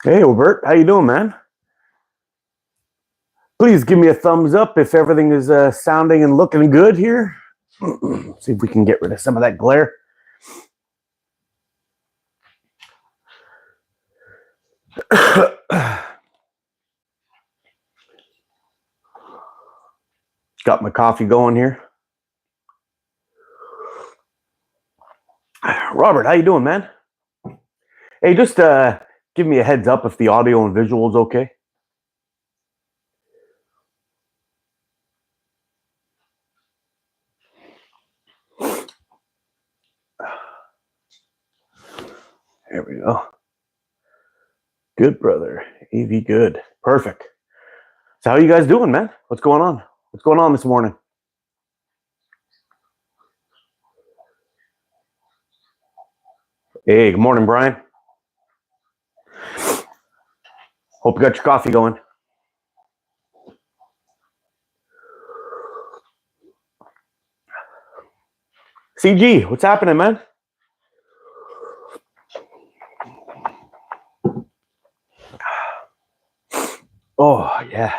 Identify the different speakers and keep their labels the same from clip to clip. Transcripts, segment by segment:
Speaker 1: Hey, Albert, how you doing, man? Please give me a thumbs up if everything is sounding and looking good here. See if we can get rid of some of that glare. Got my coffee going here. Robert, how you doing, man? Hey, just give me a heads up if the audio and visual is okay. There we go. Good, brother. AV good. Perfect. So how you guys doing, man? What's going on? What's going on this morning? Hey, good morning, Brian. Hope you got your coffee going. CG, what's happening, man? Oh, yeah.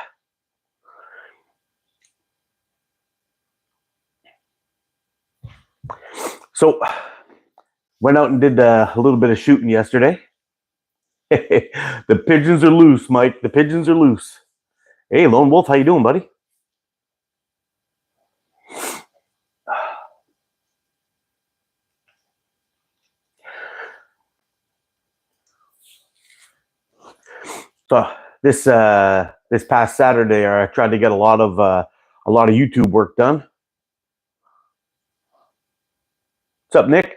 Speaker 1: So, went out and did a little bit of shooting yesterday. The pigeons are loose, Mike. The pigeons are loose. Hey, Lone Wolf, how you doing, buddy? So this past Saturday, I tried to get a lot of YouTube work done. What's up, Nick?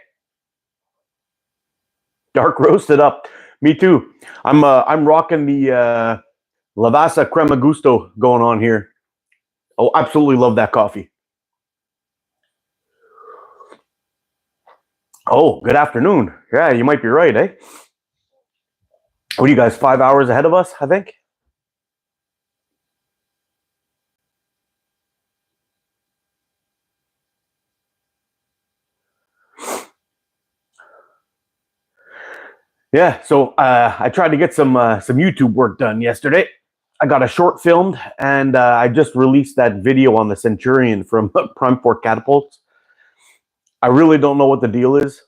Speaker 1: Dark roasted up. Me too. I'm rocking the Lavazza Crema Gusto going on here. Oh, absolutely love that coffee. Oh, good afternoon. Yeah, you might be right, eh? What are you guys, 5 hours ahead of us, I think? Yeah, so I tried to get some YouTube work done yesterday. I got a short filmed, and I just released that video on the Centurion from Prime Port Catapults. I really don't know what the deal is.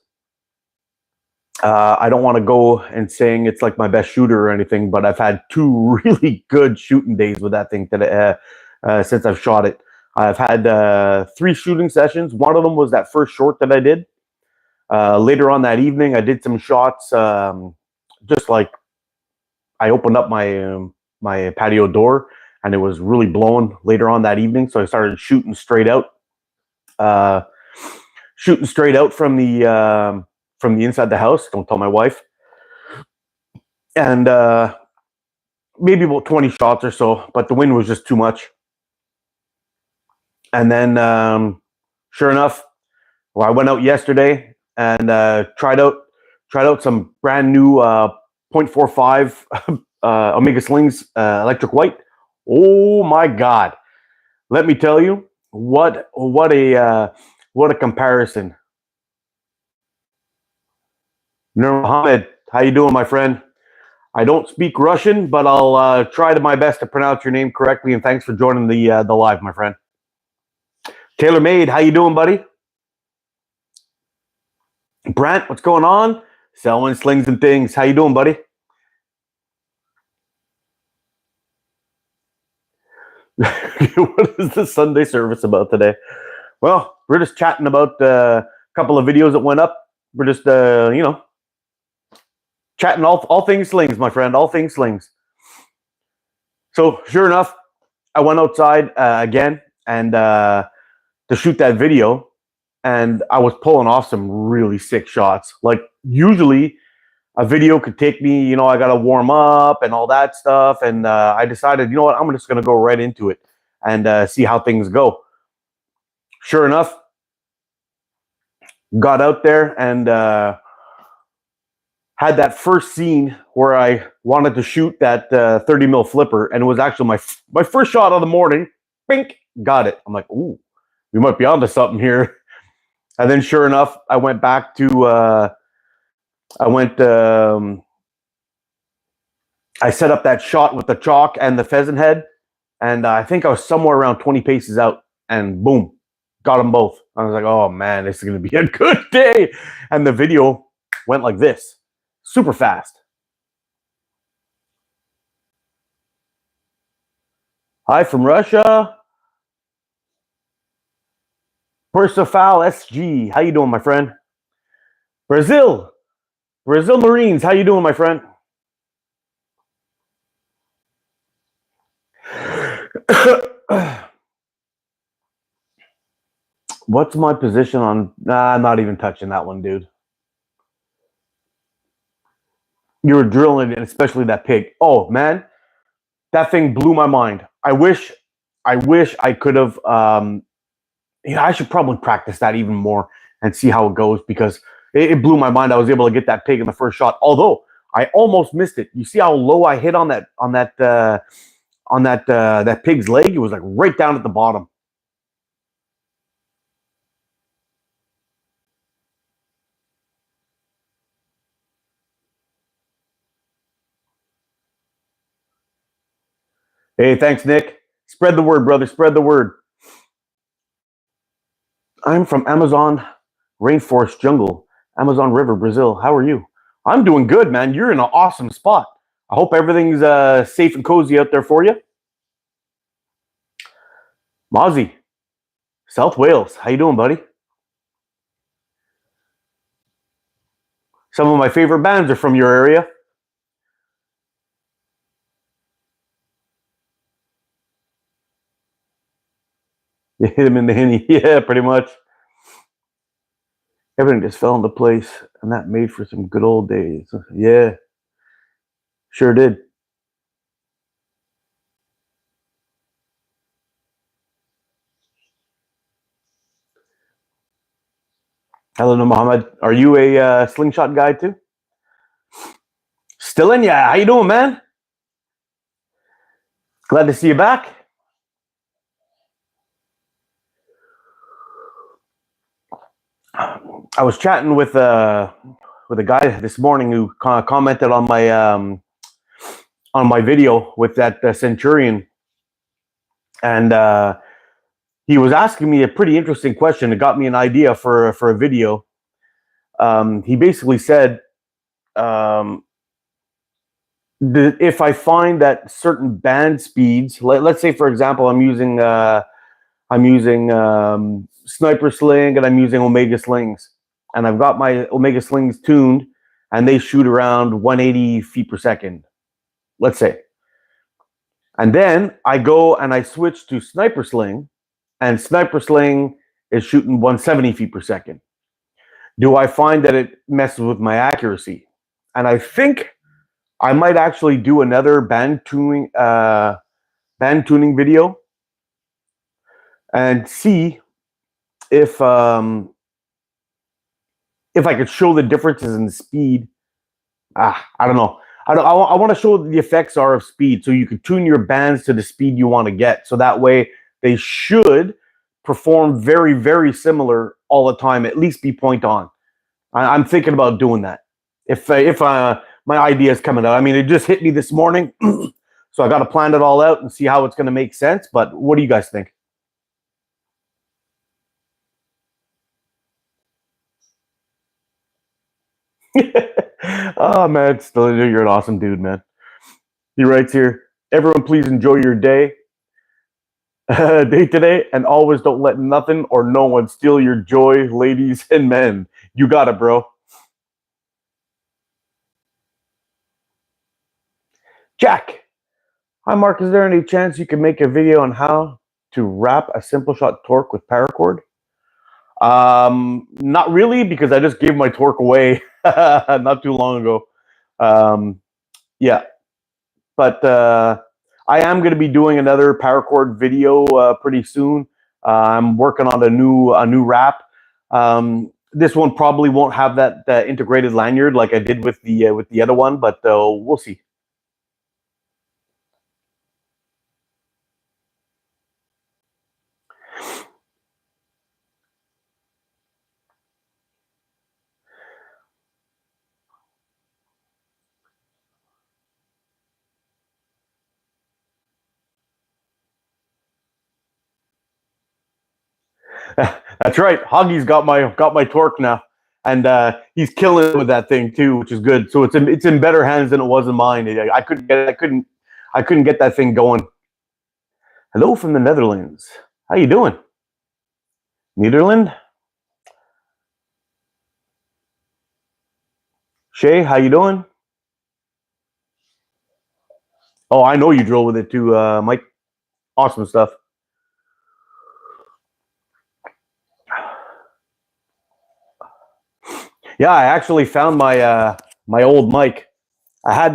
Speaker 1: I don't want to go and saying it's like my best shooter or anything, but I've had two really good shooting days with that thing since I've shot it. I've had 3 shooting sessions. One of them was that first short that I did. Later on that evening, I did some shots. Just like I opened up my patio door, and it was really blowing later on that evening, so I started shooting straight out. Shooting straight out from the inside the house. Don't tell my wife. And maybe about 20 shots or so, but the wind was just too much. And then, sure enough, well, I went out yesterday and tried out some brand new 0.45 Omega Slings electric white. Oh my God! Let me tell you, what a comparison. Nur Mohammed, how you doing, my friend? I don't speak Russian, but I'll try to my best to pronounce your name correctly. And thanks for joining the live, my friend. Taylor Made, how you doing, buddy? Brent, what's going on? Selwyn Slings and Things, how you doing, buddy? What is the Sunday service about today? Well, we're just chatting about a couple of videos that went up. We're just, chatting all things slings, my friend, all things slings. So sure enough, I went outside again and to shoot that video, and I was pulling off some really sick shots. Like usually a video could take me, I got to warm up and all that stuff. And I decided, you know what, I'm just going to go right into it and see how things go. Sure enough, got out there and had that first scene where I wanted to shoot that 30 mil flipper, and it was actually my first shot of the morning. Bink, got it. I'm like, ooh, we might be onto something here. And then, sure enough, I went back to I set up that shot with the chalk and the pheasant head, and I think I was somewhere around 20 paces out, and boom, got them both. I was like, oh man, this is going to be a good day. And the video went like this, super fast. Hi from Russia. Persifal SG, how you doing, my friend? Brazil Marines, how you doing, my friend? What's my position on? Nah, I'm not even touching that one, dude. You were drilling it, especially that pig. Oh man, that thing blew my mind. I wish I could have. I should probably practice that even more and see how it goes, because it blew my mind. I was able to get that pig in the first shot, although I almost missed it. You see how low I hit on that pig's leg? It was like right down at the bottom. Hey, thanks, Nick. Spread the word, brother. Spread the word. I'm from Amazon rainforest jungle, Amazon River, Brazil. How are you? I'm doing good, man. You're in an awesome spot. I hope everything's safe and cozy out there for you. Mozzie, South Wales. How you doing, buddy? Some of my favorite bands are from your area. You hit him in the hinny. Yeah, pretty much. Everything just fell into place, and that made for some good old days. Yeah, sure did. Hello, Muhammad. Are you a slingshot guy too? Still in ya. How you doing, man? Glad to see you back. I was chatting with a guy this morning who commented on my video with that centurion, and he was asking me a pretty interesting question. It got me an idea for a video. He basically said, if I find that certain band speeds, let's say for example, I'm using Sniper Sling and I'm using Omega Slings, and I've got my Omega Slings tuned, and they shoot around 180 feet per second, let's say. And then I go and I switch to Sniper Sling, and Sniper Sling is shooting 170 feet per second. Do I find that it messes with my accuracy? And I think I might actually do another band tuning video and see if I could show the differences in speed. I don't know. I want to show what the effects are of speed, so you can tune your bands to the speed you want to get. So that way, they should perform very, very similar all the time. At least be point on. I'm thinking about doing that. If my idea is coming out, I mean, it just hit me this morning, so I got to plan it all out and see how it's going to make sense. But what do you guys think? Oh man, still you're an awesome dude, man. He writes here, everyone please enjoy your day. Day today, and always don't let nothing or no one steal your joy, ladies and men. You got it, bro. Jack. Hi Mark, is there any chance you can make a video on how to wrap a simple shot torque with paracord? Not really, because I just gave my torque away not too long ago. Yeah, but I am going to be doing another paracord video pretty soon. I'm working on a new wrap. This one probably won't have that integrated lanyard like I did with the other one, but we'll see. That's right. Hoggy's got my torque now, and he's killing it with that thing too, which is good. So it's in better hands than it was in mine. I couldn't get that thing going. Hello from the Netherlands. How you doing, Netherland? Shay, how you doing? Oh, I know you drill with it too, Mike. Awesome stuff. Yeah, I actually found my my old mic. I had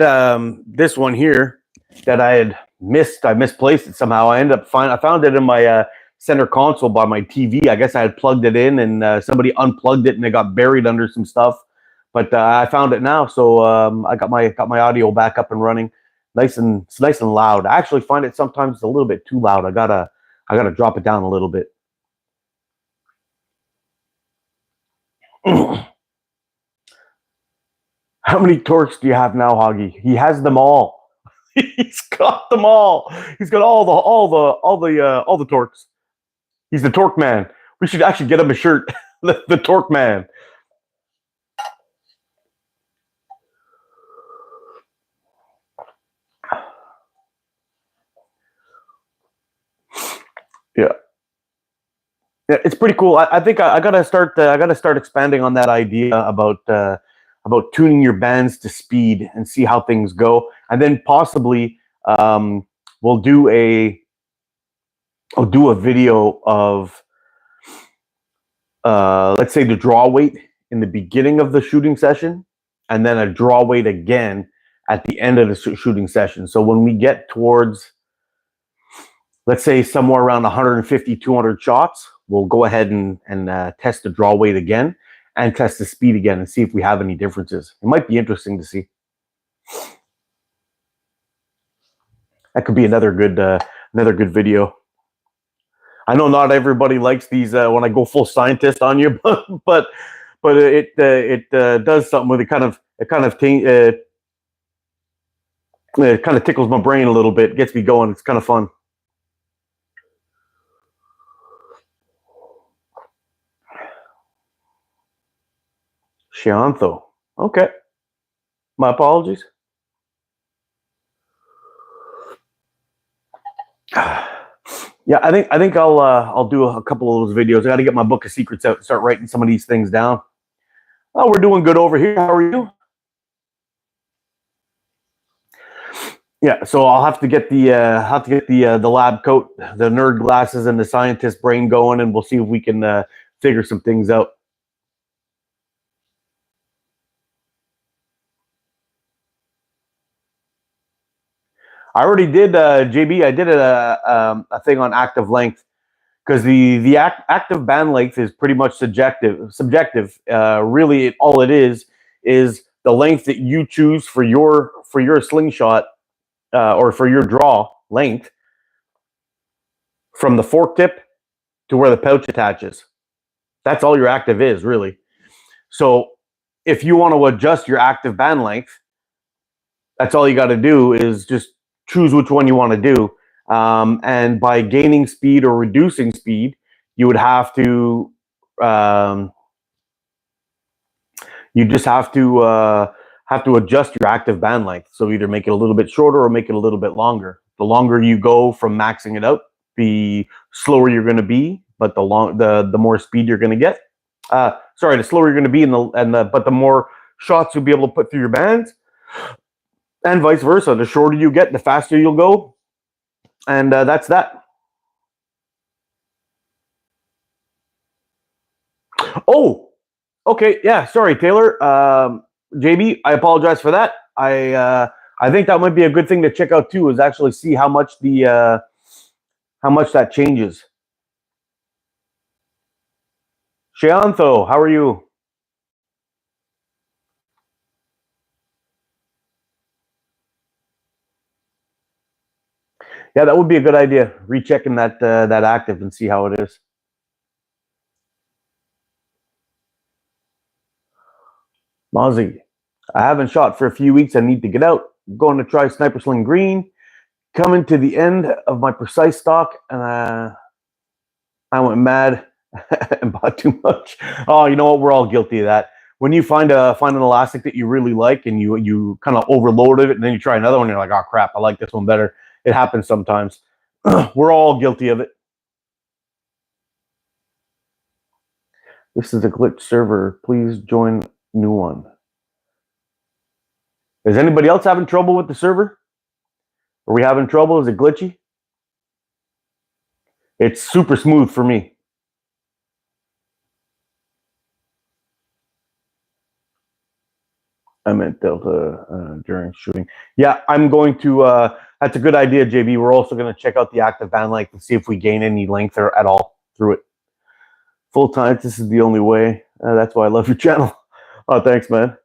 Speaker 1: this one here that I had missed. I misplaced it somehow. I found it in my center console by my TV. I guess I had plugged it in, and somebody unplugged it, and it got buried under some stuff. But I found it now, so I got my audio back up and running. It's nice and loud. I actually find it sometimes a little bit too loud. I gotta drop it down a little bit. How many torques do you have now, Hoggy? He has them all. He's got them all. He's got all the torques. He's the torque man. We should actually get him a shirt. The torque man. Yeah. Yeah, it's pretty cool. I think I gotta start expanding on that idea about tuning your bands to speed and see how things go, and then possibly we'll do I'll do a video of let's say the draw weight in the beginning of the shooting session, and then a draw weight again at the end of the shooting session. So when we get towards, let's say, somewhere around 150, 200 shots, we'll go ahead and test the draw weight again and test the speed again and see if we have any differences. It might be interesting to see. That could be another good video. I know not everybody likes these when I go full scientist on you, but it does something with it. It kind of tickles my brain a little bit, gets me going. It's kind of fun. Shiantho. Okay. My apologies. Yeah, I think I'll do a couple of those videos. I got to get my book of secrets out and start writing some of these things down. Oh, we're doing good over here. How are you? Yeah, so I'll have to get the lab coat, the nerd glasses, and the scientist brain going, and we'll see if we can figure some things out. I already did, JB. I did a thing on active length, because the active band length is pretty much subjective. Really, all it is the length that you choose for your slingshot or for your draw length from the fork tip to where the pouch attaches. That's all your active is, really. So if you want to adjust your active band length, that's all you got to do is just choose which one you want to do. And by gaining speed or reducing speed, you would have to you just have to adjust your active band length. So either make it a little bit shorter or make it a little bit longer. The longer you go from maxing it out, the slower you're going to be, but the more speed you're going to get. Sorry, the slower you're going to be, but the more shots you'll be able to put through your bands, and vice versa. The shorter you get, the faster you'll go, and that's that. Oh, okay, yeah. Sorry, Taylor. JB, I apologize for that. I think that might be a good thing to check out too. Is actually see how much that changes. Shiantho, how are you? Yeah, that would be a good idea. Rechecking that active and see how it is. Mozzie, I haven't shot for a few weeks. I need to get out. I'm going to try Sniper Sling Green. Coming to the end of my precise stock, and I went mad and bought too much. Oh, you know what? We're all guilty of that. When you find an elastic that you really like and you kind of overloaded it, and then you try another one, and you're like, oh crap, I like this one better. It happens sometimes. We're all guilty of it. This is a glitch server. Please join new one. Is anybody else having trouble with the server? Are we having trouble? Is it glitchy? It's super smooth for me. I meant Delta during shooting. Yeah, I'm going to. That's a good idea, JB. We're also going to check out the active band length and see if we gain any length or at all through it. Full time. This is the only way. That's why I love your channel. Oh, thanks, man.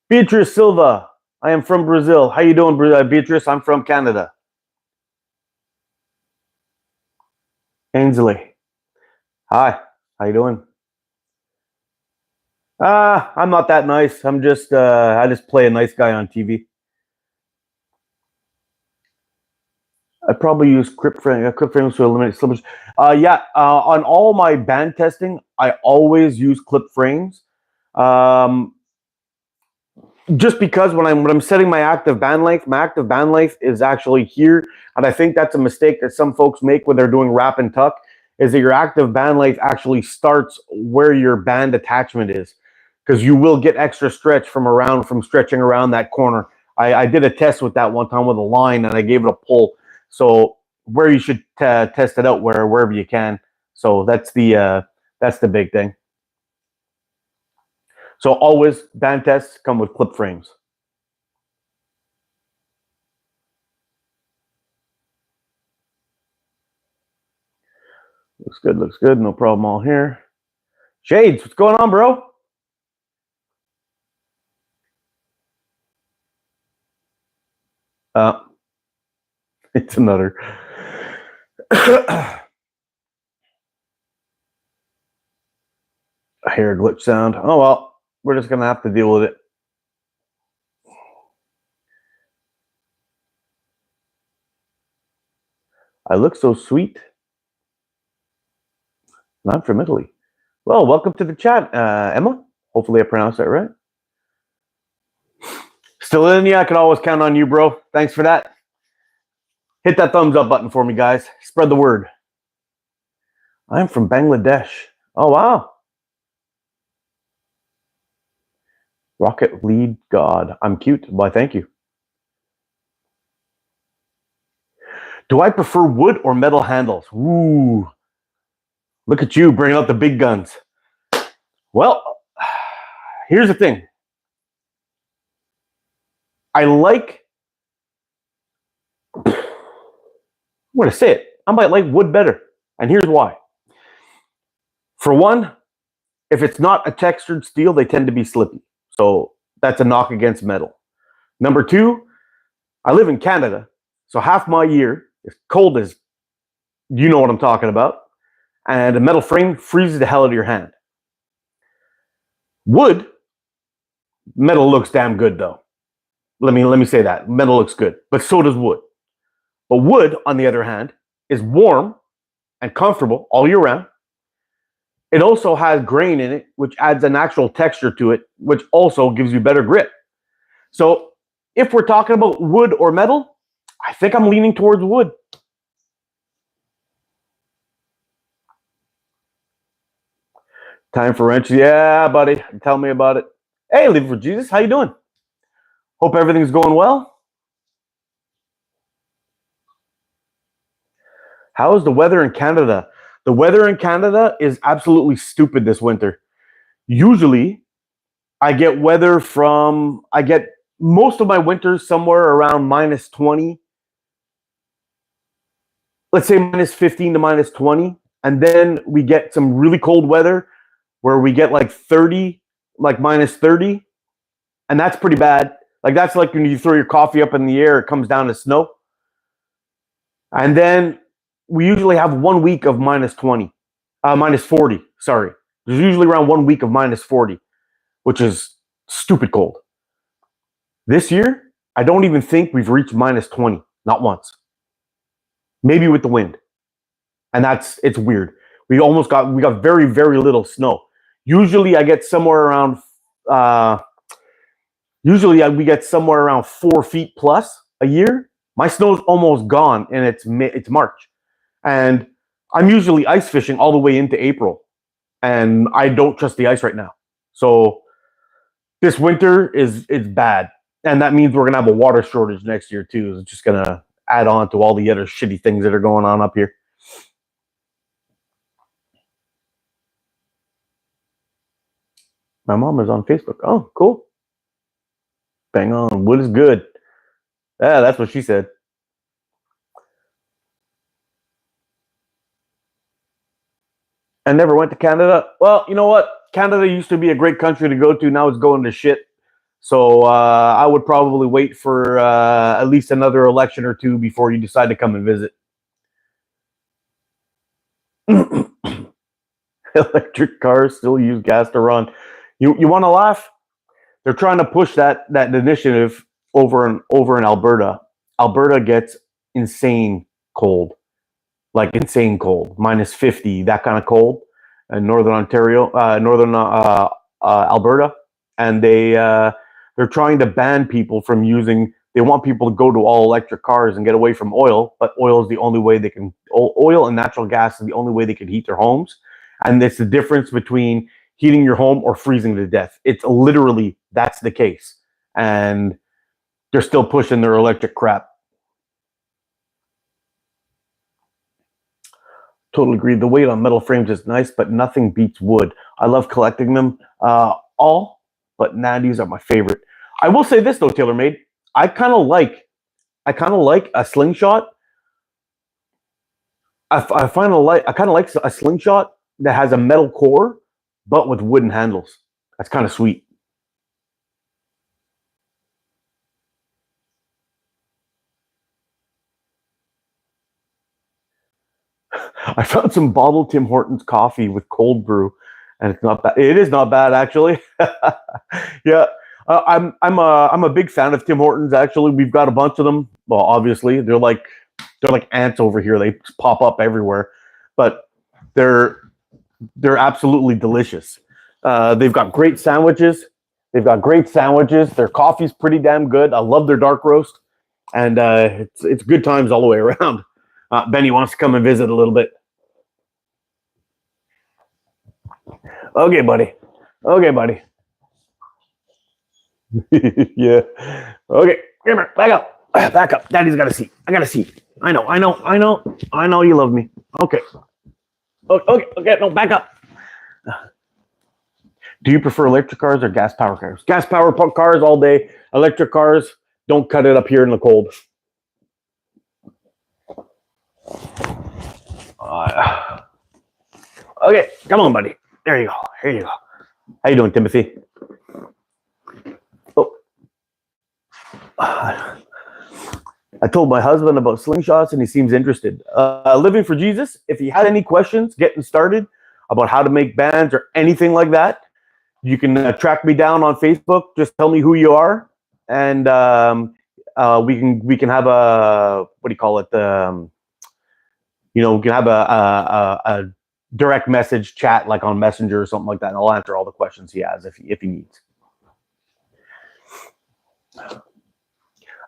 Speaker 1: Beatrice Silva. I am from Brazil. How you doing, Beatrice? I'm from Canada. Ainsley. Hi. How you doing? I'm not that nice. I'm just I just play a nice guy on TV. I probably use clip frames to eliminate slippage. On all my band testing, I always use clip frames. Just because when I'm setting my active band length is actually here, and I think that's a mistake that some folks make when they're doing wrap and tuck, is that your active band length actually starts where your band attachment is, because you will get extra stretch from stretching around that corner. I did a test with that one time with a line, and I gave it a pull. So where you should test it out, wherever you can. So that's the big thing. So always band tests come with clip frames. Looks good, looks good. No problem all here. Shades, what's going on, bro? It's another. I hear a glitch sound. Oh, well, we're just going to have to deal with it. I look so sweet. I'm from Italy. Well, welcome to the chat, Emma. Hopefully I pronounced that right. Still in? Yeah, I can always count on you, bro. Thanks for that. Hit that thumbs up button for me, guys. Spread the word. I'm from Bangladesh. Oh, wow. Rocket Lead God. I'm cute. Why, thank you. Do I prefer wood or metal handles? Ooh. Look at you bringing out the big guns. Well, here's the thing. I like, I'm going to say it, I might like wood better. And here's why. For one, if it's not a textured steel, they tend to be slippy. So that's a knock against metal. Number two, I live in Canada. So half my year is cold as, you know what I'm talking about. And a metal frame freezes the hell out of your hand. Wood, metal looks damn good though. Let me say that. Metal looks good, but so does wood. But wood, on the other hand, is warm and comfortable all year round. It also has grain in it, which adds an actual texture to it, which also gives you better grip. So if we're talking about wood or metal, I think I'm leaning towards wood. Time for wrench. Yeah, buddy. Tell me about it. Hey, Live for Jesus. How you doing? Hope everything's going well. How is the weather in Canada? The weather in Canada is absolutely stupid this winter. Usually, I get most of my winters somewhere around minus 20. Let's say minus 15 to minus 20. And then we get some really cold weather where we get like 30, like minus 30. And that's pretty bad. Like that's like when you throw your coffee up in the air, it comes down to snow. And then we usually have 1 week of minus 20, minus 40. Sorry. There's usually around 1 week of minus 40, which is stupid cold. This year, I don't even think we've reached minus 20, not once. Maybe with the wind. And it's weird. We got very, very little snow. Usually I get somewhere around we get somewhere around 4 feet plus a year. My snow's almost gone, and it's March, and I'm usually ice fishing all the way into April, and I don't trust the ice right now. So this winter is bad, and that means we're gonna have a water shortage next year too. It's just gonna add on to all the other shitty things that are going on up here. My mom is on Facebook. Oh, cool. Bang on. Wood is good. Yeah, that's what she said. I never went to Canada. Well, you know what? Canada used to be a great country to go to. Now it's going to shit. So I would probably wait for at least another election or two before you decide to come and visit. Electric cars still use gas to run. You want to laugh? They're trying to push that initiative over in Alberta. Alberta gets insane cold, like insane cold, -50, that kind of cold, in northern Ontario, northern Alberta, and they're trying to ban people from using. They want people to go to all electric cars and get away from oil, but oil is the only way they can. Oil and natural gas is the only way they can heat their homes, and it's the difference between heating your home or freezing to death. It's literally that's the case, and they're still pushing their electric crap. Totally agree. The weight on metal frames is nice, but nothing beats wood. I love collecting them all, but natties are my favorite. I will say this though, TaylorMade. I kind of like a slingshot. I kind of like a slingshot that has a metal core, but with wooden handles. That's kind of sweet. I found some bottled Tim Hortons coffee with cold brew, and it's not bad. It is not bad actually. Yeah, I'm a big fan of Tim Hortons. Actually, we've got a bunch of them. Well, obviously, they're like ants over here. They pop up everywhere, but they're absolutely delicious. They've got great sandwiches. Their coffee's pretty damn good. I love their dark roast, and it's good times all the way around. Benny wants to come and visit a little bit. Okay, buddy. Yeah. Okay, come here. Back up. Back up. Daddy's got a seat. I got a seat. I know you love me. Okay. Okay. No, back up. Do you prefer electric cars or gas power cars? Gas power cars all day. Electric cars, don't cut it up here in the cold. Okay, come on, buddy. There you go. Here you go. How you doing, Timothy? Oh. I told my husband about slingshots, and he seems interested. Living for Jesus. If he had any questions getting started about how to make bands or anything like that, you can track me down on Facebook. Just tell me who you are, and we can have a what do you call it? We can have a direct message chat like on Messenger or something like that, and I'll answer all the questions he has if he needs.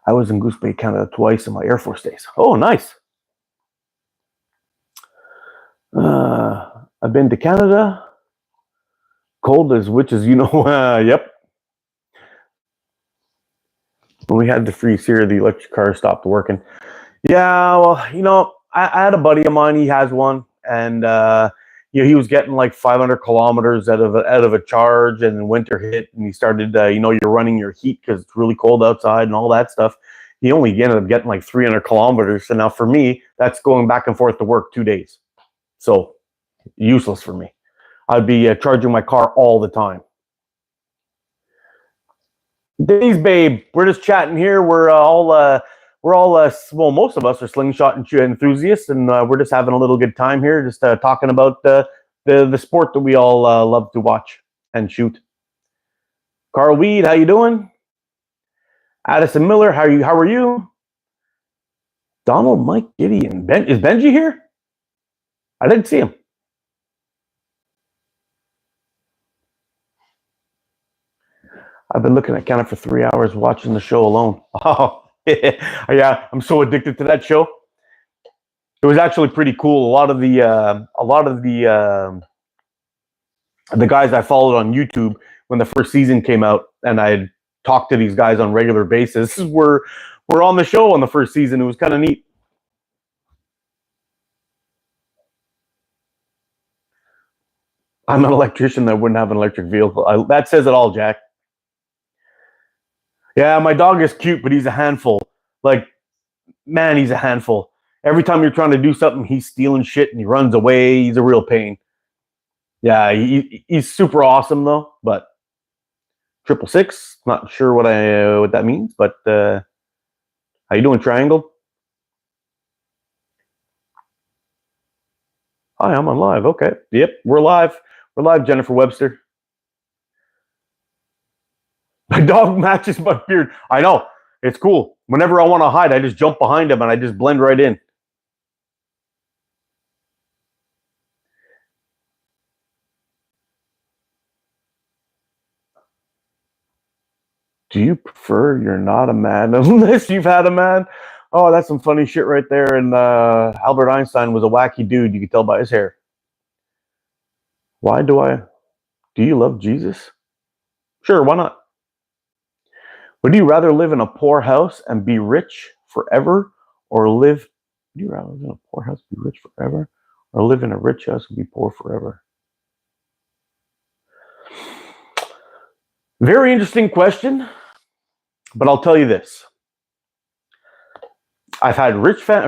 Speaker 1: I was in Goose Bay, Canada twice in my Air Force days. Oh, nice. I've been to Canada. Cold as witches, yep. When we had the freeze here, the electric car stopped working. Yeah, well, I had a buddy of mine. He has one, and he was getting like 500 kilometers out of a charge, and winter hit, and he started. You're running your heat because it's really cold outside and all that stuff. He only ended up getting like 300 kilometers. So now for me, that's going back and forth to work 2 days. So useless for me. I'd be charging my car all the time. Days, babe. We're just chatting here. We're all well, most of us are slingshot enthusiasts, and we're just having a little good time here, just talking about the sport that we all love to watch and shoot. Carl Weed, how you doing? Addison Miller, how are you? Donald, Mike, Gideon, is Benji here? I didn't see him. I've been looking at Canada for 3 hours watching the show alone. Oh, yeah, I'm so addicted to that show. It was actually pretty cool. A lot of the guys I followed on YouTube when the first season came out, and I talked to these guys on a regular basis, were on the show on the first season. It was kind of neat. I'm an electrician that wouldn't have an electric vehicle. That says it all, Jack. Yeah, my dog is cute, but he's a handful. Like, man, he's a handful. Every time you're trying to do something, he's stealing shit and he runs away. He's a real pain. Yeah, he's super awesome though. But 666, not sure what that means. But how you doing, Triangle? Hi, I'm on live. Okay, yep, we're live. We're live, Jennifer Webster. My dog matches my beard. I know. It's cool. Whenever I want to hide, I just jump behind him and I just blend right in. Do you prefer you're not a man unless you've had a man? Oh, that's some funny shit right there. And Albert Einstein was a wacky dude. You could tell by his hair. Why do you love Jesus? Sure, why not? Would you rather live in a poor house and be rich forever, or would you rather live in a poor house and be rich forever, or live in a rich house and be poor forever? Very interesting question, but I'll tell you this. I've had rich friends,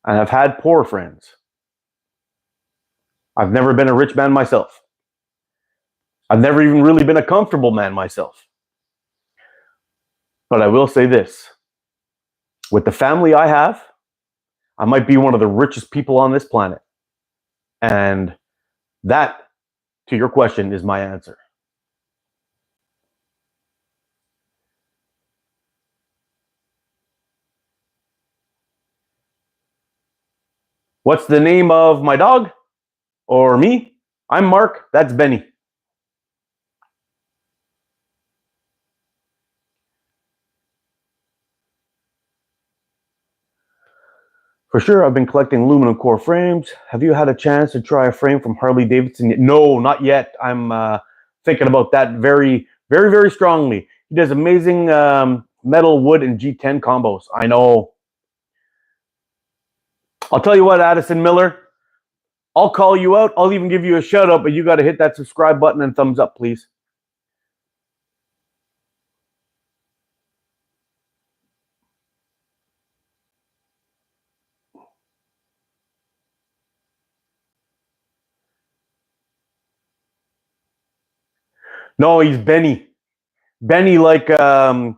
Speaker 1: and I've had poor friends. I've never been a rich man myself. I've never even really been a comfortable man myself. But I will say this. With the family I have, I might be one of the richest people on this planet. And that, to your question, is my answer. What's the name of my dog? Or me? I'm Mark. That's Benny. For sure, I've been collecting aluminum core frames. Have you had a chance to try a frame from Harley Davidson? No, not yet. I'm thinking about that very, very, very strongly. He does amazing metal, wood, and G10 combos. I know. I'll tell you what, Addison Miller. I'll call you out. I'll even give you a shout out, but you got to hit that subscribe button and thumbs up, please. No, he's Benny. Benny, like you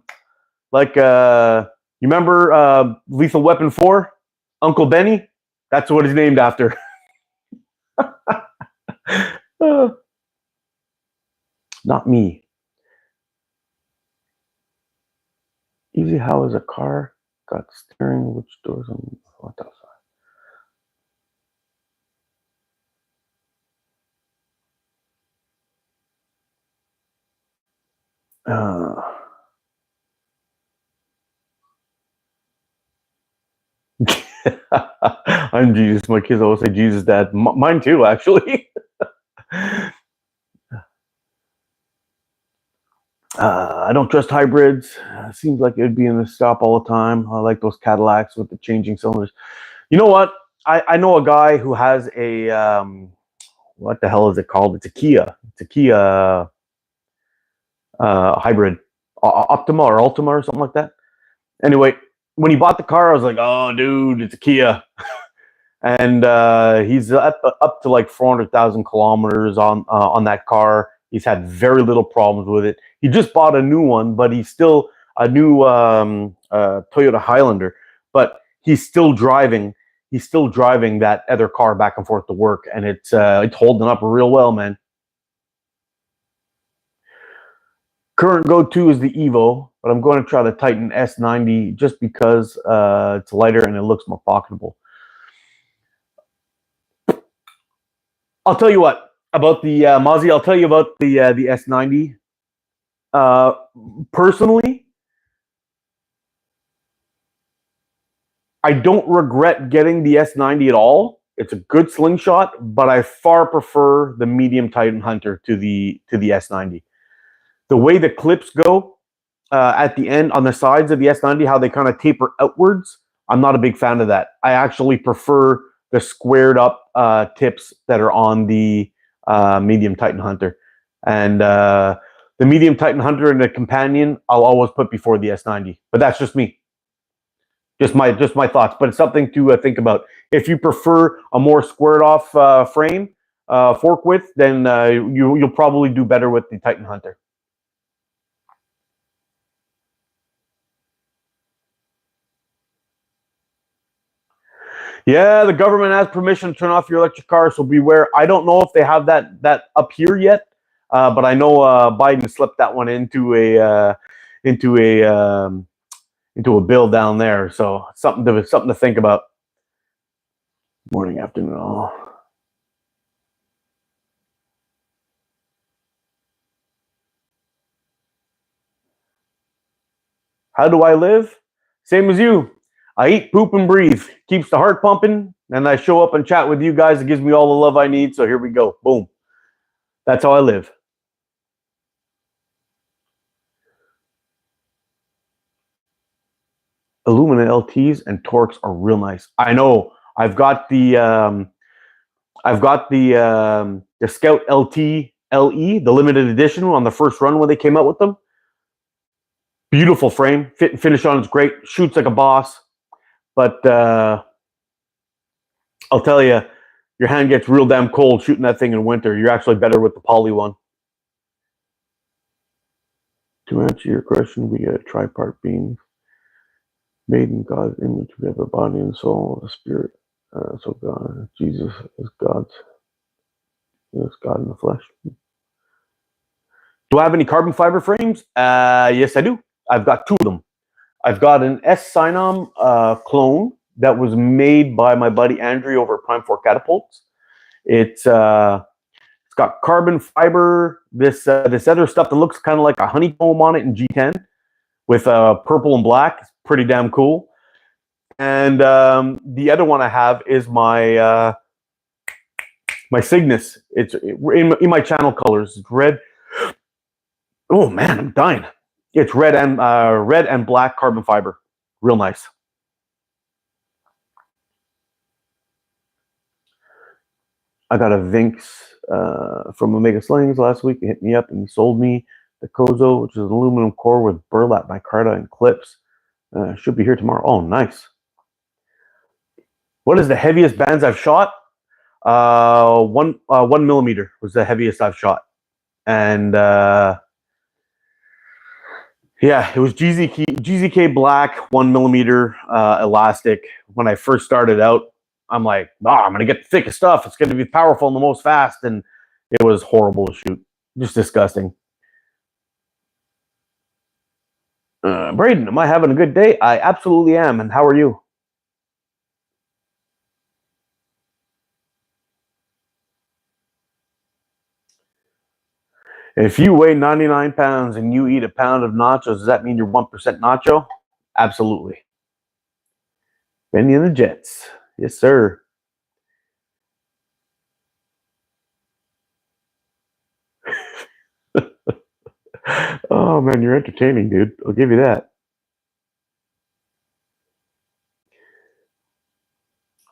Speaker 1: remember Lethal Weapon 4? Uncle Benny? That's what he's named after. Not me. Easy, how is a car got steering? Which doors on what the I'm Jesus. My kids always say Jesus, Dad. Mine too, actually. I don't trust hybrids. Seems like it'd be in the stop all the time. I like those Cadillacs with the changing cylinders. You know what? I know a guy who has a what the hell is it called? It's a Kia. It's a Kia hybrid, Optima or Ultima or something like that. Anyway, when he bought the car, I was like, "Oh, dude, it's a Kia," and he's up to like 400,000 kilometers on that car. He's had very little problems with it. He just bought a new one, but he's still a new Toyota Highlander, but he's still driving. He's still driving that other car back and forth to work, and it's holding up real well, man. Current go-to is the Evo, but I'm going to try the Titan S90 just because it's lighter and it looks more pocketable. I'll tell you what. About the Mozzie, I'll tell you about the S90. Personally, I don't regret getting the S90 at all. It's a good slingshot, but I far prefer the medium Titan Hunter to the S90. The way the clips go at the end on the sides of the S90, how they kind of taper outwards, I'm not a big fan of that. I actually prefer the squared up tips that are on the medium Titan Hunter. And the medium Titan Hunter and the Companion, I'll always put before the S90. But that's just me. Just my thoughts. But it's something to think about. If you prefer a more squared off frame, fork width, then you'll probably do better with the Titan Hunter. Yeah, the government has permission to turn off your electric car, so beware. I don't know if they have that up here yet, but I know Biden slipped that one into a bill down there. So something to think about. Morning, afternoon, all. How do I live? Same as you. I eat, poop, and breathe. Keeps the heart pumping. And I show up and chat with you guys. It gives me all the love I need. So here we go. Boom. That's how I live. Illumina LTs and Torx are real nice. I know. I've got the Scout LT LE, the limited edition on the first run when they came out with them. Beautiful frame. Fit and finish on it's great. Shoots like a boss. But I'll tell you, your hand gets real damn cold shooting that thing in winter. You're actually better with the poly one. To answer your question, we get a tripart being made in God's image. We have a body and soul, a spirit. So God, Jesus is God in the flesh. Do I have any carbon fiber frames? Yes, I do. I've got two of them. I've got an S-Synom clone that was made by my buddy Andrew over at Prime 4 Catapults. It's got carbon fiber, this other stuff that looks kind of like a honeycomb on it in G10 with purple and black. It's pretty damn cool. And the other one I have is my my Cygnus. It's in my channel colors. It's red. Oh man, I'm dying. It's red and black carbon fiber. Real nice. I got a Vinx from Omega Slings last week. He hit me up and he sold me the Kozo, which is an aluminum core with burlap micarta and clips. Should be here tomorrow. Oh, nice. What is the heaviest bands I've shot? 1 millimeter was the heaviest I've shot. And yeah, it was GZK black 1 millimeter elastic. When I first started out, I'm like, I'm going to get the thickest stuff. It's going to be powerful and the most fast. And it was horrible to shoot. Just disgusting. Braden, am I having a good day? I absolutely am. And how are you? If you weigh 99 pounds and you eat a pound of nachos, does that mean you're 1% nacho? Absolutely. Benny and the Jets. Yes, sir. Oh, man, you're entertaining, dude. I'll give you that.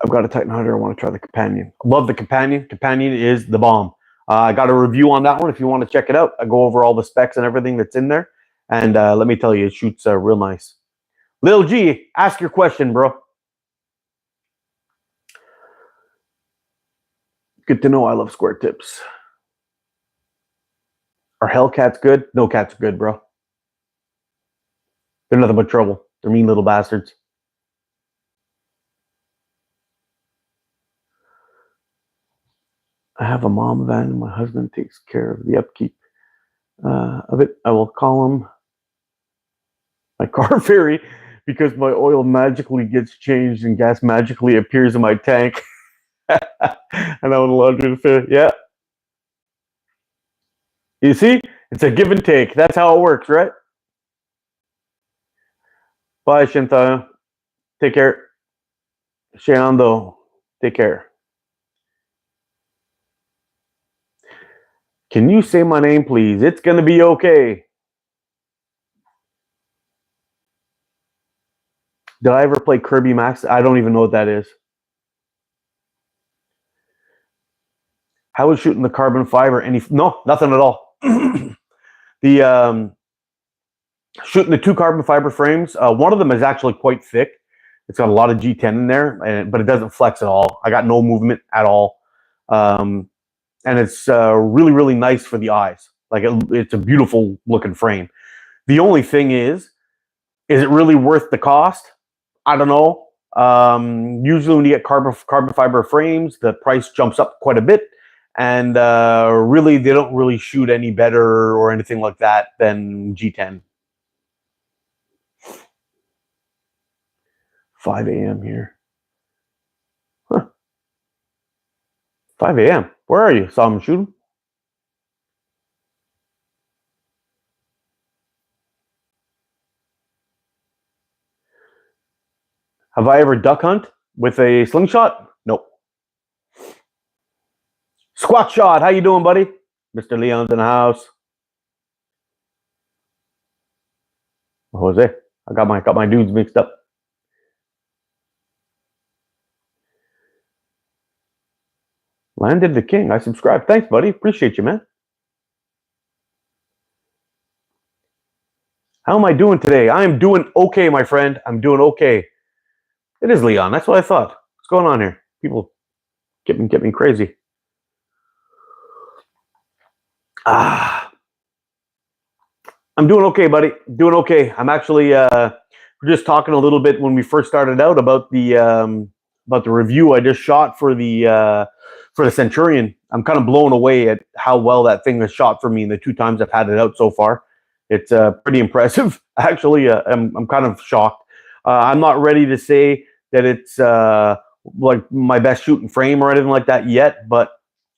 Speaker 1: I've got a Titan Hunter. I want to try the Companion. Love the Companion. Companion is the bomb. I got a review on that one. If you want to check it out, I go over all the specs and everything that's in there. And let me tell you, it shoots real nice. Lil G, ask your question, bro. Good to know I love square tips. Are Hellcats good? No cats are good, bro. They're nothing but trouble. They're mean little bastards. I have a mom van and my husband takes care of the upkeep of it. I will call him my car fairy because my oil magically gets changed and gas magically appears in my tank. And I would love to fit. Yeah. You see? It's a give and take. That's how it works, right? Bye, Shinta. Take care. Shando, take care. Can you say my name, please? It's going to be okay. Did I ever play Kirby Max? I don't even know what that is. How is shooting the carbon fiber? No, nothing at all. The shooting the 2 carbon fiber frames. One of them is actually quite thick. It's got a lot of G10 in there, but it doesn't flex at all. I got no movement at all, and it's really, really nice for the eyes. Like it's a beautiful looking frame. The only thing is it really worth the cost? I don't know. Usually when you get carbon fiber frames, the price jumps up quite a bit. And really, they don't really shoot any better or anything like that than G10. 5 a.m. here. Huh. 5 a.m. Where are you? Saw him shooting? Have I ever duck hunt with a slingshot? Nope. Squat shot. How you doing, buddy? Mr. Leon's in the house. Jose. I got my dudes mixed up. Landed the king. I subscribed. Thanks, buddy. Appreciate you, man. How am I doing today? I am doing okay, my friend. I'm doing okay. It is Leon. That's what I thought. What's going on here? People get me crazy. I'm doing okay, buddy. Doing okay. I'm actually we're just talking a little bit when we first started out about the review I just shot for the Centurion. I'm kind of blown away at how well that thing has shot for me in the 2 times I've had it out so far. It's pretty impressive. Actually, I'm kind of shocked. I'm not ready to say that it's like my best shooting frame or anything like that yet, but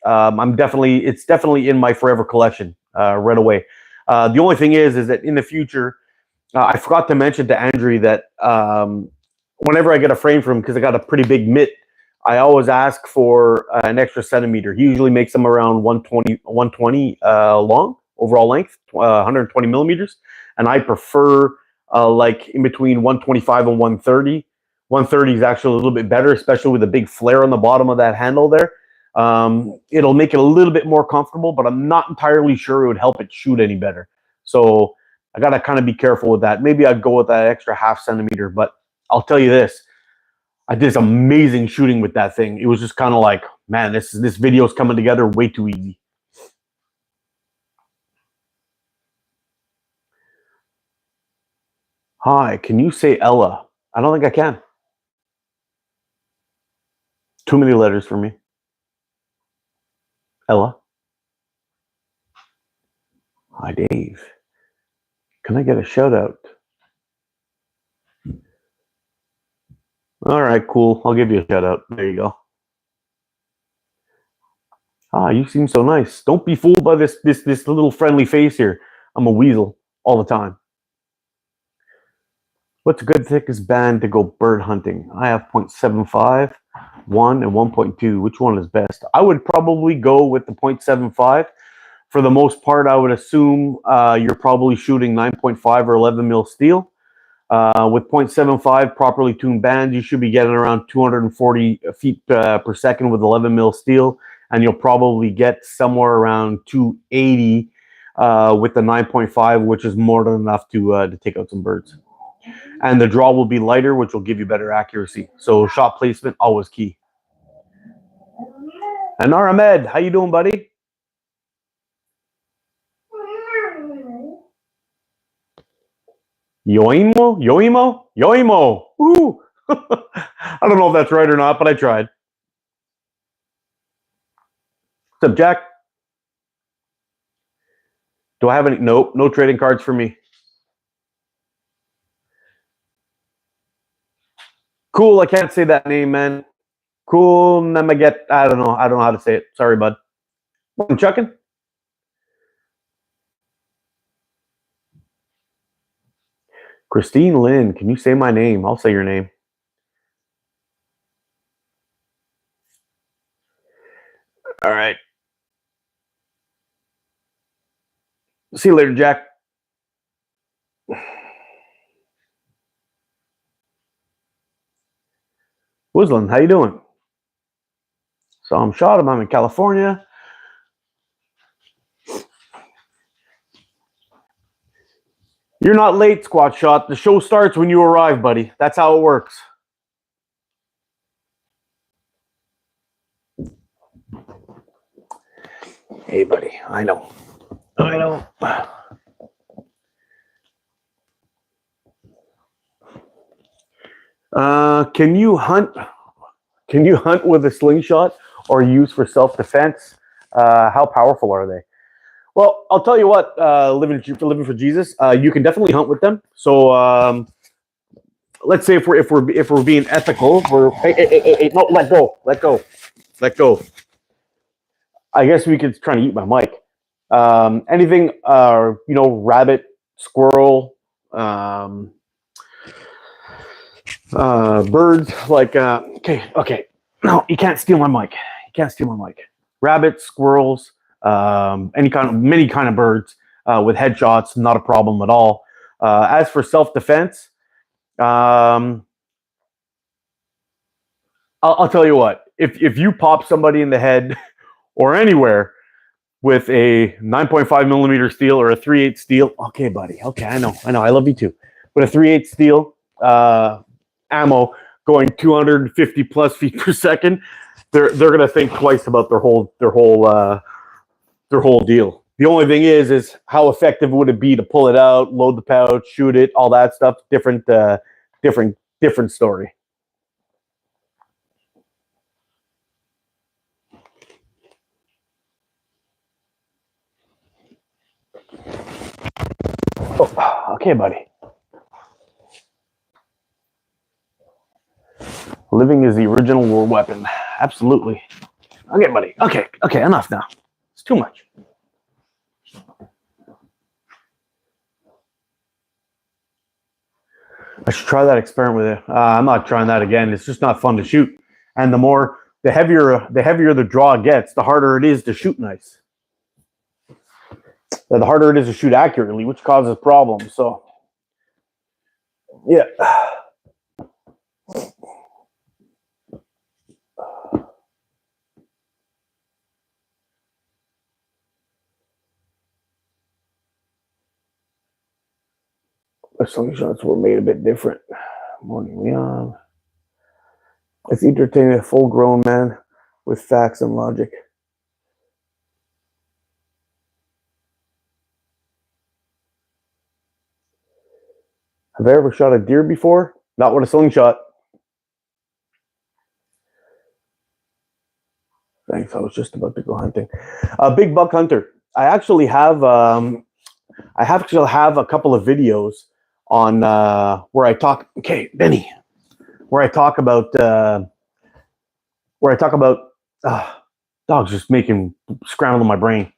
Speaker 1: it's definitely in my forever collection right away. The only thing is that in the future, I forgot to mention to Andrew that whenever I get a frame from him, because I got a pretty big mitt, I always ask for an extra centimeter. He usually makes them around 120 long, overall length, 120 millimeters. And I prefer like in between 125 and 130. 130 is actually a little bit better, especially with a big flare on the bottom of that handle there. It'll make it a little bit more comfortable, but I'm not entirely sure it would help it shoot any better. So I got to kind of be careful with that. Maybe I'd go with that extra half centimeter, but I'll tell you this. I did some amazing shooting with that thing. It was just kind of like, man, this video is coming together way too easy. Hi, can you say Ella? I don't think I can. Too many letters for me. Ella. Hi, Dave. Can I get a shout out? All right, cool. I'll give you a shout out. There you go. Ah, you seem so nice. Don't be fooled by this little friendly face here. I'm a weasel all the time. What's a good thickest band to go bird hunting? I have 0.75, 1, and 1.2. Which one is best? I would probably go with the 0.75. For the most part, I would assume you're probably shooting 9.5 or 11 mil steel. With 0.75 properly tuned bands, you should be getting around 240 feet per second with 11 mil steel, and you'll probably get somewhere around 280 with the 9.5, which is more than enough to take out some birds. And the draw will be lighter, which will give you better accuracy. So shot placement, always key. And Ahmed, how you doing, buddy? Yoimo. Woo! I don't know if that's right or not, but I tried. What's up, Jack? Do I have any? Nope, no trading cards for me. Cool, I can't say that name, man. Cool, Namaget. I don't know how to say it. Sorry, bud. I'm chucking. Christine Lynn, can you say my name? I'll say your name. All right. See you later, Jack. Woodland, how you doing? So I'm Shottam. I'm in California. You're not late, Squat Shot. The show starts when you arrive, buddy. That's how it works. Hey, buddy. I know. Can you hunt? Can you hunt with a slingshot or use for self-defense? How powerful are they? Well, I'll tell you what. Living for Jesus, you can definitely hunt with them. So let's say if we're being ethical, if we're no, let go. I guess we could try to eat my mic. Anything, rabbit, squirrel, birds. Like, okay. No, you can't steal my mic. Rabbits, squirrels, many kind of birds with headshots, not a problem at all. As for self-defense, I'll tell you what. If you pop somebody in the head or anywhere with a 9.5 millimeter steel or a 3/8 steel, okay, buddy. Okay, I know. I love you too. But a 3/8 steel ammo going 250 plus feet per second, they're gonna think twice about their whole deal. The only thing is how effective would it be to pull it out, load the pouch, shoot it, all that stuff. Different story. Oh, okay, buddy. Living is the original war weapon. Absolutely. Okay, buddy. Okay, enough now. It's too much. I should try that experiment with it. I'm not trying that again. It's just not fun to shoot. And the heavier the draw gets, the harder it is to shoot nice. The harder it is to shoot accurately, which causes problems. So, yeah. The slingshots were made a bit different. Morning, Leon. It's entertaining a full-grown man with facts and logic. Have I ever shot a deer before? Not with a slingshot. Thanks. I was just about to go hunting. Big buck hunter. I actually have a couple of videos on where I talk. Okay, Benny, where I talk about dogs just scrambling my brain.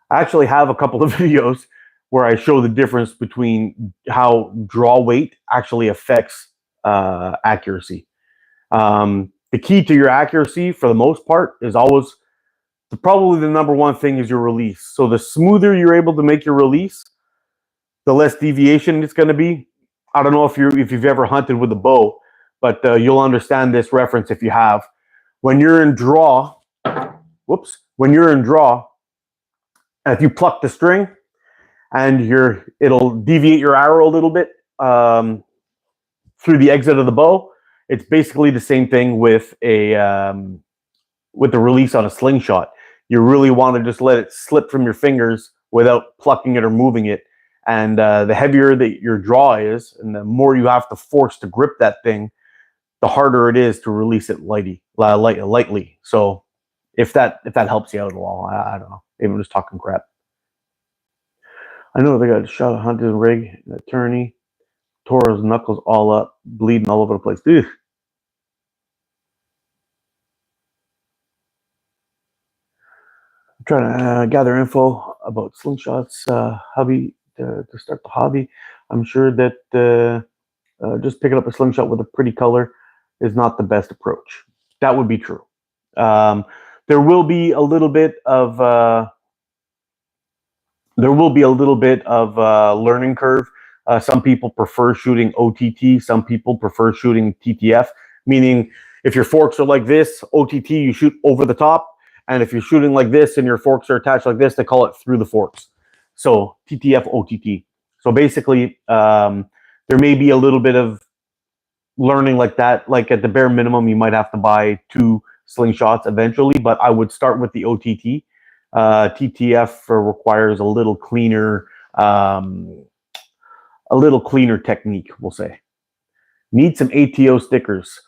Speaker 1: I actually have a couple of videos where I show the difference between how draw weight actually affects accuracy. The key to your accuracy, for the most part, is always probably the number one thing is your release. So the smoother you're able to make your release, the less deviation it's going to be. I don't know if you've ever hunted with a bow, but you'll understand this reference if you have. When you're in draw, and if you pluck the string, and it'll deviate your arrow a little bit through the exit of the bow. It's basically the same thing with the release on a slingshot. You really want to just let it slip from your fingers without plucking it or moving it. And the heavier that your draw is, and the more you have to force to grip that thing, the harder it is to release it lightly. So if that helps you out at all, I don't know. Maybe I'm just talking crap. I know they got shot a hunting rig, an attorney, tore his knuckles all up, bleeding all over the place. Ugh. I'm trying to gather info about slingshots hobby to start the hobby. I'm sure that just picking up a slingshot with a pretty color is not the best approach. That would be true. There will be a little bit of learning curve. Some people prefer shooting OTT. Some people prefer shooting TTF, meaning if your forks are like this, OTT, you shoot over the top. And if you're shooting like this and your forks are attached like this, they call it through the forks. So TTF, OTT. So basically, there may be a little bit of learning like that. Like at the bare minimum, you might have to buy 2 slingshots eventually, but I would start with the OTT. TTF requires a little cleaner technique, we'll say. Need some ATO stickers.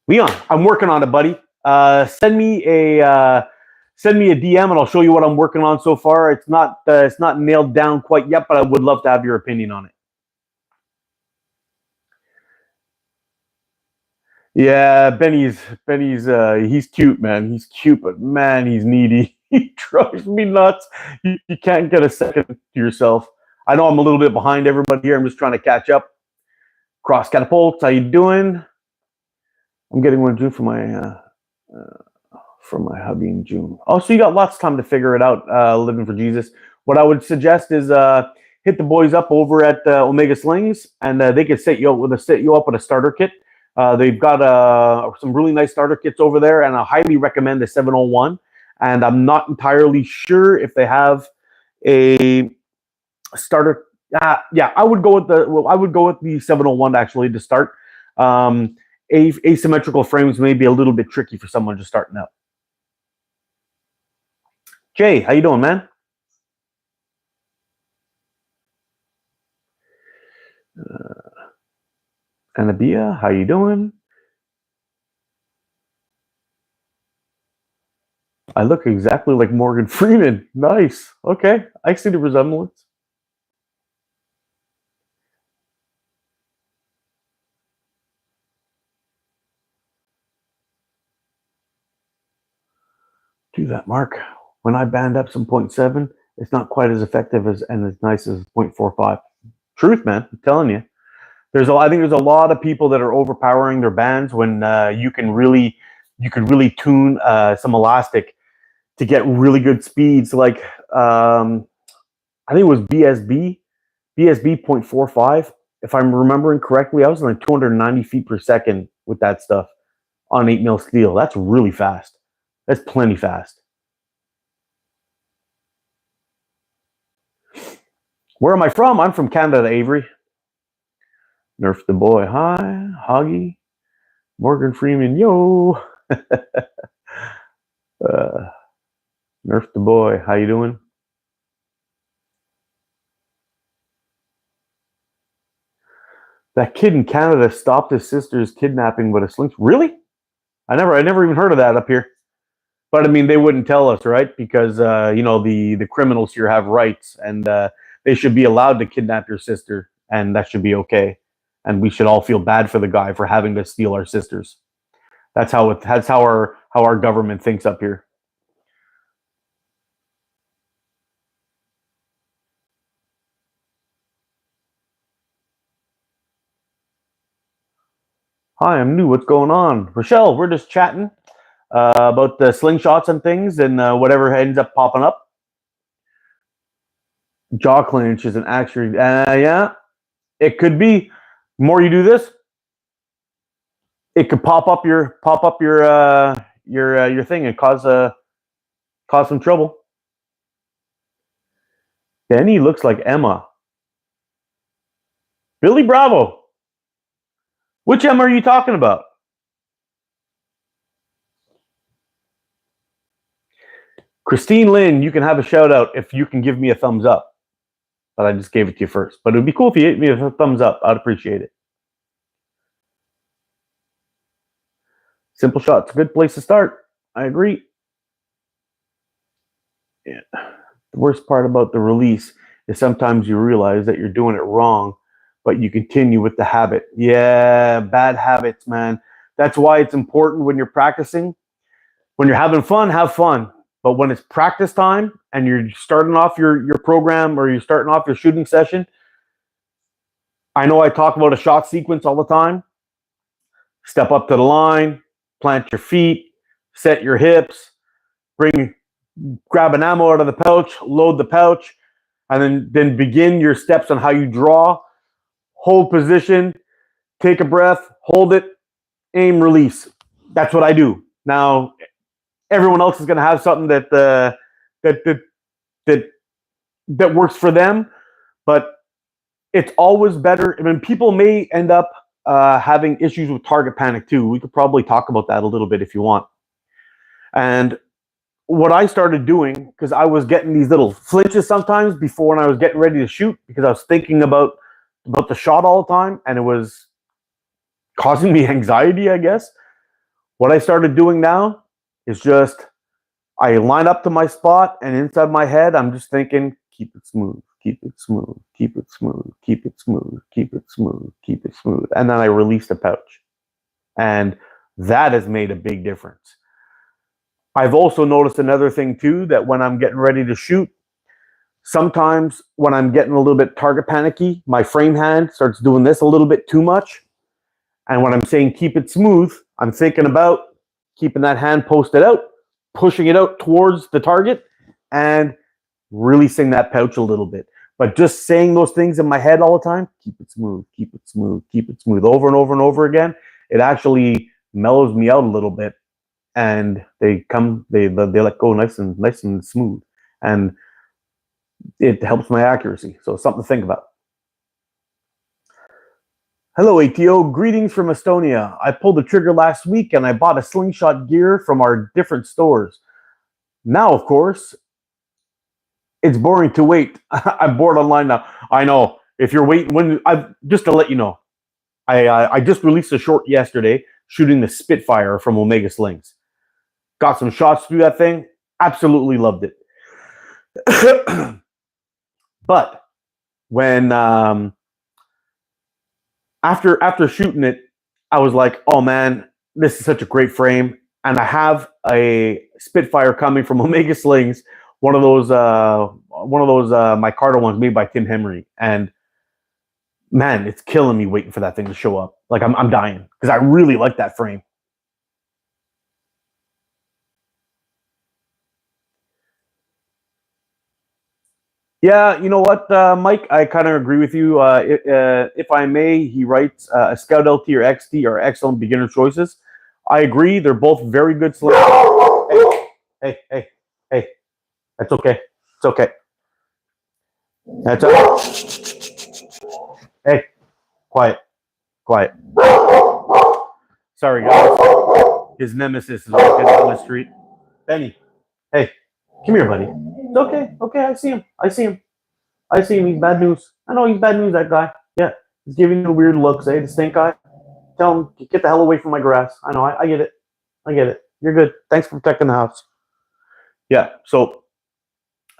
Speaker 1: Leon, I'm working on it, buddy. Send me a DM and I'll show you what I'm working on so far. It's not nailed down quite yet, but I would love to have your opinion on it. Yeah, Benny's he's cute, man. He's cute, but man, he's needy. He drives me nuts. You can't get a second to yourself. I know I'm a little bit behind everybody here. I'm just trying to catch up. Cross Catapults, how you doing? I'm getting one in June for my hubby in June. Oh, so you got lots of time to figure it out, living for Jesus. What I would suggest is hit the boys up over at Omega Slings, and they can set you up with a starter kit. They've got some really nice starter kits over there, and I highly recommend the 701. And I'm not entirely sure if they have a starter. Yeah, I would go with the 701 actually to start. Asymmetrical frames may be a little bit tricky for someone just starting out. Jay, how you doing, man? Anabia, how you doing? I look exactly like Morgan Freeman. Nice. Okay, I see the resemblance. Do that, Mark. When I band up some 0.7, it's not quite as effective and as nice as 0.45. Truth, man. I'm telling you. I think there's a lot of people that are overpowering their bands when you could really tune some elastic to get really good speeds. Like I think it was BSB 0.45. If I'm remembering correctly, I was like 290 feet per second with that stuff on 8mm steel. That's really fast. That's plenty fast. Where am I from? I'm from Canada, Avery. Nerf the boy. Hi, Hoggy. Morgan Freeman. Yo. Nerf the boy. How you doing? That kid in Canada stopped his sister's kidnapping with a slingshot. Really? I never even heard of that up here. But I mean, they wouldn't tell us, right? Because the criminals here have rights, and they should be allowed to kidnap your sister, and that should be okay. And we should all feel bad for the guy for having to steal our sisters. That's how our government thinks up here. Hi, I'm new. What's going on? Rochelle, we're just chatting about the slingshots and things and whatever ends up popping up. Jaw clinch is an actual, yeah, it could be. The more you do this, it could pop up your thing and cause some trouble. Benny looks like Emma. Billy Bravo. Which Emma are you talking about? Christine Lynn, you can have a shout out if you can give me a thumbs up. But I just gave it to you first. But it would be cool if you hit me with a thumbs up. I'd appreciate it. Simple Shot's a good place to start. I agree. Yeah. The worst part about the release is sometimes you realize that you're doing it wrong, but you continue with the habit. Yeah, bad habits, man. That's why it's important when you're practicing. When you're having fun, have fun. But when it's practice time and you're starting off your program or you're starting off your shooting session, I know I talk about a shot sequence all the time. Step up to the line, plant your feet, set your hips, grab an ammo out of the pouch, load the pouch, and then begin your steps on how you draw, hold position, take a breath, hold it, aim, release. That's what I do. Now, everyone else is going to have something that that that works for them, but it's always better. I mean, people may end up having issues with target panic too. We could probably talk about that a little bit if you want. And what I started doing, because I was getting these little flinches sometimes before when I was getting ready to shoot, because I was thinking about the shot all the time, and it was causing me anxiety, I guess. What I started doing now is just I line up to my spot, and inside my head, I'm just thinking, keep it smooth, keep it smooth, keep it smooth, keep it smooth, keep it smooth, keep it smooth. And then I release the pouch. And that has made a big difference. I've also noticed another thing too, that when I'm getting ready to shoot, sometimes when I'm getting a little bit target panicky, my frame hand starts doing this a little bit too much. And when I'm saying keep it smooth, I'm thinking about keeping that hand posted out, pushing it out towards the target, and releasing that pouch a little bit. But just saying those things in my head all the time, keep it smooth, keep it smooth, keep it smooth, over and over and over again, it actually mellows me out a little bit. And they let go nice and smooth, and it helps my accuracy. So something to think about. Hello, ATO. Greetings from Estonia. I pulled the trigger last week and I bought a slingshot gear from our different stores. Now, of course, it's boring to wait. I'm bored online now. I know. If you're waiting, just to let you know, I just released a short yesterday shooting the Spitfire from Omega Slings. Got some shots through that thing. Absolutely loved it. But when after shooting it, I was like, oh man, this is such a great frame. And I have a Spitfire coming from Omega Slings, one of those micarta ones made by Tim Henry. And man, it's killing me waiting for that thing to show up. Like I'm dying because I really like that frame. Yeah, you know what, Mike? I kind of agree with you. If I may, he writes, a Scout LT or XT are excellent beginner choices. I agree. They're both very good slings. Hey. That's okay. It's okay. That's okay. Hey, quiet. Sorry, guys. His nemesis is walking down the street. Benny, hey, come here, buddy. It's okay. Okay, I see him. He's bad news. I know he's bad news, that guy. Yeah, he's giving you a weird look. Say, the stink eye. Tell him, get the hell away from my grass. I know, I get it. You're good. Thanks for protecting the house. Yeah, so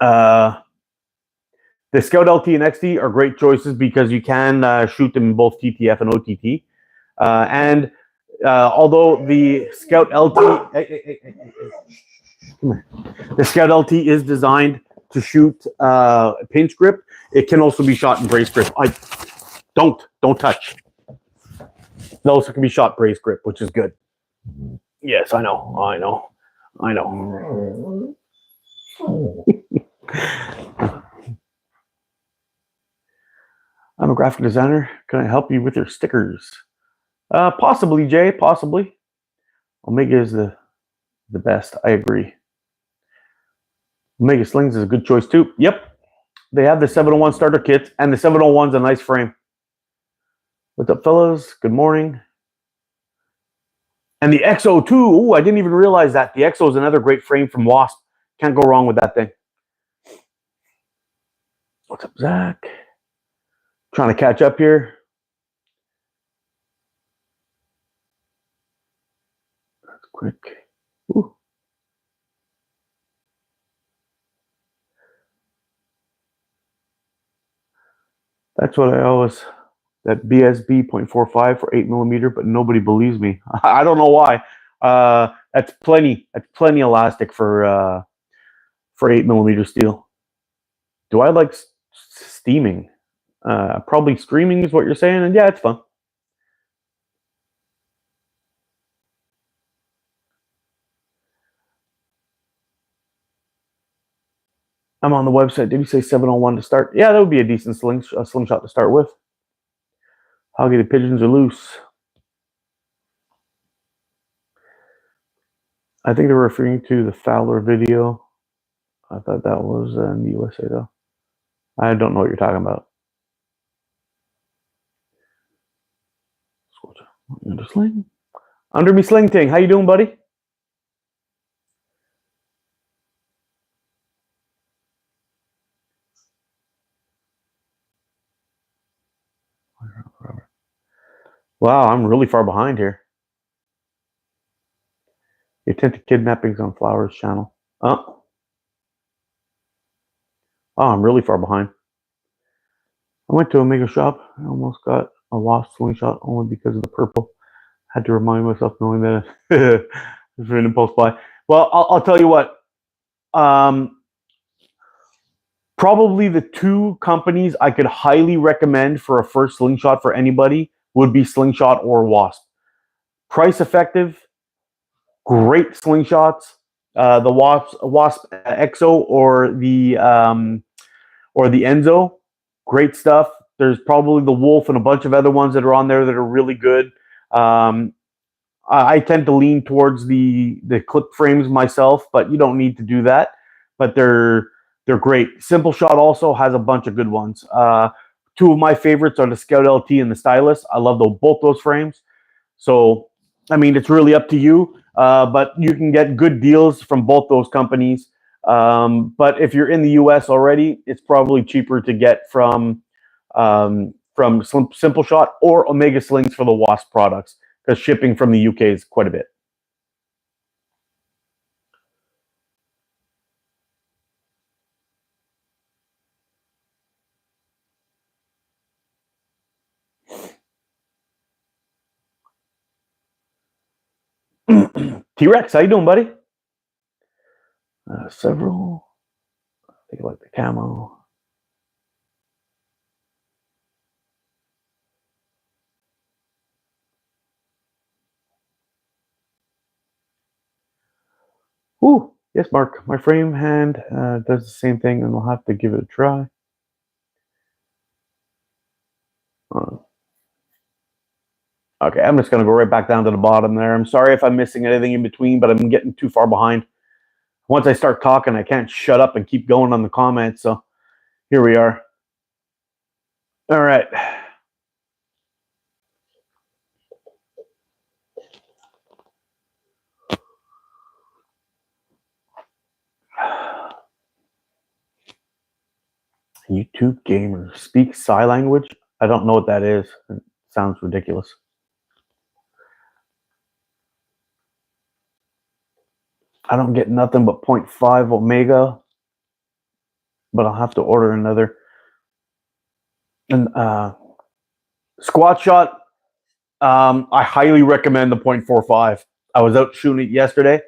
Speaker 1: the Scout LT and XT are great choices because you can shoot them in both TTF and OTT. And although the Scout LT, the Scout LT is designed to shoot pinch grip, it can also be shot in brace grip. Don't touch. It also can be shot brace grip, which is good. Yes, I know. I'm a graphic designer. Can I help you with your stickers? Possibly, Jay. Possibly. Omega is the best. I agree. Omega Slings is a good choice too. Yep. They have the 701 starter kit, and the 701's a nice frame. What's up, fellas? Good morning. And the XO2. Oh, I didn't even realize that. The XO is another great frame from Wasp. Can't go wrong with that thing. What's up, Zach? Trying to catch up here. That's quick. Ooh. That's what I always, that BSB 0.45 for 8mm, but nobody believes me. I don't know why. That's plenty elastic for 8mm steel. Do I like steaming? Probably streaming is what you're saying, and yeah, it's fun. I'm on the website. Did you say 701 to start? Yeah, that would be a decent slingshot to start with. Hoggy the pigeons are loose. I think they're referring to the Fowler video. I thought that was in the USA though. I don't know what you're talking about. Under sling. Under me sling ting. How you doing, buddy? Wow, I'm really far behind here. The attempted kidnappings on Flowers channel. Oh, I'm really far behind. I went to Omega shop. I almost got a lost slingshot only because of the purple. Had to remind myself knowing that it's an impulse buy. Well, I'll tell you what. Probably the two companies I could highly recommend for a first slingshot for anybody would be Slingshot or Wasp. Price effective, great slingshots. The Wasp EXO or the Enzo, great stuff. There's probably the Wolf and a bunch of other ones that are on there that are really good. I tend to lean towards the clip frames myself, but you don't need to do that. But they're great. Simple Shot also has a bunch of good ones. Two of my favorites are the Scout LT and the Stylus. I love both those frames. So, I mean, it's really up to you. But you can get good deals from both those companies. But if you're in the US already, it's probably cheaper to get from Simple Shot or Omega Slings for the Wasp products, because shipping from the UK is quite a bit. T-Rex, how you doing, buddy? Several. I think I like the camo. Ooh, yes, Mark. My frame hand does the same thing, and we'll have to give it a try. Okay, I'm just going to go right back down to the bottom there. I'm sorry if I'm missing anything in between, but I'm getting too far behind. Once I start talking, I can't shut up and keep going on the comments. So here we are. All right. YouTube gamer speak sign language. I don't know what that is. It sounds ridiculous. I don't get nothing but 0.5 Omega, but I'll have to order another. And Squat Shot, I highly recommend the 0.45. I was out shooting it yesterday.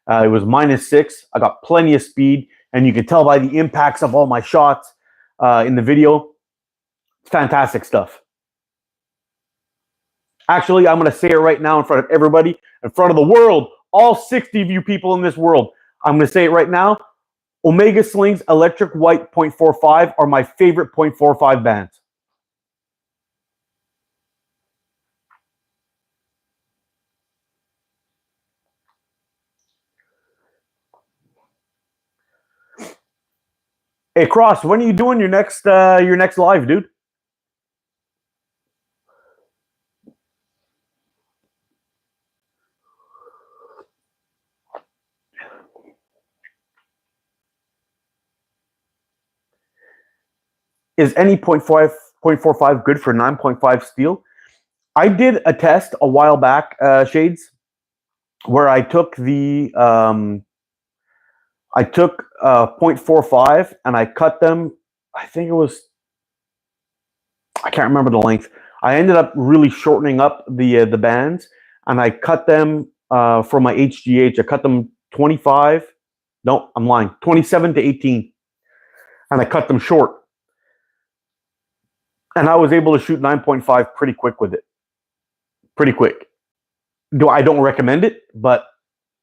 Speaker 1: It was -6. I got plenty of speed, and you can tell by the impacts of all my shots in the video. Fantastic stuff. Actually, I'm going to say it right now in front of everybody, in front of the world, all 60 of you people in this world. I'm going to say it right now. Omega Slings Electric White 0.45 are my favorite 0.45 bands. Hey, Cross, when are you doing your next live, dude? Is any 0.45 good for 9.5 steel? I did a test a while back, Shades, where I took the 0.45 and I cut them. I think it was, I can't remember the length. I ended up really shortening up the bands, and I cut them for my HGH. I cut them 25. No, I'm lying. 27 to 18, and I cut them short. And I was able to shoot 9.5 pretty quick with it. Pretty quick. I don't recommend it, but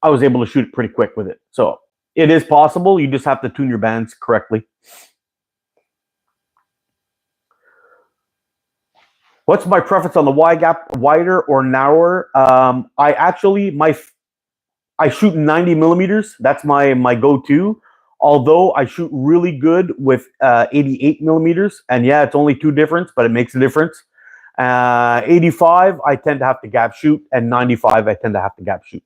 Speaker 1: I was able to shoot it pretty quick with it. So it is possible. You just have to tune your bands correctly. What's my preference on the wide gap, wider or narrower? I shoot 90 millimeters. That's my go-to. Although I shoot really good with 88 millimeters, and yeah, it's only two difference, but it makes a difference. 85, I tend to have to gap shoot, and 95, I tend to have to gap shoot.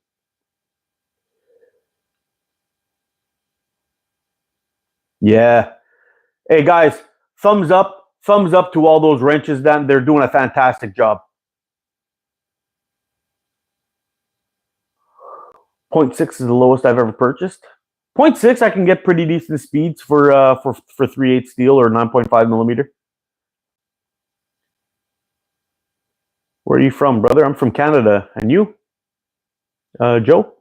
Speaker 1: Yeah. Hey guys, thumbs up to all those wrenches. Then they're doing a fantastic job. 0.6 is the lowest I've ever purchased. 0.6, I can get pretty decent speeds for 3/8 steel or 9.5 millimeter. Where are you from, brother? I'm from Canada. And you? Joe?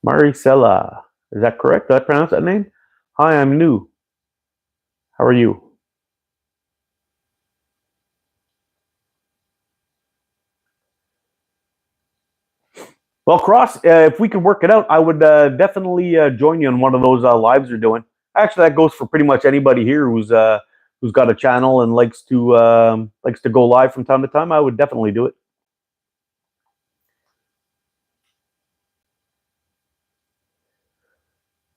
Speaker 1: Maricela. Is that correct? Did I pronounce that name? Hi, I'm new. How are you? Well, Cross, if we could work it out, I would definitely join you on one of those lives you're doing. Actually, that goes for pretty much anybody here who's got a channel and likes to go live from time to time. I would definitely do it.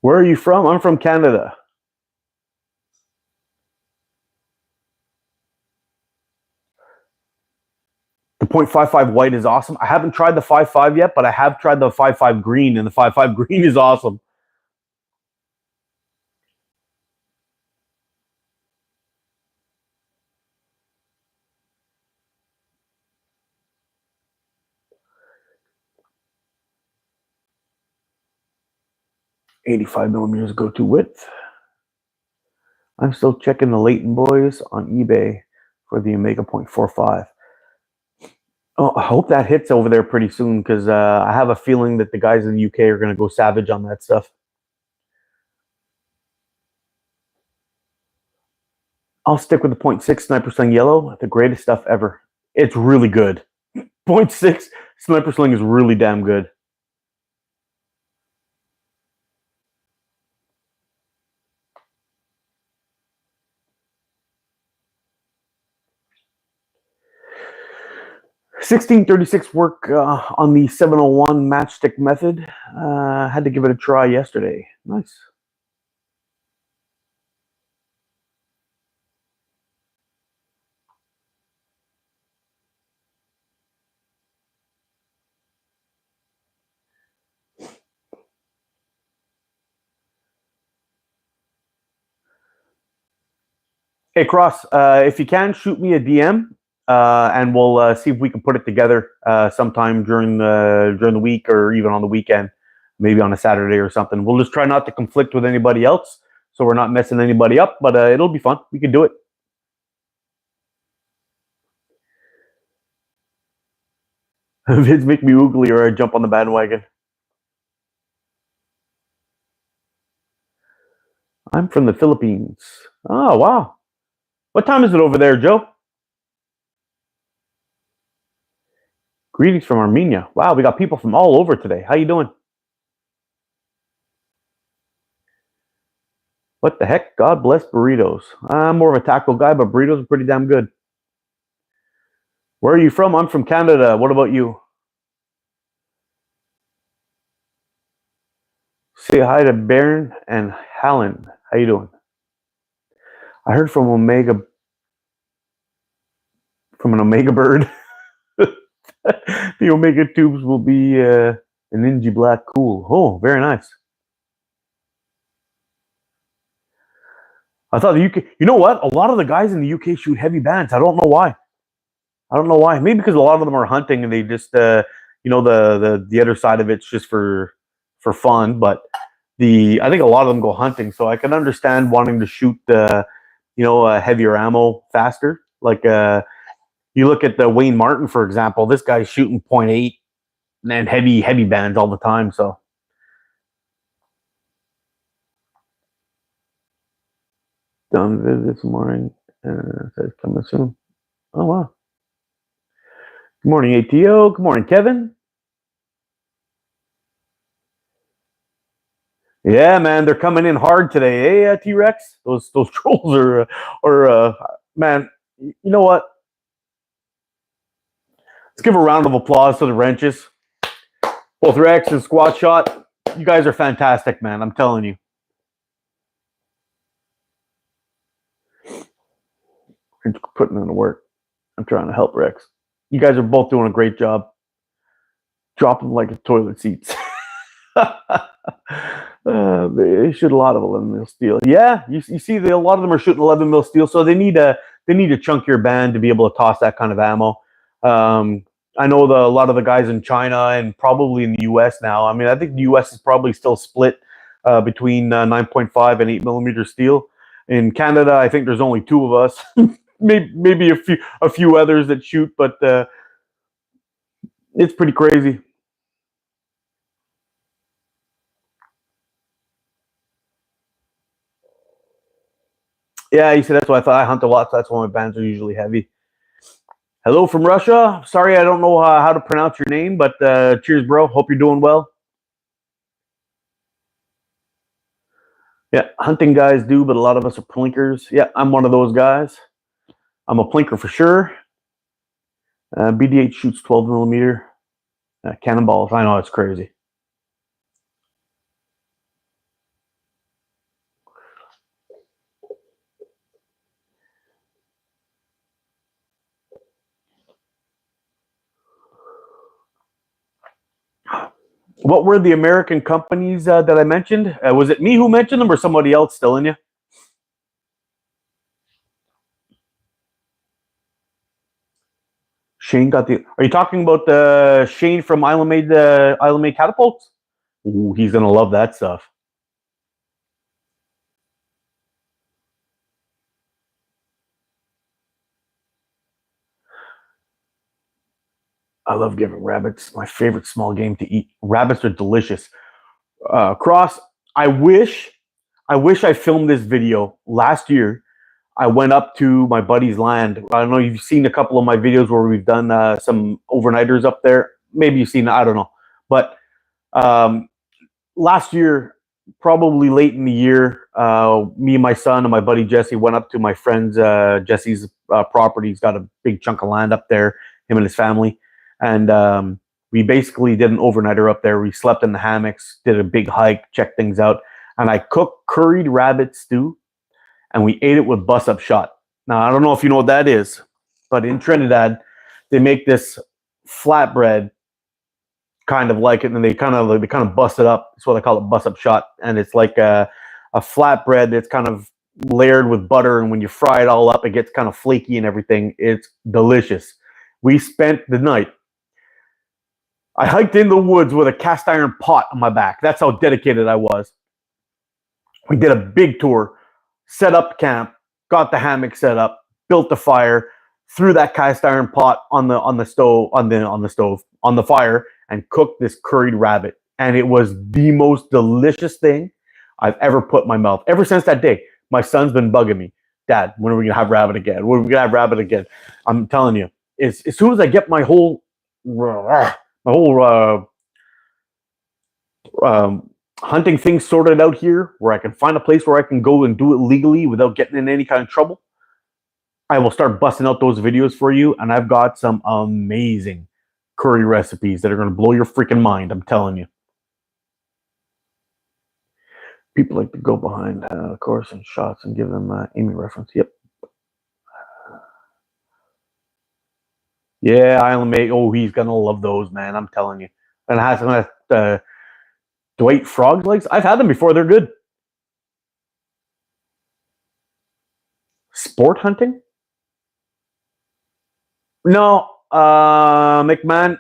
Speaker 1: Where are you from? I'm from Canada. The 0.55 white is awesome. I haven't tried the 5.5 yet, but I have tried the 5.5 green, and the 5.5 green is awesome. .85 millimeters go-to width. I'm still checking the Leighton boys on eBay for the Omega 0.45. Oh, I hope that hits over there pretty soon, because I have a feeling that the guys in the UK are going to go savage on that stuff. I'll stick with the 0.6 Sniper Sling Yellow, the greatest stuff ever. It's really good. 0.6 Sniper Sling is really damn good. .1636 work on the 701 matchstick method. Had to give it a try yesterday. Nice. Hey, Cross, if you can, shoot me a DM, and we'll see if we can put it together sometime during the week or even on the weekend, maybe on a Saturday or something. We'll just try not to conflict with anybody else, so we're not messing anybody up, but it'll be fun. We can do it. Vids make me oogly or I jump on the bandwagon. I'm from the Philippines. Oh, wow. What time is it over there, Joe? Greetings from Armenia. Wow, we got people from all over today. How you doing? What the heck? God bless burritos. I'm more of a taco guy, but burritos are pretty damn good. Where are you from? I'm from Canada. What about you? Say hi to Baron and Hallen. How you doing? I heard from an Omega bird. The Omega tubes will be an Inji Black cool. Oh, very nice. I thought the UK. You know what? A lot of the guys in the UK shoot heavy bands. I don't know why. Maybe because a lot of them are hunting and they just, the other side of it's just for fun. But I think a lot of them go hunting, so I can understand wanting to shoot heavier ammo faster. Like you look at the Wayne Martin, for example. This guy's shooting 0.8 and heavy bands all the time. So Done visit this morning. Says coming soon. Oh wow. Good morning, ATO. Good morning, Kevin. Yeah, man, they're coming in hard today, eh, T-Rex? Those trolls are man. You know what? Let's give a round of applause to the wrenches. Both Rex and Squat Shot. You guys are fantastic, man. I'm telling you. Putting in the work. I'm trying to help Rex. You guys are both doing a great job. Drop them like toilet seats. They shoot a lot of 11 mil steel. Yeah, you see, a lot of them are shooting 11 mil steel, so they need a chunkier band to be able to toss that kind of ammo. I know a lot of the guys in China and probably in the U.S. now. I mean, I think the U.S. is probably still split between 9.5 and 8 millimeter steel. In Canada, I think there's only two of us, maybe a few others that shoot, but it's pretty crazy. Yeah, you see, that's why I thought I hunt a lot, so that's why my bands are usually heavy. Hello from Russia. Sorry, I don't know how to pronounce your name, but cheers, bro. Hope you're doing well. Yeah, hunting guys do, but a lot of us are plinkers. Yeah, I'm one of those guys. I'm a plinker for sure. BD8 shoots 12 millimeter cannonballs. I know, it's crazy. What were the American companies that I mentioned? Was it me who mentioned them or somebody else still in you? Shane got the. Are you talking about Shane from Island Made Catapults? Ooh, he's gonna love that stuff. I love giving rabbits. My favorite small game to eat. Rabbits are delicious. Cross. I wish I filmed this video last year. I went up to my buddy's land. I don't know. You've seen a couple of my videos where we've done some overnighters up there. Maybe you've seen. I don't know. But last year, probably late in the year, me and my son and my buddy Jesse went up to my friend's Jesse's property. He's got a big chunk of land up there. Him and his family, and we basically did an overnighter up there. We slept in the hammocks, did a big hike, checked things out, and I cooked curried rabbit stew, and we ate it with bus-up shot. Now, I don't know if you know what that is, but in Trinidad, they make this flatbread kind of like it, and they kind of bust it up. That's what I call it, bus-up shot, and it's like a flatbread that's kind of layered with butter, and when you fry it all up, it gets kind of flaky and everything. It's delicious. We spent the night. I hiked in the woods with a cast iron pot on my back. That's how dedicated I was. We did a big tour, set up camp, got the hammock set up, built the fire, threw that cast iron pot on the fire, and cooked this curried rabbit. And it was the most delicious thing I've ever put in my mouth. Ever since that day, my son's been bugging me. Dad, when are we gonna have rabbit again? When are we gonna have rabbit again? I'm telling you, as soon as I get my whole hunting things sorted out here, where I can find a place where I can go and do it legally without getting in any kind of trouble, I will start busting out those videos for you. And I've got some amazing curry recipes that are going to blow your freaking mind. I'm telling you. People like to go behind, of course, and shots and give them aiming reference. Yep. Yeah, Island Mate. Oh, he's gonna love those, man. I'm telling you. And it has some Dwight Frog legs. I've had them before. They're good. Sport hunting? No, McMahon.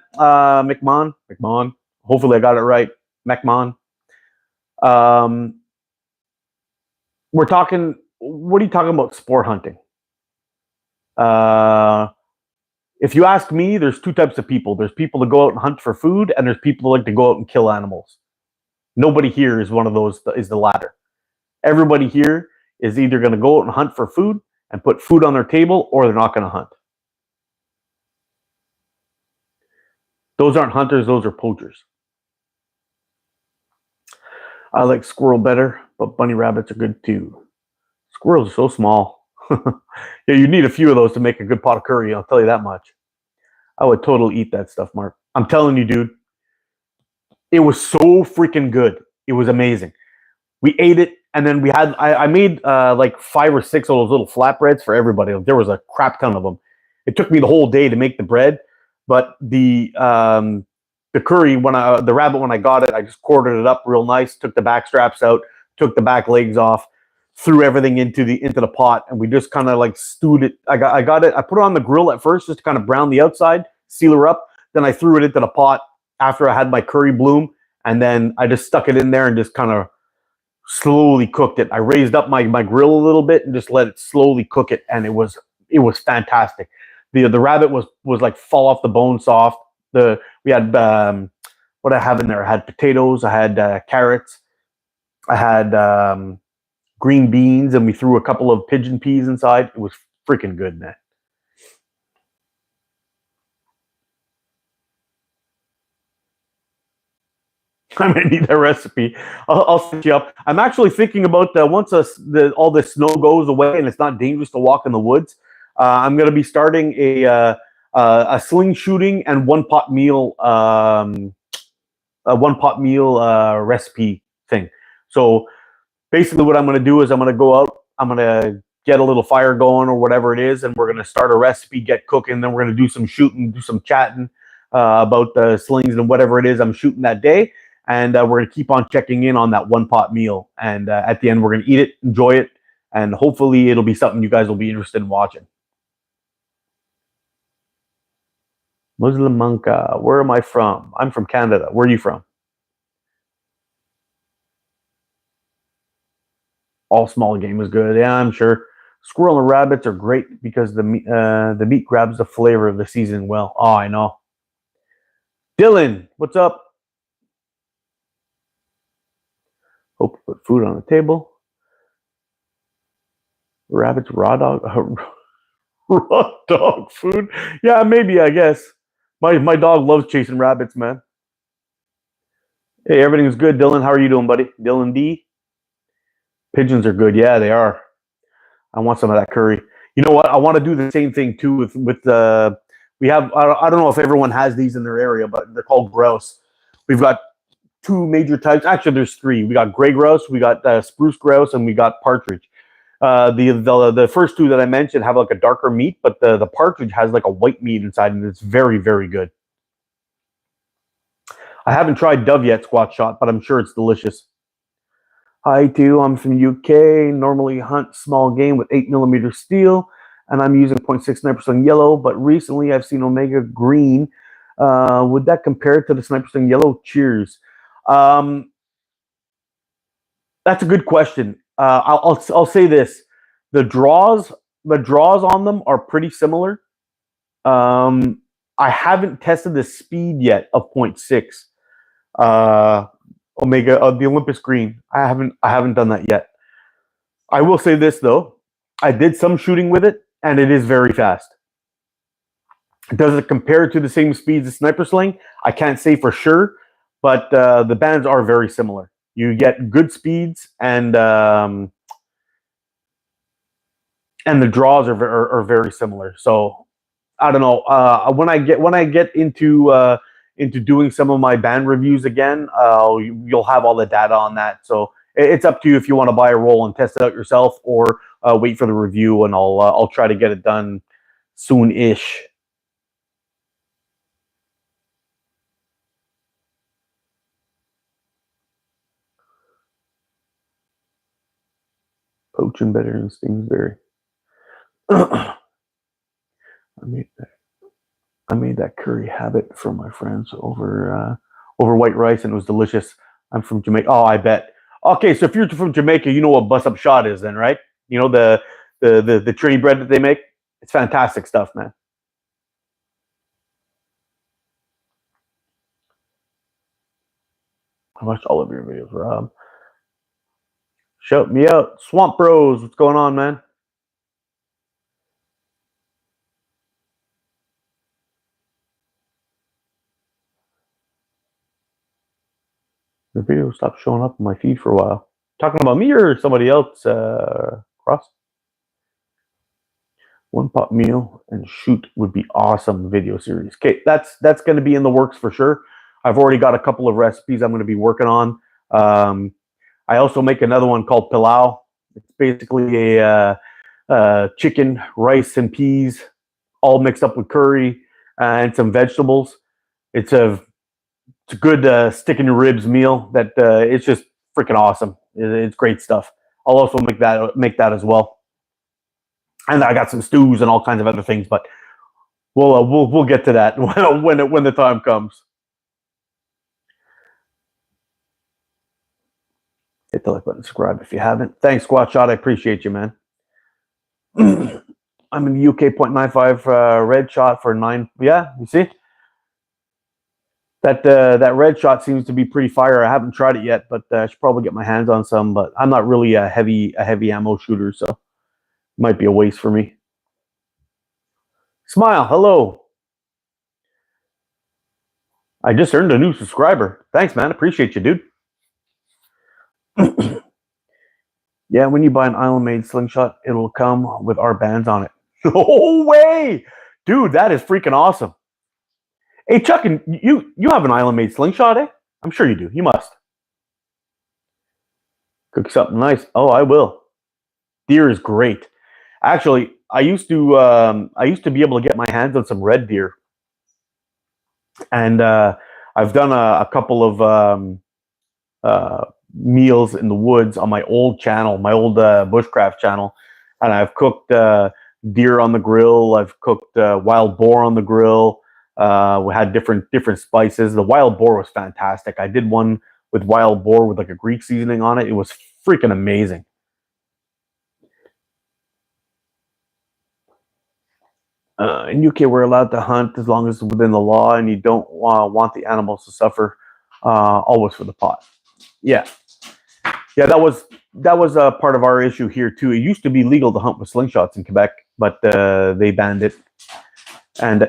Speaker 1: Hopefully, I got it right. McMahon. We're talking. What are you talking about? Sport hunting. If you ask me, there's two types of people. There's people that go out and hunt for food, and there's people that like to go out and kill animals. Nobody here is one of those. Is the latter. Everybody here is either going to go out and hunt for food and put food on their table, or they're not going to hunt. Those aren't hunters, those are poachers. I like squirrel better, but bunny rabbits are good too. Squirrels are so small. Yeah, you need a few of those to make a good pot of curry, I'll tell you that much. I would totally eat that stuff, Mark. I'm telling you, dude. It was so freaking good. It was amazing. We ate it, and then I made like 5 or 6 of those little flatbreads for everybody. There was a crap ton of them. It took me the whole day to make the bread, but the curry, the rabbit, when I got it, I just quartered it up real nice, took the back straps out, took the back legs off, threw everything into the pot, and we just kind of like stewed it. I put it on the grill at first just to kind of brown the outside, seal her up. Then I threw it into the pot after I had my curry bloom, and then I just stuck it in there and just kind of slowly cooked it. I raised up my grill a little bit and just let it slowly cook it, and it was fantastic. The rabbit was like fall off the bone soft. We had what I have in there. I had potatoes, I had carrots, I had green beans, and we threw a couple of pigeon peas inside. It was freaking good, man. I might need that recipe. I'll set you up. I'm actually thinking about once all the snow goes away and it's not dangerous to walk in the woods, I'm going to be starting a sling shooting and one pot meal recipe thing. So basically, what I'm going to do is I'm going to go out. I'm going to get a little fire going or whatever it is, and we're going to start a recipe, get cooking. Then we're going to do some shooting, do some chatting about the slings and whatever it is I'm shooting that day. And we're going to keep on checking in on that one pot meal. And at the end, we're going to eat it, enjoy it, and hopefully it'll be something you guys will be interested in watching. Muslim Monka, where am I from? I'm from Canada. Where are you from? All small game is good. Yeah, I'm sure. Squirrel and rabbits are great because the meat grabs the flavor of the season well. Oh, I know. Dylan, what's up? Hope to put food on the table. Rabbits, raw dog, raw dog food. Yeah, maybe. I guess my dog loves chasing rabbits, man. Hey, everything's good, Dylan. How are you doing, buddy? Dylan D. Pigeons are good. Yeah, they are. I want some of that curry. You know what? I want to do the same thing too with the. We have. I don't know if everyone has these in their area, but they're called grouse. We've got 2 major types. Actually, there's 3. We got gray grouse, we got spruce grouse, and we got partridge. The first 2 that I mentioned have like a darker meat, but the partridge has like a white meat inside, and it's very, very good. I haven't tried dove yet, squat shot, but I'm sure it's delicious. Hi, too. I'm from UK. Normally hunt small game with 8mm steel, and I'm using 0.6 Sniper yellow. But recently, I've seen Omega green. Would that compare to the Sniper yellow? Cheers. That's a good question. I'll say this: the draws on them are pretty similar. I haven't tested the speed yet of 0.6. Omega the Olympus Green. I haven't done that yet. I will say this though, I did some shooting with it, and it is very fast. Does it compare to the same speeds as Sniper Sling? I can't say for sure, but the bands are very similar. You get good speeds, and the draws are very similar. So I don't know. When I get into doing some of my band reviews again, you'll have all the data on that. So it's up to you if you want to buy a roll and test it out yourself, or wait for the review, and I'll try to get it done soon-ish. Poaching better than Stingsbury. I made that curry habit for my friends over white rice, and it was delicious. I'm from Jamaica. Oh, I bet. Okay, so if you're from Jamaica, you know what bus up shot is, then, right? You know the trini bread that they make. It's fantastic stuff, man. I watched all of your videos, Rob. Shout me out. Swamp Bros, what's going on, man? The video stopped showing up on my feed for a while. Talking about me or somebody else, Cross? One pot meal and shoot would be awesome video series. Okay, that's going to be in the works for sure. I've already got a couple of recipes I'm going to be working on. I also make another one called pilau. It's basically a chicken, rice, and peas all mixed up with curry and some vegetables. It's a good stick in your ribs meal that it's just freaking awesome. It's great stuff. I'll also make that as well. And I got some stews and all kinds of other things, but we'll get to that when the time comes. Hit the like button, subscribe if you haven't. Thanks, Squat Shot. I appreciate you, man. I'm in the UK 0.95 red shot for 9. Yeah, you see that red shot seems to be pretty fire. I haven't tried it yet, but I should probably get my hands on some. But I'm not really a heavy ammo shooter, so it might be a waste for me. Smile, hello. I just earned a new subscriber. Thanks, man. Appreciate you, dude. Yeah, when you buy an Island-made slingshot, it will come with our bands on it. No way! Dude, that is freaking awesome. Hey, Chuck, and you have an Island-made slingshot, eh? I'm sure you do. You must. Cook something nice. Oh, I will. Deer is great. Actually, I used to be able to get my hands on some red deer. And I've done a couple of meals in the woods on my old channel, my old bushcraft channel, and I've cooked deer on the grill. I've cooked wild boar on the grill. We had different spices. The wild boar was fantastic. I did one with wild boar with like a Greek seasoning on it. It was freaking amazing. In UK, we're allowed to hunt as long as it's within the law, and you don't want the animals to suffer. Always for the pot. Yeah. That was a part of our issue here too. It used to be legal to hunt with slingshots in Quebec, but they banned it. And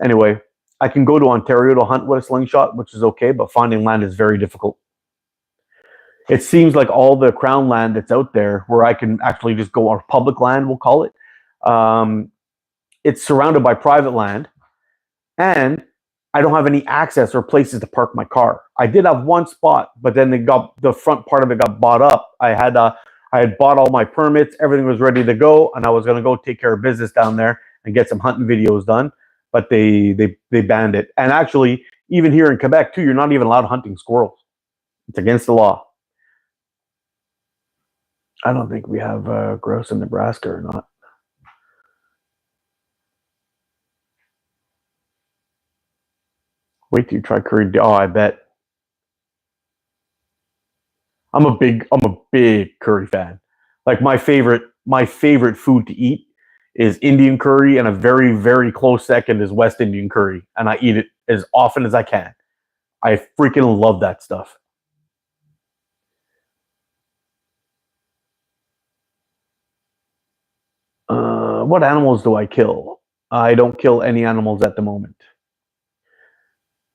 Speaker 1: anyway, I can go to Ontario to hunt with a slingshot, which is okay, but finding land is very difficult. It seems like all the crown land that's out there where I can actually just go on public land, we'll call it, it's surrounded by private land, and I don't have any access or places to park my car. I did have one spot, but then the front part of it got bought up. I had bought all my permits, everything was ready to go, and I was going to go take care of business down there and get some hunting videos done, but they banned it. And actually, even here in Quebec too, you're not even allowed hunting squirrels. It's against the law. I don't think we have grouse in Nebraska or not. Wait till you try curry. Oh, I bet. I'm a big curry fan. Like my favorite food to eat is Indian curry, and a very, very close second is West Indian curry, and I eat it as often as I can. I freaking love that stuff. What animals do I kill? I don't kill any animals at the moment.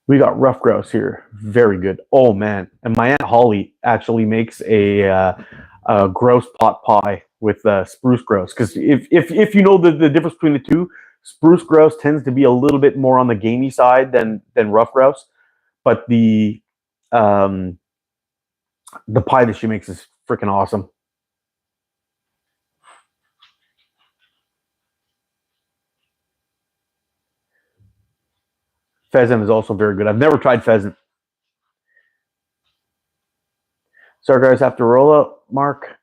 Speaker 1: We got rough grouse here. Very good. Oh man! And my aunt Holly actually makes a grouse pot pie with spruce grouse. Because if you know the difference between the two, spruce grouse tends to be a little bit more on the gamey side than rough grouse. But the pie that she makes is freaking awesome. Pheasant is also very good. I've never tried pheasant. Sorry, guys, have to roll out. Mark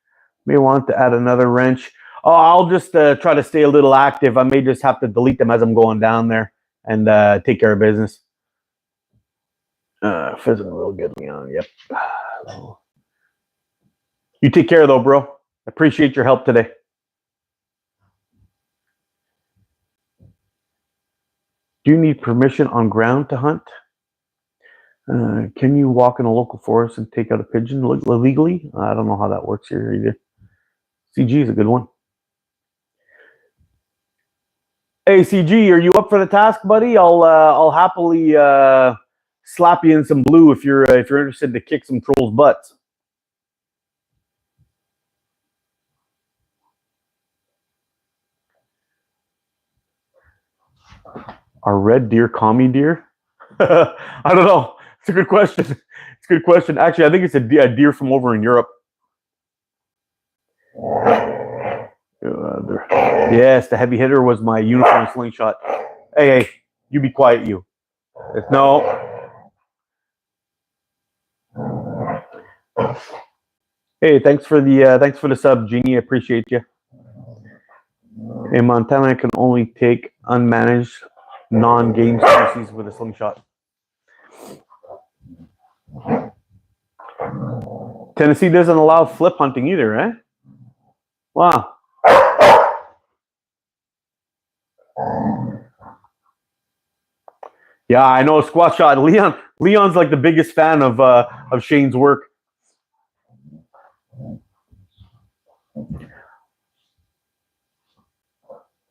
Speaker 1: may want to add another wrench. Oh, I'll just try to stay a little active. I may just have to delete them as I'm going down there and take care of business. Pheasant will get me on. Yep. You take care, though, bro. Appreciate your help today. Do you need permission on ground to hunt? Can you walk in a local forest and take out a pigeon legally? I don't know how that works here either. CG is a good one. Hey CG, are you up for the task, buddy? I'll happily slap you in some blue if you're interested to kick some trolls' butts. Are red deer commie deer? I don't know. It's a good question. It's a good question. Actually, I think it's a deer from over in Europe. Yes, the heavy hitter was my uniform slingshot. Hey, you be quiet, you. No. Hey, thanks for the sub, Genie. I appreciate you. In Montana, I can only take unmanaged non-game species with a slingshot. Tennessee doesn't allow flip hunting either, eh? Wow. Yeah, I know squat shot. Leon's like the biggest fan of Shane's work.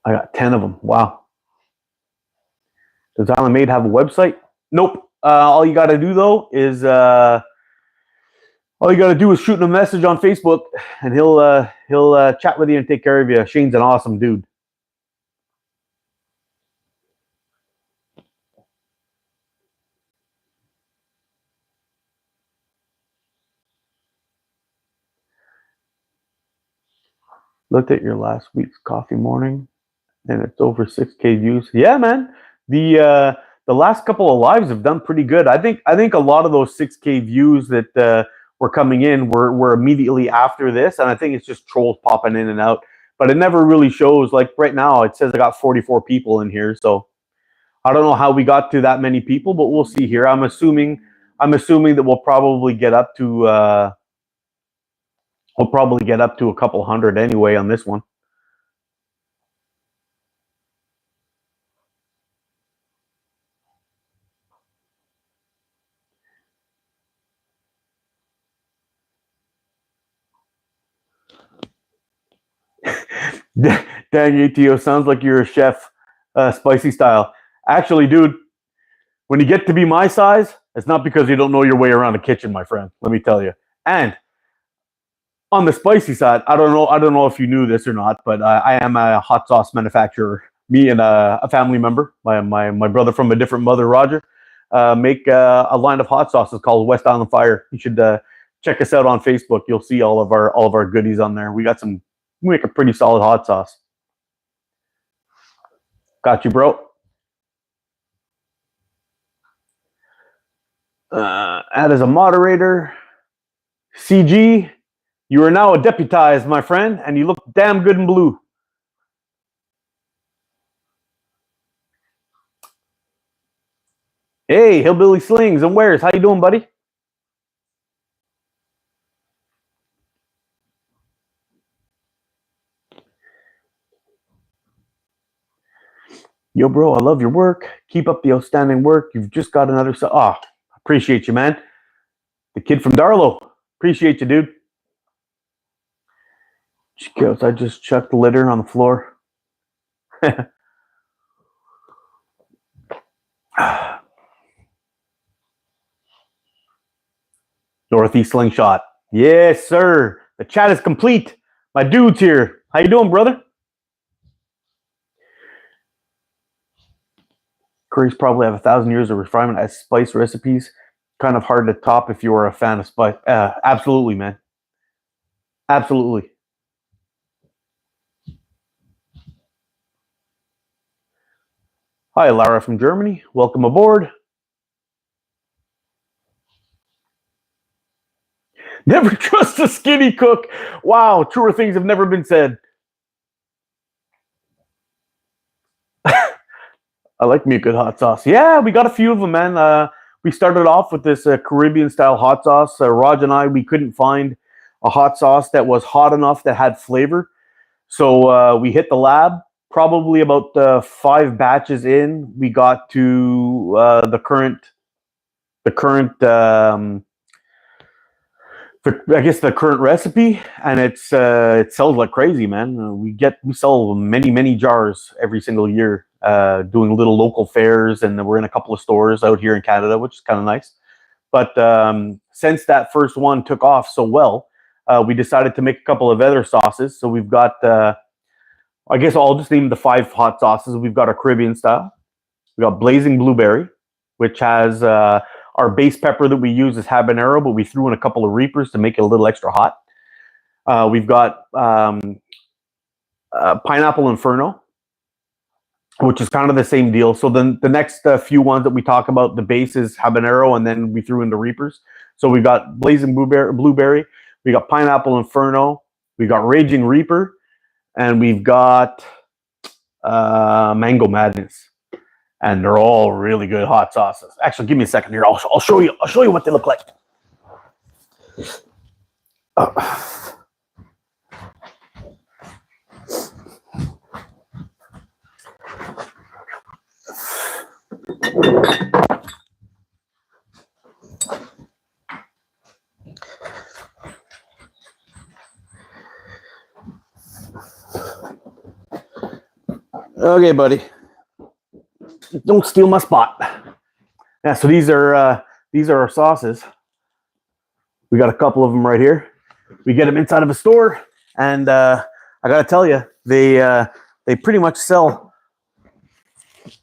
Speaker 1: I got 10 of them. Wow. Does Island Made have a website? Nope. All you got to do though is shoot him a message on Facebook, and he'll chat with you and take care of you. Shane's an awesome dude. Looked at your last week's coffee morning, and it's over 6K views. Yeah, man. The last couple of lives have done pretty good. I think a lot of those 6K views that were coming in were immediately after this, and I think it's just trolls popping in and out. But it never really shows. Like right now, it says I got 44 people in here, so I don't know how we got to that many people, but we'll see here. I'm assuming that we'll probably get up to a couple hundred anyway on this one. Dang, ATO, sounds like you're a chef, spicy style. Actually, dude, when you get to be my size, it's not because you don't know your way around a kitchen, my friend. Let me tell you. And on the spicy side, I don't know if you knew this or not, but I am a hot sauce manufacturer. Me and a family member, my brother from a different mother, Roger, make a line of hot sauces called West Island Fire. You should check us out on Facebook. You'll see all of our goodies on there. We make a pretty solid hot sauce. Got you, bro. Add as a moderator. CG, you are now a deputized, my friend, and you look damn good in blue. Hey, Hillbilly Slings and Wares, how you doing, buddy? Yo, bro, I love your work. Keep up the outstanding work. You've just got another... appreciate you, man. The kid from Darlow. Appreciate you, dude. I just chucked the litter on the floor. Northeast Slingshot. Yes, sir. The chat is complete. My dude's here. How you doing, brother? Curries probably have 1,000 years of refinement as spice recipes. Kind of hard to top if you are a fan of spice. Absolutely, man. Absolutely. Hi, Lara from Germany. Welcome aboard. Never trust a skinny cook. Wow, truer things have never been said. I like me a good hot sauce. Yeah, we got a few of them, man. We started off with this Caribbean-style hot sauce. Raj and I, we couldn't find a hot sauce that was hot enough that had flavor. So we hit the lab. Probably about 5 batches in, we got to the current the current I guess the current recipe, and it sells like crazy, man. We sell many jars every single year, doing little local fairs, and we're in a couple of stores out here in Canada, which is kind of nice. But since that first one took off so well, we decided to make a couple of other sauces. So we've got, I guess I'll just name the 5 hot sauces. We've got our Caribbean style. We got blazing blueberry, which has our base pepper that we use is habanero, but we threw in a couple of reapers to make it a little extra hot. We've got pineapple inferno, which is kind of the same deal. So then the next few ones that we talk about, the base is habanero, and then we threw in the reapers. So we got blazing blueberry, we got pineapple inferno, we got raging reaper, and we've got mango madness. And they're all really good hot sauces. Actually, give me a second here. I'll show you. I'll show you what they look like. Okay, buddy. Don't steal my spot. Yeah, so these are our sauces. We got a couple of them right here. We get them inside of a store, and I gotta tell you, they pretty much sell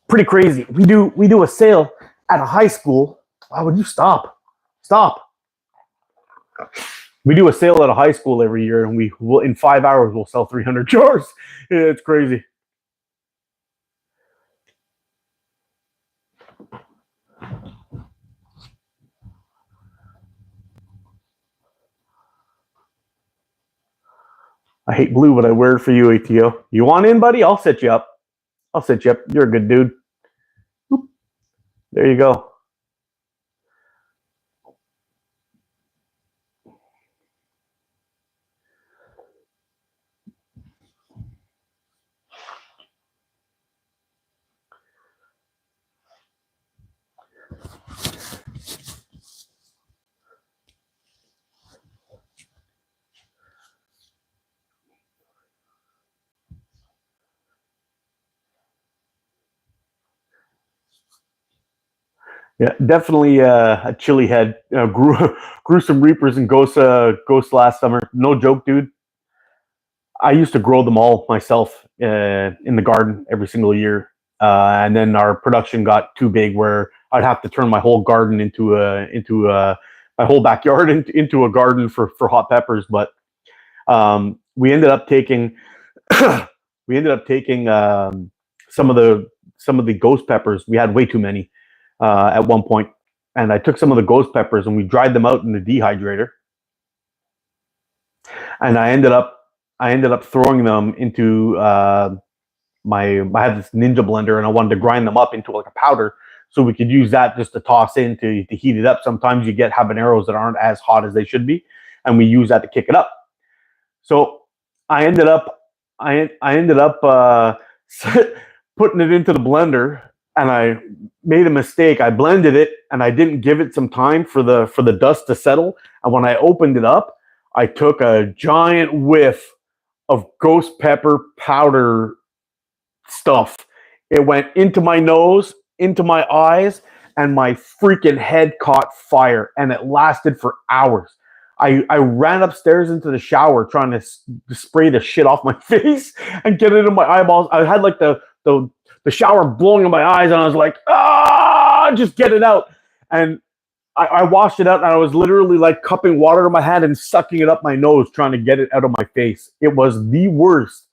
Speaker 1: pretty crazy. We do a sale at a high school. Why would you stop? Stop. We do a sale at a high school every year, and we will in 5 hours we'll sell 300 jars. Yeah, it's crazy. I hate blue, but I wear it for you, ATO. You want in, buddy? I'll set you up. I'll set you up. You're a good dude. Oop. There you go. Yeah, definitely a chili head. Grew some reapers and ghosts last summer. No joke, dude. I used to grow them all myself in the garden every single year, and then our production got too big where I'd have to turn my whole garden into my whole backyard into a garden for hot peppers. But we ended up taking some of the ghost peppers. We had way too many at one point, and I took some of the ghost peppers and we dried them out in the dehydrator, and I ended up throwing them into I had this Ninja blender, and I wanted to grind them up into like a powder so we could use that just to toss in to heat it up. Sometimes you get habaneros that aren't as hot as they should be, and we use that to kick it up. So I ended up putting it into the blender, and I made a mistake. I blended it, and I didn't give it some time for the dust to settle. And when I opened it up, I took a giant whiff of ghost pepper powder stuff. It went into my nose, into my eyes, and my freaking head caught fire, and it lasted for hours. I ran upstairs into the shower trying to spray the shit off my face and get it in my eyeballs. I had like the shower blowing in my eyes, and I was like, just get it out. And I washed it out, and I was literally like cupping water to my hand and sucking it up my nose, trying to get it out of my face. It was the worst.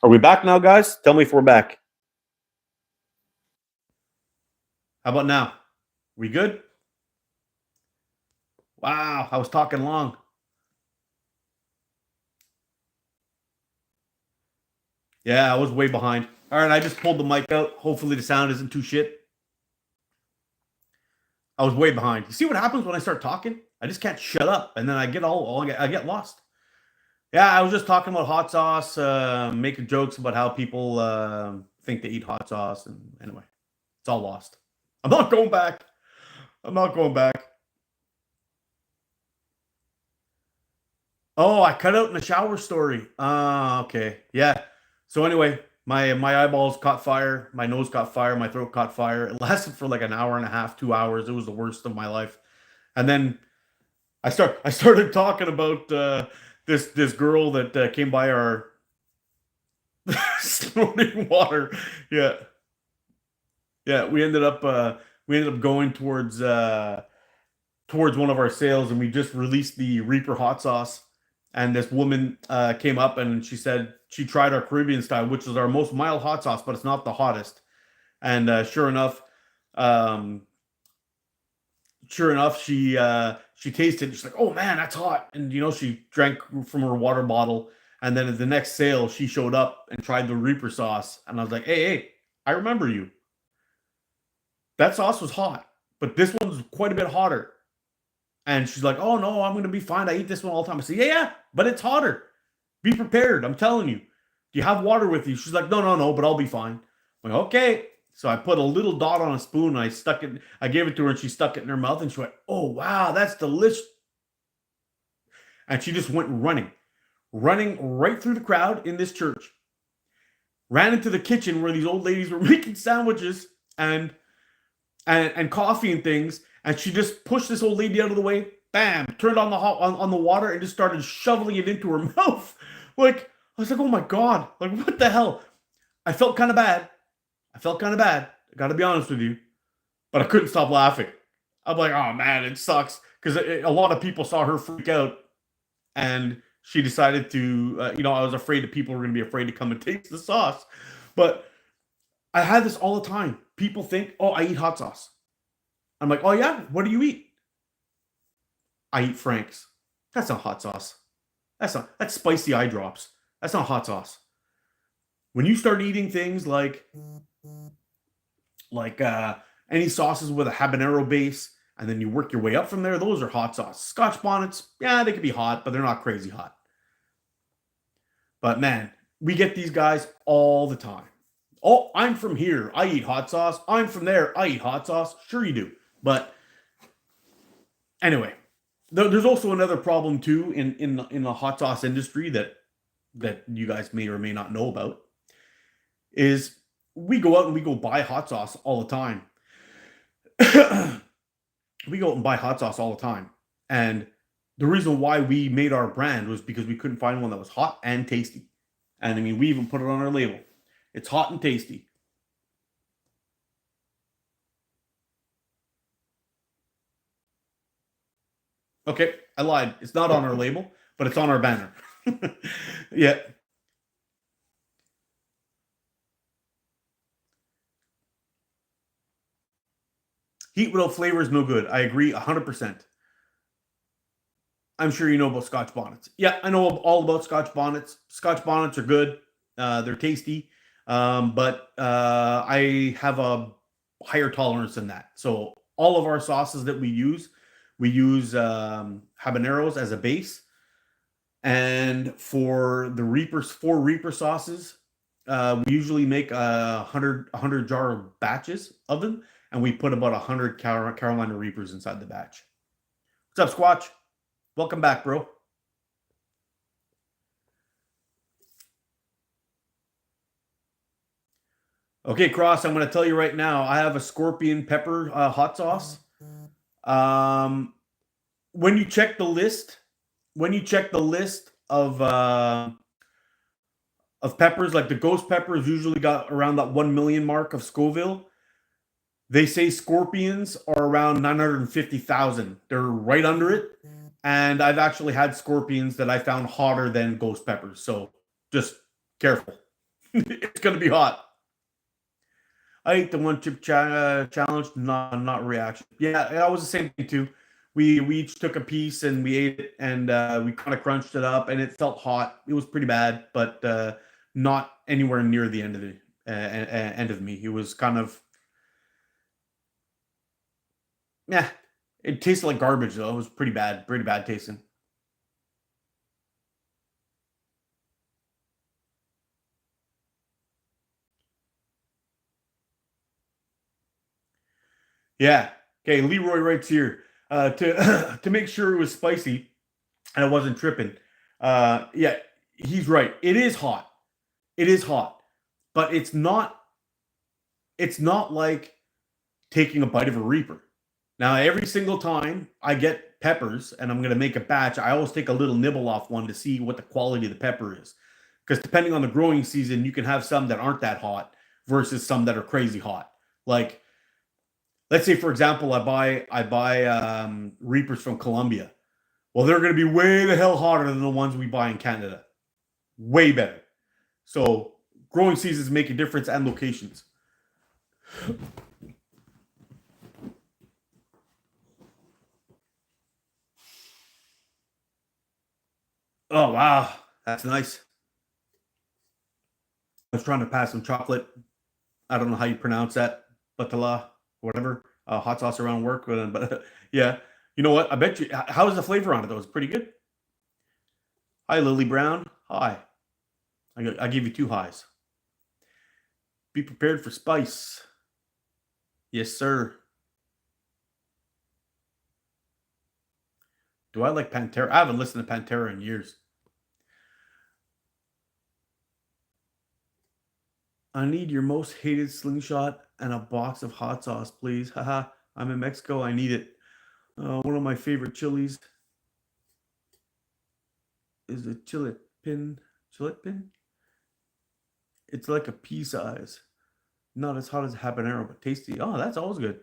Speaker 1: Are we back now, guys? Tell me if we're back. How about now? We good? Wow, I was talking long. Yeah, I was way behind. All right, I just pulled the mic out. Hopefully the sound isn't too shit. I was way behind. You see what happens when I start talking? I just can't shut up, and then I get lost. Yeah, I was just talking about hot sauce, making jokes about how people think they eat hot sauce, and anyway, it's all lost. I'm not going back. I'm not going back. Oh, I cut out in the shower story. Okay. Yeah. So anyway, my eyeballs caught fire, my nose caught fire, my throat caught fire. It lasted for like an hour and a half, 2 hours. It was the worst of my life. And then I started talking about this girl that came by our snorting water. Yeah. Yeah, we ended up going towards one of our sales, and we just released the Reaper hot sauce. And this woman came up and she said she tried our Caribbean style, which is our most mild hot sauce, but it's not the hottest. And um, sure enough, she tasted. She's like, "Oh man, that's hot!" And she drank from her water bottle. And then at the next sale, she showed up and tried the Reaper sauce. And I was like, "Hey, I remember you. That sauce was hot, but this one's quite a bit hotter." And she's like, "Oh no, I'm gonna be fine. I eat this one all the time." I said, "Yeah, but it's hotter. Be prepared. I'm telling you. Do you have water with you?" She's like, "No, but I'll be fine." I'm like, "Okay." So I put a little dot on a spoon and I stuck it. I gave it to her and she stuck it in her mouth and she went, "Oh wow, that's delicious." And she just went running right through the crowd in this church. Ran into the kitchen where these old ladies were making sandwiches and coffee and things. And she just pushed this old lady out of the way. Bam! Turned on the on the water and just started shoveling it into her mouth. Like I was like, "Oh my god! Like what the hell?" I felt kind of bad. I got to be honest with you, but I couldn't stop laughing. I'm like, "Oh man, it sucks," because a lot of people saw her freak out, and she decided to. I was afraid that people were going to be afraid to come and taste the sauce, but I had this all the time. People think, "Oh, I eat hot sauce." I'm like, "Oh yeah, what do you eat?" "I eat Frank's." That's not hot sauce. That's spicy eye drops. That's not hot sauce. When you start eating things like any sauces with a habanero base, and then you work your way up from there, those are hot sauce. Scotch bonnets, yeah, they can be hot, but they're not crazy hot. But man, we get these guys all the time. "Oh, I'm from here. I eat hot sauce. I'm from there. I eat hot sauce." Sure you do. But anyway, there's also another problem too in the hot sauce industry that you guys may or may not know about is we go out and we go buy hot sauce all the time. We go out and buy hot sauce all the time. And the reason why we made our brand was because we couldn't find one that was hot and tasty. And I mean, we even put it on our label. It's hot and tasty. Okay, I lied. It's not on our label, but it's on our banner. Yeah. Heat without flavor is no good. I agree 100%. I'm sure you know about Scotch bonnets. Yeah, I know all about Scotch bonnets. Scotch bonnets are good. They're tasty. But I have a higher tolerance than that. So all of our sauces that we use habaneros as a base. And for the Reapers, 4 Reaper sauces, we usually make 100 jar batches of them, and we put about 100 Carolina Reapers inside the batch. What's up, Squatch? Welcome back, bro. Okay, Cross, I'm going to tell you right now, I have a scorpion pepper hot sauce. When you check the list, of peppers, like the ghost peppers usually got around that 1 million mark of Scoville. They say scorpions are around 950,000. They're right under it. And I've actually had scorpions that I found hotter than ghost peppers. So just careful. It's gonna be hot. I ate the one chip challenge, not reaction. Yeah, that was the same thing too. We each took a piece and we ate it, and we kind of crunched it up, and it felt hot. It was pretty bad, but not anywhere near the end of the end of me. It was kind of, yeah. It tasted like garbage though. It was pretty bad tasting. Yeah. Okay. Leroy writes here to to make sure it was spicy and I wasn't tripping. Yeah, he's right. It is hot. It is hot, but it's not like taking a bite of a Reaper. Now, every single time I get peppers and I'm going to make a batch, I always take a little nibble off one to see what the quality of the pepper is. Because depending on the growing season, you can have some that aren't that hot versus some that are crazy hot. Like, let's say, for example, I buy Reapers from Colombia. Well, they're going to be way the hell hotter than the ones we buy in Canada. Way better. So, growing seasons make a difference and locations. Oh wow, that's nice. I was trying to pass some chocolate. I don't know how you pronounce that, batala, whatever. Hot sauce around work, but yeah. You know what? I bet you. How is the flavor on it though? It's pretty good. Hi, Lily Brown. Hi. I give you two highs. Be prepared for spice. Yes, sir. Do I like Pantera? I haven't listened to Pantera in years. I need your most hated slingshot and a box of hot sauce, please. Haha. I'm in Mexico. I need it. One of my favorite chilies is a chile pin. Chile pin? It's like a pea size. Not as hot as a habanero, but tasty. Oh, that's always good.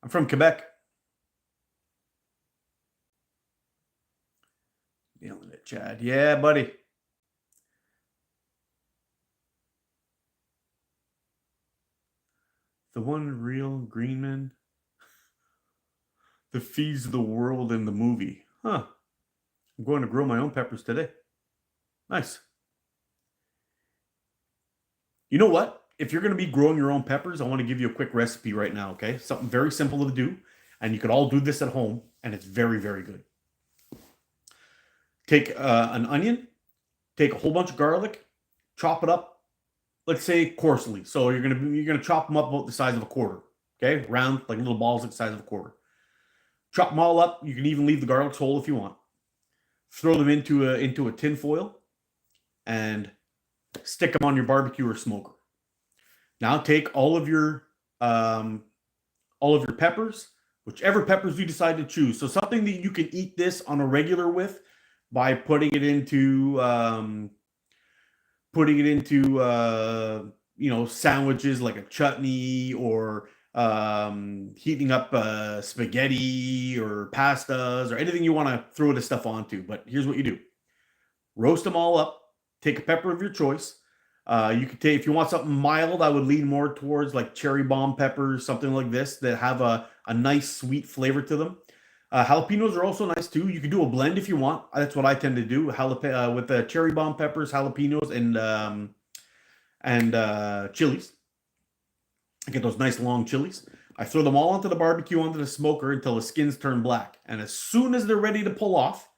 Speaker 1: I'm from Quebec. Nailing it, Chad. Yeah, buddy. The one real Greenman that feeds the world in the movie. Huh. I'm going to grow my own peppers today. Nice. You know what? If you're going to be growing your own peppers, I want to give you a quick recipe right now, okay? Something very simple to do, and you could all do this at home, and it's very, very good. Take an onion, take a whole bunch of garlic, chop it up, let's say coarsely. So you're gonna chop them up about the size of a quarter, okay? Round, like little balls like the size of a quarter. Chop them all up. You can even leave the garlics whole if you want. Throw them into a tin foil and stick them on your barbecue or smoker. Now take um, all of your peppers, whichever peppers you decide to choose. So something that you can eat this on a regular with by putting it into sandwiches like a chutney or heating up spaghetti or pastas or anything you want to throw this stuff onto. But here's what you do: roast them all up. Take a pepper of your choice. You could take, if you want something mild, I would lean more towards like cherry bomb peppers, something like this that have a nice sweet flavor to them. Jalapenos are also nice too. You can do a blend if you want. That's what I tend to do. With the cherry bomb peppers, jalapenos, and chilies. I get those nice long chilies. I throw them all onto the barbecue, onto the smoker until the skins turn black. And as soon as they're ready to pull off,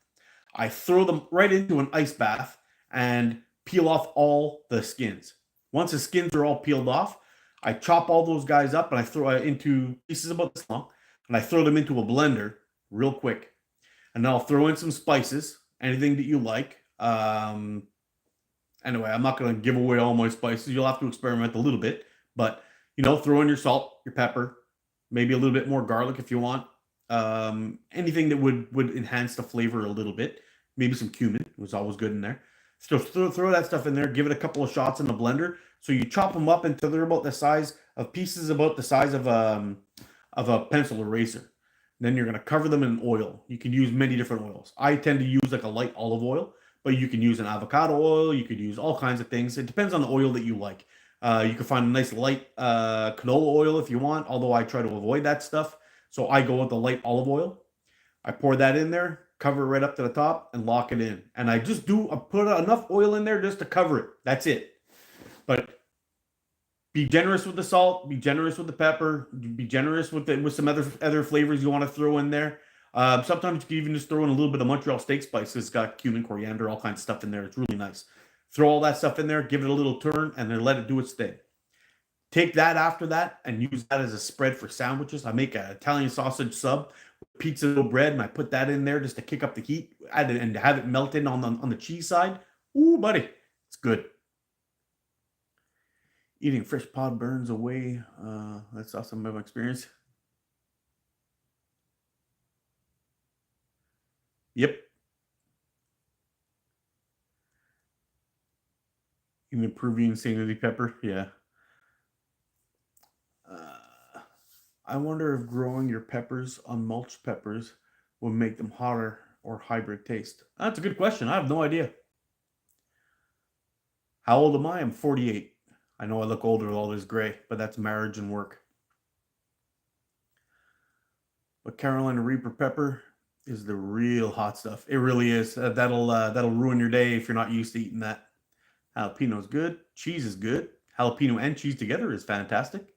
Speaker 1: I throw them right into an ice bath and peel off all the skins. Once the skins are all peeled off, I chop all those guys up and I throw it into pieces about this long, and I throw them into a blender real quick. And then I'll throw in some spices, anything that you like. Anyway, I'm not going to give away all my spices. You'll have to experiment a little bit, but throw in your salt, your pepper, maybe a little bit more garlic if you want. Anything that would enhance the flavor a little bit. Maybe some cumin was always good in there. So throw that stuff in there. Give it a couple of shots in the blender. So you chop them up until they're about the size of pieces, about the size of a pencil eraser. Then you're going to cover them in oil. You can use many different oils. I tend to use like a light olive oil, but you can use an avocado oil. You could use all kinds of things. It depends on the oil that you like. You can find a nice light canola oil if you want, although I try to avoid that stuff. So I go with the light olive oil. I pour that in there, cover it right up to the top, and lock it in. And I put enough oil in there just to cover it. That's it. But be generous with the salt, be generous with the pepper, be generous with some other flavors you want to throw in there. Sometimes you can even just throw in a little bit of Montreal steak spice. It's got cumin, coriander, all kinds of stuff in there. It's really nice. Throw all that stuff in there, give it a little turn, and then let it do its thing. Take that after that and use that as a spread for sandwiches. I make an Italian sausage sub with pizza dough bread, and I put that in there just to kick up the heat and have it melted on the cheese side. Ooh, buddy, it's good. Eating fresh pod burns away. That's awesome of my experience. Yep. Even Peruvian sanity pepper. Yeah. I wonder if growing your peppers on mulch peppers will make them hotter or hybrid taste. That's a good question. I have no idea. How old am I? I'm 48. I know I look older with all this gray, but that's marriage and work. But Carolina Reaper pepper is the real hot stuff. It really is. That'll ruin your day if you're not used to eating that. Jalapeno is good. Cheese is good. Jalapeno and cheese together is fantastic.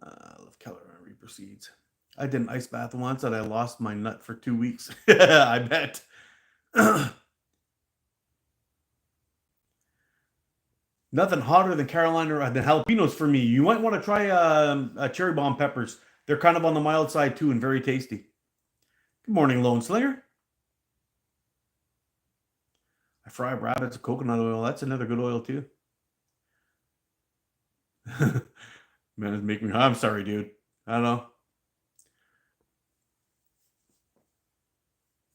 Speaker 1: I love Carolina Reaper seeds. I did an ice bath once and I lost my nut for 2 weeks. I bet. Nothing hotter than Carolina than jalapenos for me. You might want to try cherry bomb peppers. They're kind of on the mild side too and very tasty. Good morning, Lone Slinger. I fry rabbits with coconut oil. That's another good oil too. Man, it's making me. I'm sorry, dude. I don't know.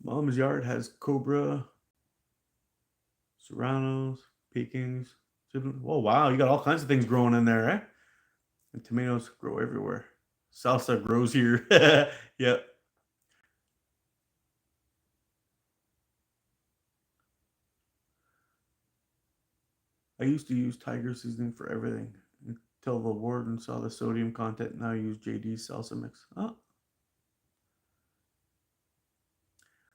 Speaker 1: Mom's yard has cobra, serranos, Pekings. Oh wow, you got all kinds of things growing in there, eh? And tomatoes grow everywhere. Salsa grows here. Yep. I used to use Tiger seasoning for everything until the warden saw the sodium content. Now I use JD's salsa mix. Oh.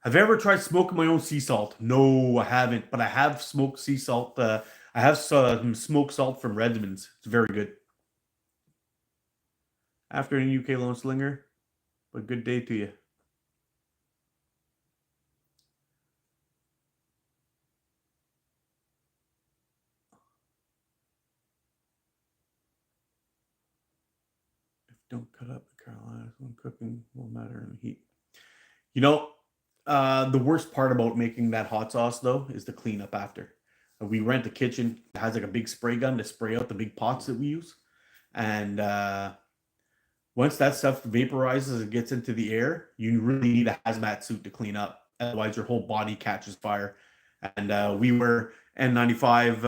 Speaker 1: Have you ever tried smoking my own sea salt? No, I haven't, but I have smoked sea salt. I have some smoked salt from Redmond's. It's very good. After a UK Lone Slinger, but good day to you. If don't cut up the Carolinas when cooking, won't matter in the heat. You know, the worst part about making that hot sauce though is the cleanup after. We rent a kitchen that has like a big spray gun to spray out the big pots that we use, and once that stuff vaporizes and gets into the air, you really need a hazmat suit to clean up. Otherwise, your whole body catches fire. And we wear N95,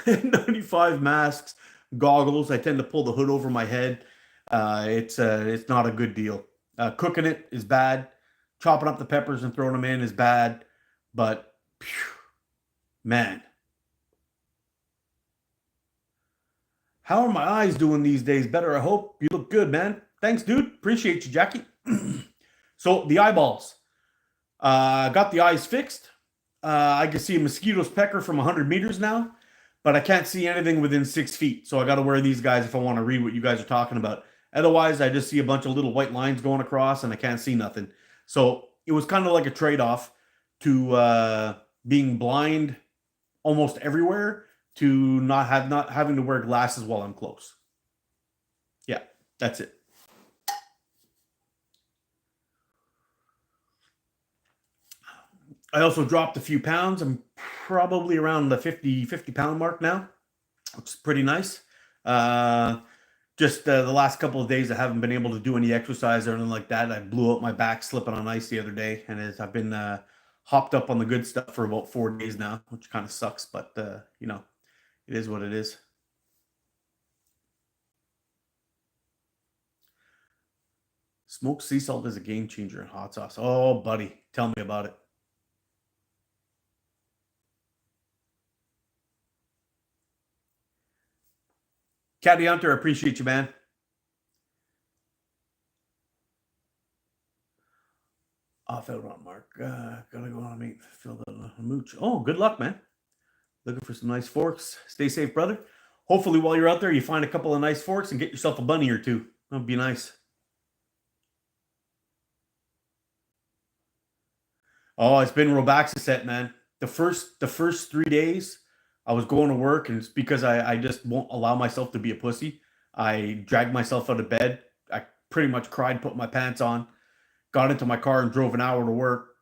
Speaker 1: N95 masks, goggles. I tend to pull the hood over my head. It's not a good deal. Cooking it is bad. Chopping up the peppers and throwing them in is bad. But man, how are my eyes doing these days? Better, I hope. You look good, man. Thanks, dude. Appreciate you, Jackie. So the eyeballs. Got the eyes fixed. I can see a mosquito's pecker from 100 meters now, but I can't see anything within 6 feet. So I got to wear these guys if I want to read what you guys are talking about. Otherwise, I just see a bunch of little white lines going across and I can't see nothing. So it was kind of like a trade-off to being blind almost everywhere to not having to wear glasses while I'm close. Yeah, that's it. I also dropped a few pounds. I'm probably around the 50 pound mark now, which is pretty nice. Just the last couple of days, I haven't been able to do any exercise or anything like that. I blew out my back slipping on ice the other day, and I've been hopped up on the good stuff for about 4 days now, which kind of sucks, but you know, it is what it is. Smoked sea salt is a game changer in hot sauce. Oh, buddy, tell me about it. Caddy Hunter, I appreciate you, man. Off out on Mark. Gotta go on meet. Fill the mooch. Oh, good luck, man. Looking for some nice forks. Stay safe, brother. Hopefully, while you're out there, you find a couple of nice forks and get yourself a bunny or two. That'd be nice. Oh, it's been Robaxaset, man. The first 3 days, I was going to work, and it's because I just won't allow myself to be a pussy. I dragged myself out of bed. I pretty much cried, put my pants on, got into my car, and drove an hour to work,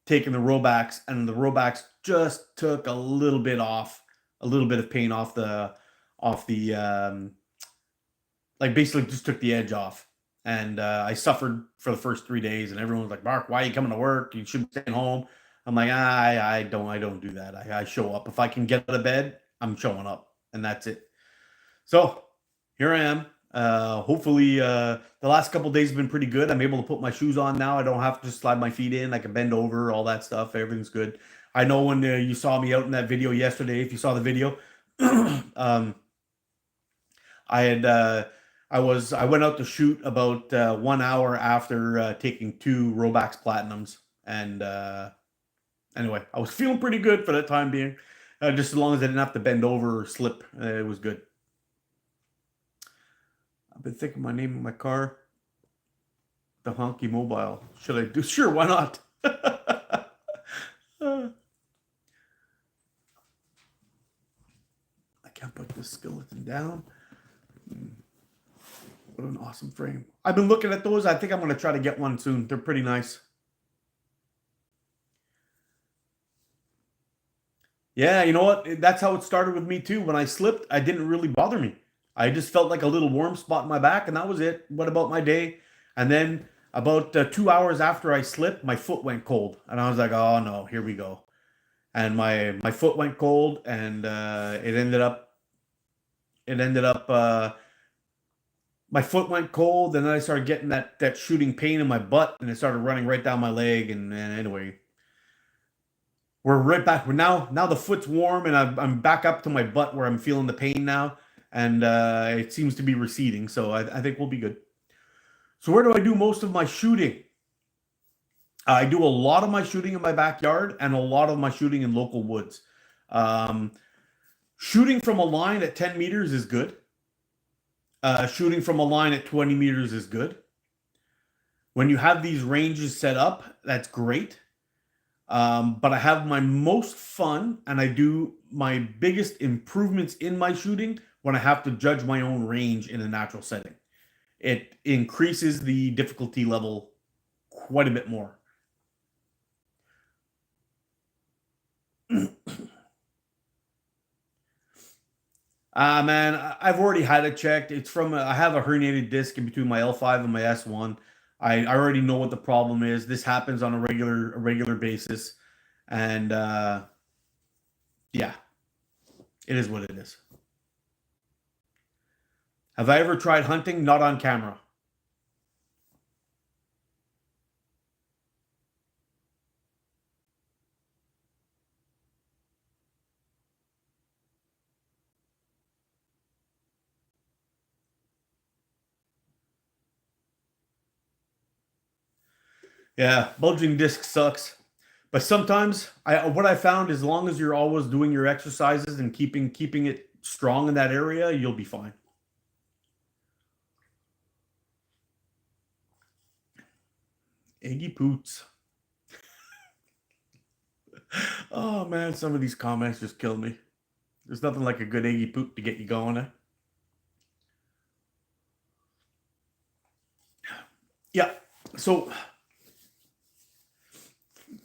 Speaker 1: taking the Robax, and the Robax just took a little bit of pain off the like basically just took the edge off. And I suffered for the first 3 days, and everyone was like, "Mark, why are you coming to work? You should be staying home." I'm like, I don't do that. I show up. If I can get out of bed, I'm showing up, and that's it. So here I am. Hopefully, the last couple days have been pretty good. I'm able to put my shoes on now. I don't have to just slide my feet in. I can bend over, all that stuff. Everything's good. I know when you saw me out in that video yesterday, if you saw the video, I had I went out to shoot about 1 hour after taking 2 Robax Platinums, and anyway, I was feeling pretty good for that time being. Just as long as I didn't have to bend over or slip, it was good. I've been thinking my name of my car, the Honky Mobile. Should I do? Sure, why not? I can't put this skeleton down. What an awesome frame. I've been looking at those. I think I'm going to try to get one soon. They're pretty nice. Yeah, you know what? That's how it started with me too. When I slipped, I didn't really bother me. I just felt like a little warm spot in my back, and that was it. What about my day? And then about 2 hours after I slipped, my foot went cold, and I was like, "Oh no, here we go." And my foot went cold, and it ended up my foot went cold, and then I started getting that shooting pain in my butt, and it started running right down my leg. And anyway, we're right back. We're now the foot's warm, and I'm back up to my butt where I'm feeling the pain now, and it seems to be receding. So I think we'll be good. So where do I do most of my shooting? I do a lot of my shooting in my backyard and a lot of my shooting in local woods. Um, Shooting from a line at 10 meters is good. Shooting from a line at 20 meters is good. When you have these ranges set up, that's great. But I have my most fun and I do my biggest improvements in my shooting when I have to judge my own range in a natural setting. It increases the difficulty level quite a bit more. Man, I've already had it checked. It's from I have a herniated disc in between my L5 and my S1. I already know what the problem is. This happens on a regular basis, and yeah, it is what it is. Have I ever tried hunting? Not on camera. Yeah, bulging disc sucks. But sometimes what I found, as long as you're always doing your exercises and keeping it strong in that area, you'll be fine. Eggy Poots. Oh man, some of these comments just kill me. There's nothing like a good Eggy Poot to get you going. Yeah. So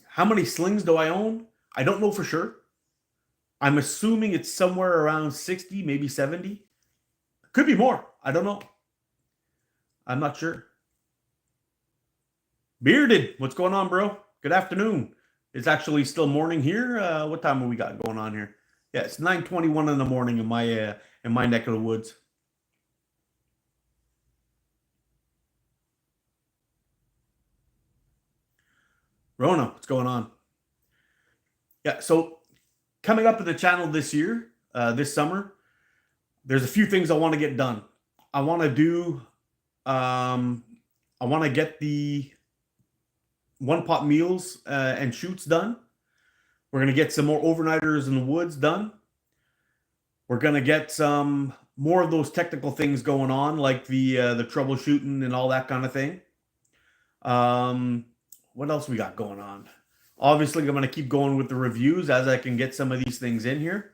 Speaker 1: how many slings do I own? I don't know for sure. I'm assuming it's somewhere around 60, maybe 70. Could be more. I don't know. I'm not sure. Bearded, what's going on, bro? Good afternoon. It's actually still morning here. What time have we got going on here? Yeah, it's 9:21 in the morning in my neck of the woods. Rona, what's going on? Yeah, so coming up to the channel this year, this summer, there's a few things I want to get done. I want to do, I want to get the one pot meals and shoots done. We're going to get some more overnighters in the woods done. We're going to get some more of those technical things going on, like the troubleshooting and all that kind of thing. What else we got going on? Obviously, I'm going to keep going with the reviews as I can get some of these things in here.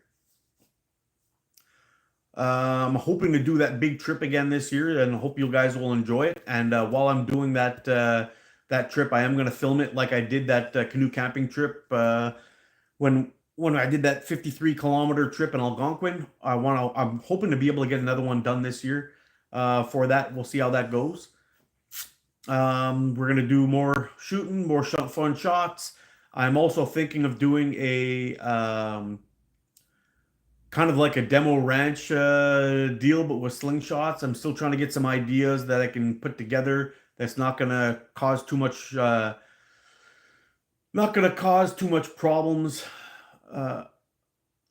Speaker 1: I'm hoping to do that big trip again this year, and hope you guys will enjoy it. And while I'm doing that trip, I am going to film it like I did that canoe camping trip when I did that 53-kilometer trip in Algonquin. I'm hoping to be able to get another one done this year. For that, we'll see how that goes. We're going to do more shooting, more fun shots. I'm also thinking of doing a kind of like a demo ranch deal, but with slingshots. I'm still trying to get some ideas that I can put together that's not going to cause too much problems.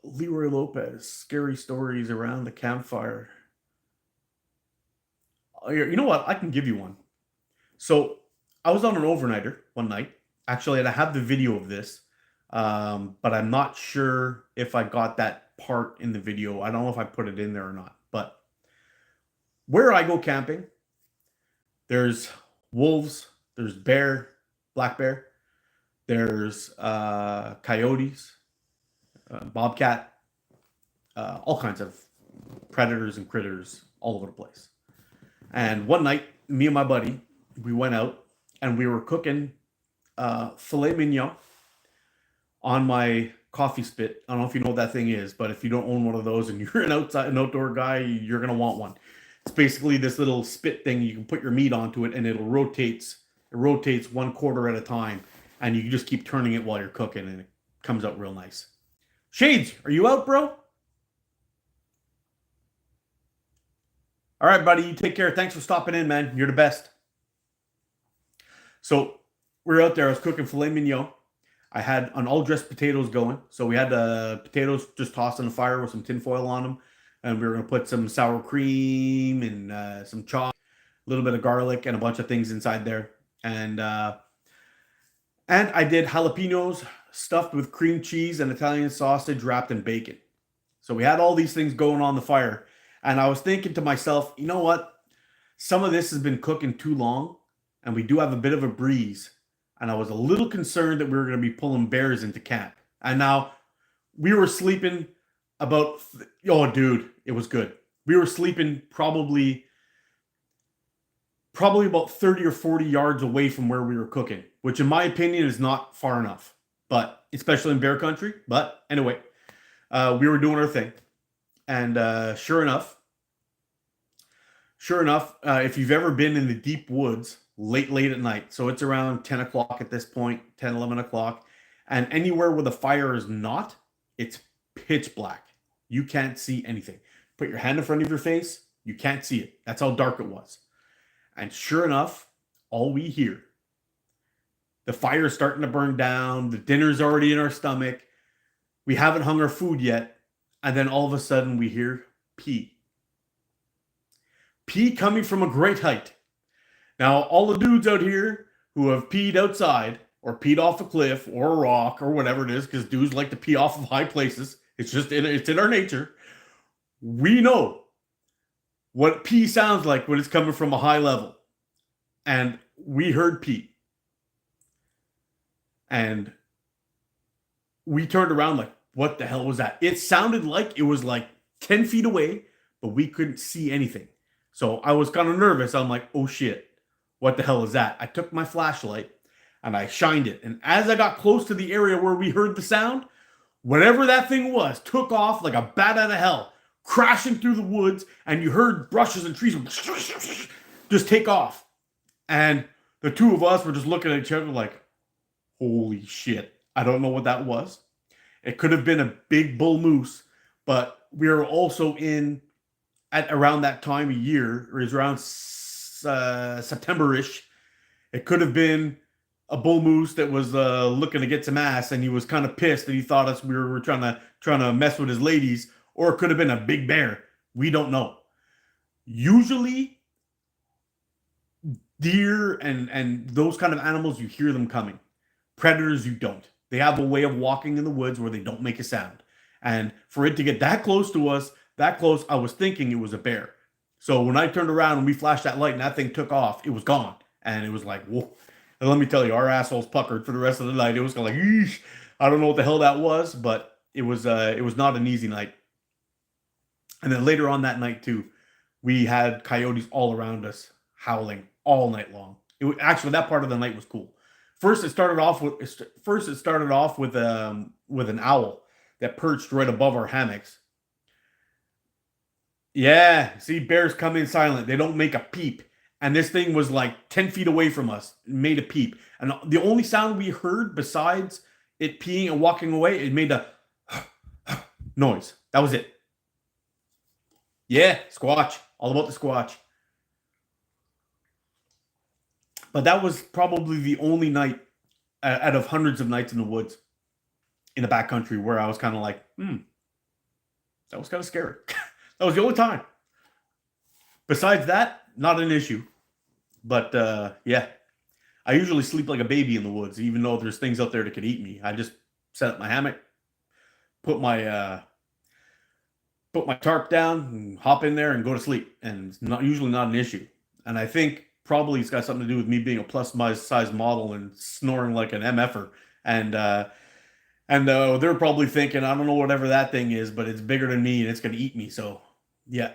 Speaker 1: Leroy Lopez, scary stories around the campfire. You know what? I can give you one. So I was on an overnighter one night. Actually, and I have the video of this, but I'm not sure if I got that part in the video. I don't know if I put it in there or not. But where I go camping, there's wolves, there's bear, black bear, there's coyotes, bobcat, all kinds of predators and critters all over the place. And one night, me and my buddy, we went out and we were cooking filet mignon on my coffee spit. I don't know if you know what that thing is, but if you don't own one of those and you're an outdoor guy, you're gonna want one. It's basically this little spit thing. You can put your meat onto it, and it rotates 1/4 at a time, and you can just keep turning it while you're cooking, and it comes out real nice. Shades, are you out, bro? All right, buddy. You take care. Thanks for stopping in, man. You're the best. So we're out there. I was cooking filet mignon. I had an all-dressed potatoes going. So we had the potatoes just tossed in the fire with some tinfoil on them. And we were going to put some sour cream and some chalk, a little bit of garlic, and a bunch of things inside there. And I did jalapenos stuffed with cream cheese and Italian sausage wrapped in bacon. So we had all these things going on the fire. And I was thinking to myself, you know what? Some of this has been cooking too long, and we do have a bit of a breeze. And I was a little concerned that we were going to be pulling bears into camp. And now we were sleeping about, oh, dude, it was good. We were sleeping probably about 30 or 40 yards away from where we were cooking, which in my opinion is not far enough, but especially in bear country. But anyway, we were doing our thing. And sure enough, if you've ever been in the deep woods late at night, so it's around 10 o'clock at this point, 10, 11 o'clock, and anywhere where the fire is not, it's pitch black. You can't see anything. Put your hand in front of your face, you can't see it. That's how dark it was. And sure enough, all we hear, the fire's starting to burn down, the dinner's already in our stomach, we haven't hung our food yet, and then all of a sudden we hear pee. Pee coming from a great height. Now, all the dudes out here who have peed outside or peed off a cliff or a rock or whatever it is, because dudes like to pee off of high places. It's in our nature. We know what pee sounds like when it's coming from a high level. And we heard pee. And we turned around like, what the hell was that? It sounded like it was like 10 feet away, but we couldn't see anything. So I was kind of nervous. I'm like, oh shit. What the hell is that? I took my flashlight and I shined it. And as I got close to the area where we heard the sound, whatever that thing was took off like a bat out of hell, crashing through the woods, and you heard brushes and trees just take off. And the two of us were just looking at each other like, holy shit. I don't know what that was. It could have been a big bull moose, but we were also at around that time of year, or is around September-ish. It could have been a bull moose that was looking to get some ass, and he was kind of pissed that he thought we were trying to mess with his ladies, or it could have been a big bear.
Speaker 2: We don't know. Usually, deer and those kind of animals, you hear them coming. Predators, you don't. They have a way of walking in the woods where they don't make a sound. And for it to get that close to us, that close, I was thinking it was a bear. So when I turned around and we flashed that light and that thing took off, it was gone. And it was like, whoa. And let me tell you, our assholes puckered for the rest of the night. It was kind of like, eesh. I don't know what the hell that was, but it was not an easy night. And then later on that night too, we had coyotes all around us howling all night long. Actually, that part of the night was cool. First it started off with an owl that perched right above our hammocks. Yeah, see, bears come in silent. They don't make a peep. And this thing was like 10 feet away from us, made a peep. And the only sound we heard besides it peeing and walking away, it made a noise. That was it. Yeah, squatch. All about the squatch. But that was probably the only night out of hundreds of nights in the woods in the backcountry where I was kind of like, that was kind of scary. That was the only time. Besides that, not an issue. But yeah, I usually sleep like a baby in the woods, even though there's things out there that could eat me. I just set up my hammock, put my tarp down, and hop in there and go to sleep. And it's not usually not an issue. And I think probably it's got something to do with me being a plus size model and snoring like an MFer. And they're probably thinking, I don't know whatever that thing is, but it's bigger than me and it's gonna eat me. So yeah.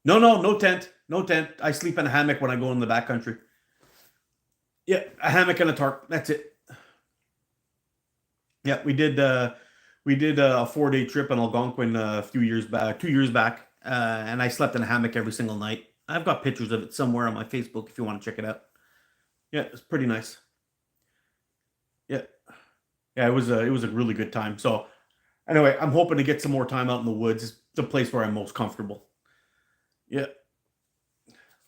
Speaker 2: No, no, no tent. No tent. I sleep in a hammock when I go in the backcountry. Yeah, a hammock and a tarp. That's it. Yeah, we did a 4 day trip in Algonquin a few years back, 2 years back, and I slept in a hammock every single night. I've got pictures of it somewhere on my Facebook if you want to check it out. Yeah, it's pretty nice. Yeah, yeah, it was a really good time. So anyway, I'm hoping to get some more time out in the woods. It's the place where I'm most comfortable. Yeah,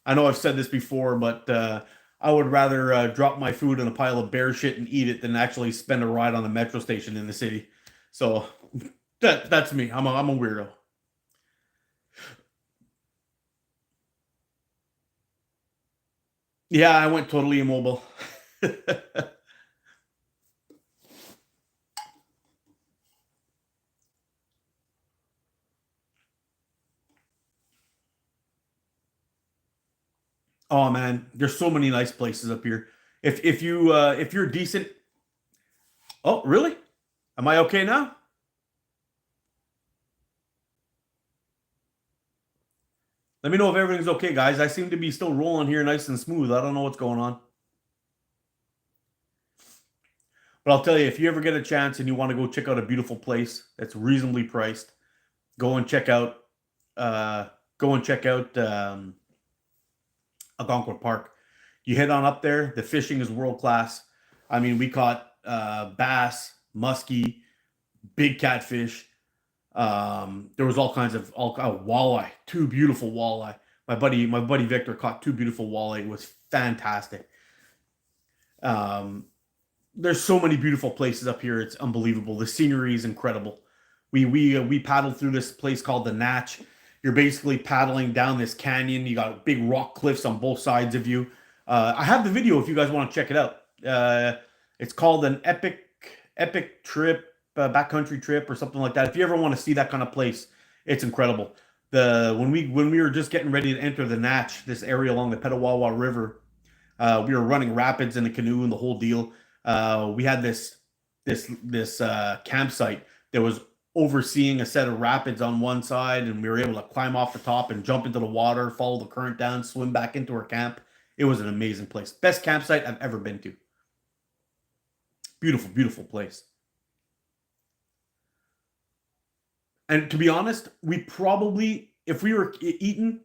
Speaker 2: I know I've said this before, but I would rather drop my food in a pile of bear shit and eat it than actually spend a ride on the metro station in the city. So that's me. I'm a weirdo. Yeah, I went totally immobile. Oh man, there's so many nice places up here. If you're decent. Oh really? Am I okay now? Let me know if everything's okay, guys. I seem to be still rolling here nice and smooth. I don't know what's going on. But I'll tell you, if you ever get a chance and you want to go check out a beautiful place that's reasonably priced, go and check out uh go and check out Algonquin Park. You head on up there, the fishing is world class. I mean, we caught bass, muskie, big catfish. There was all walleye, two beautiful walleye. My buddy Victor caught two beautiful walleye. It was fantastic. Um, there's so many beautiful places up here. It's unbelievable. The scenery is incredible. We paddled through this place called the Natch. You're basically paddling down this canyon. You got big rock cliffs on both sides of you. I have the video if you guys want to check it out. It's called an epic trip, backcountry trip or something like that. If you ever want to see that kind of place, it's incredible. The when we were just getting ready to enter the Natch, this area along the Petawawa River, we were running rapids in a canoe and the whole deal. We had this campsite that was overseeing a set of rapids on one side, and we were able to climb off the top and jump into the water, follow the current down, swim back into our camp. It was an amazing place. Best campsite I've ever been to. Beautiful, beautiful place. And to be honest, we probably, if we were eating,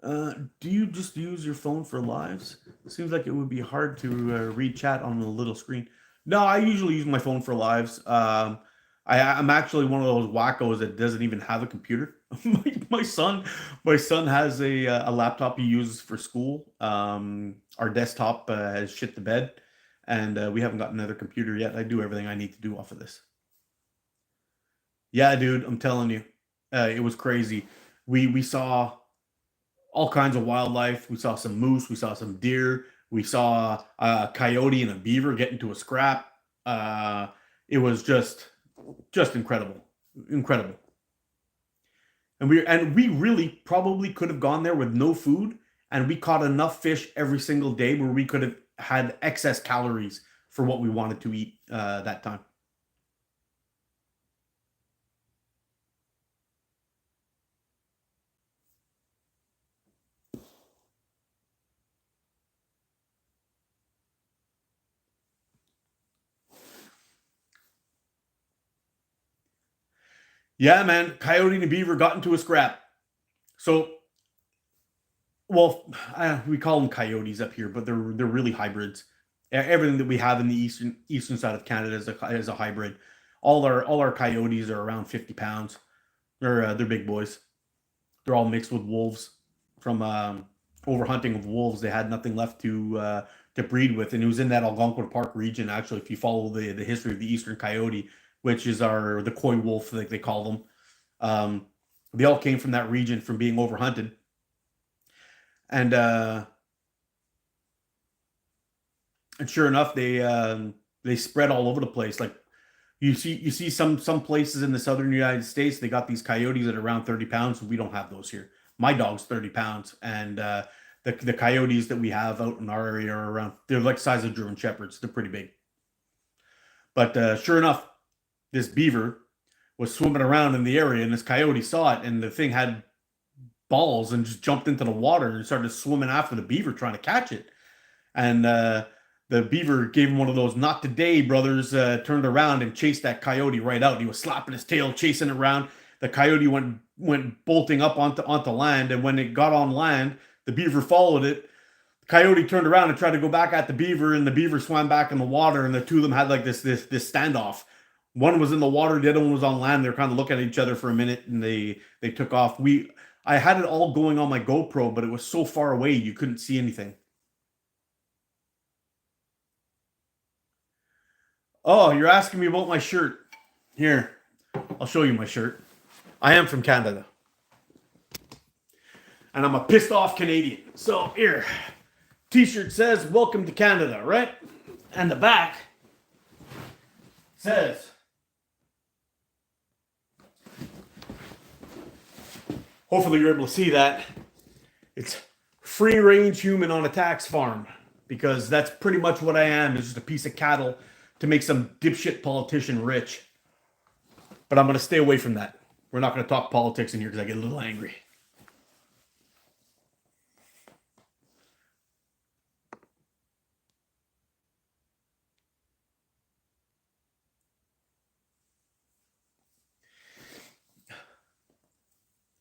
Speaker 2: do you just use your phone for lives? It seems like it would be hard to read chat on a little screen. No, I usually use my phone for lives. I'm actually one of those wackos that doesn't even have a computer. My son has a laptop he uses for school. Our desktop has shit the bed, and we haven't got another computer yet. I do everything I need to do off of this. Yeah, dude, I'm telling you, it was crazy. We saw all kinds of wildlife. We saw some moose. We saw some deer. We saw a coyote and a beaver get into a scrap. Uh, it was just incredible, incredible. And we really probably could have gone there with no food, and we caught enough fish every single day where we could have had excess calories for what we wanted to eat that time. Yeah, man, coyote and beaver got into a scrap. So, well, we call them coyotes up here, but they're really hybrids. Everything that we have in the eastern side of Canada is a hybrid. All our coyotes are around 50 pounds. They're big boys. They're all mixed with wolves from overhunting of wolves. They had nothing left to breed with, and it was in that Algonquin Park region. Actually, if you follow the history of the eastern coyote, which is the coy wolf, like they call them, um, they all came from that region from being overhunted, and and sure enough, they spread all over the place. Like you see some places in the southern United States, they got these coyotes at around 30 pounds. We don't have those here. My dog's 30 pounds, and the coyotes that we have out in our area are around. They're like the size of German shepherds. They're pretty big. But sure enough, this beaver was swimming around in the area, and this coyote saw it, and the thing had balls and just jumped into the water and started swimming after the beaver, trying to catch it. And the beaver gave him one of those "not today, brothers." Turned around and chased that coyote right out. He was slapping his tail, chasing it around. The coyote went bolting up onto land, and when it got on land, the beaver followed it. The coyote turned around and tried to go back at the beaver, and the beaver swam back in the water, and the two of them had like this standoff. One was in the water, the other one was on land. They were kind of looking at each other for a minute, and they took off. I had it all going on my GoPro, but it was so far away you couldn't see anything. Oh, you're asking me about my shirt. Here, I'll show you my shirt. I am from Canada. And I'm a pissed off Canadian. So here, t-shirt says, "Welcome to Canada," right? And the back says, hopefully you're able to see that, it's "Free range human on a tax farm," because that's pretty much what I am, is just a piece of cattle to make some dipshit politician rich. But I'm going to stay away from that. We're not going to talk politics in here because I get a little angry.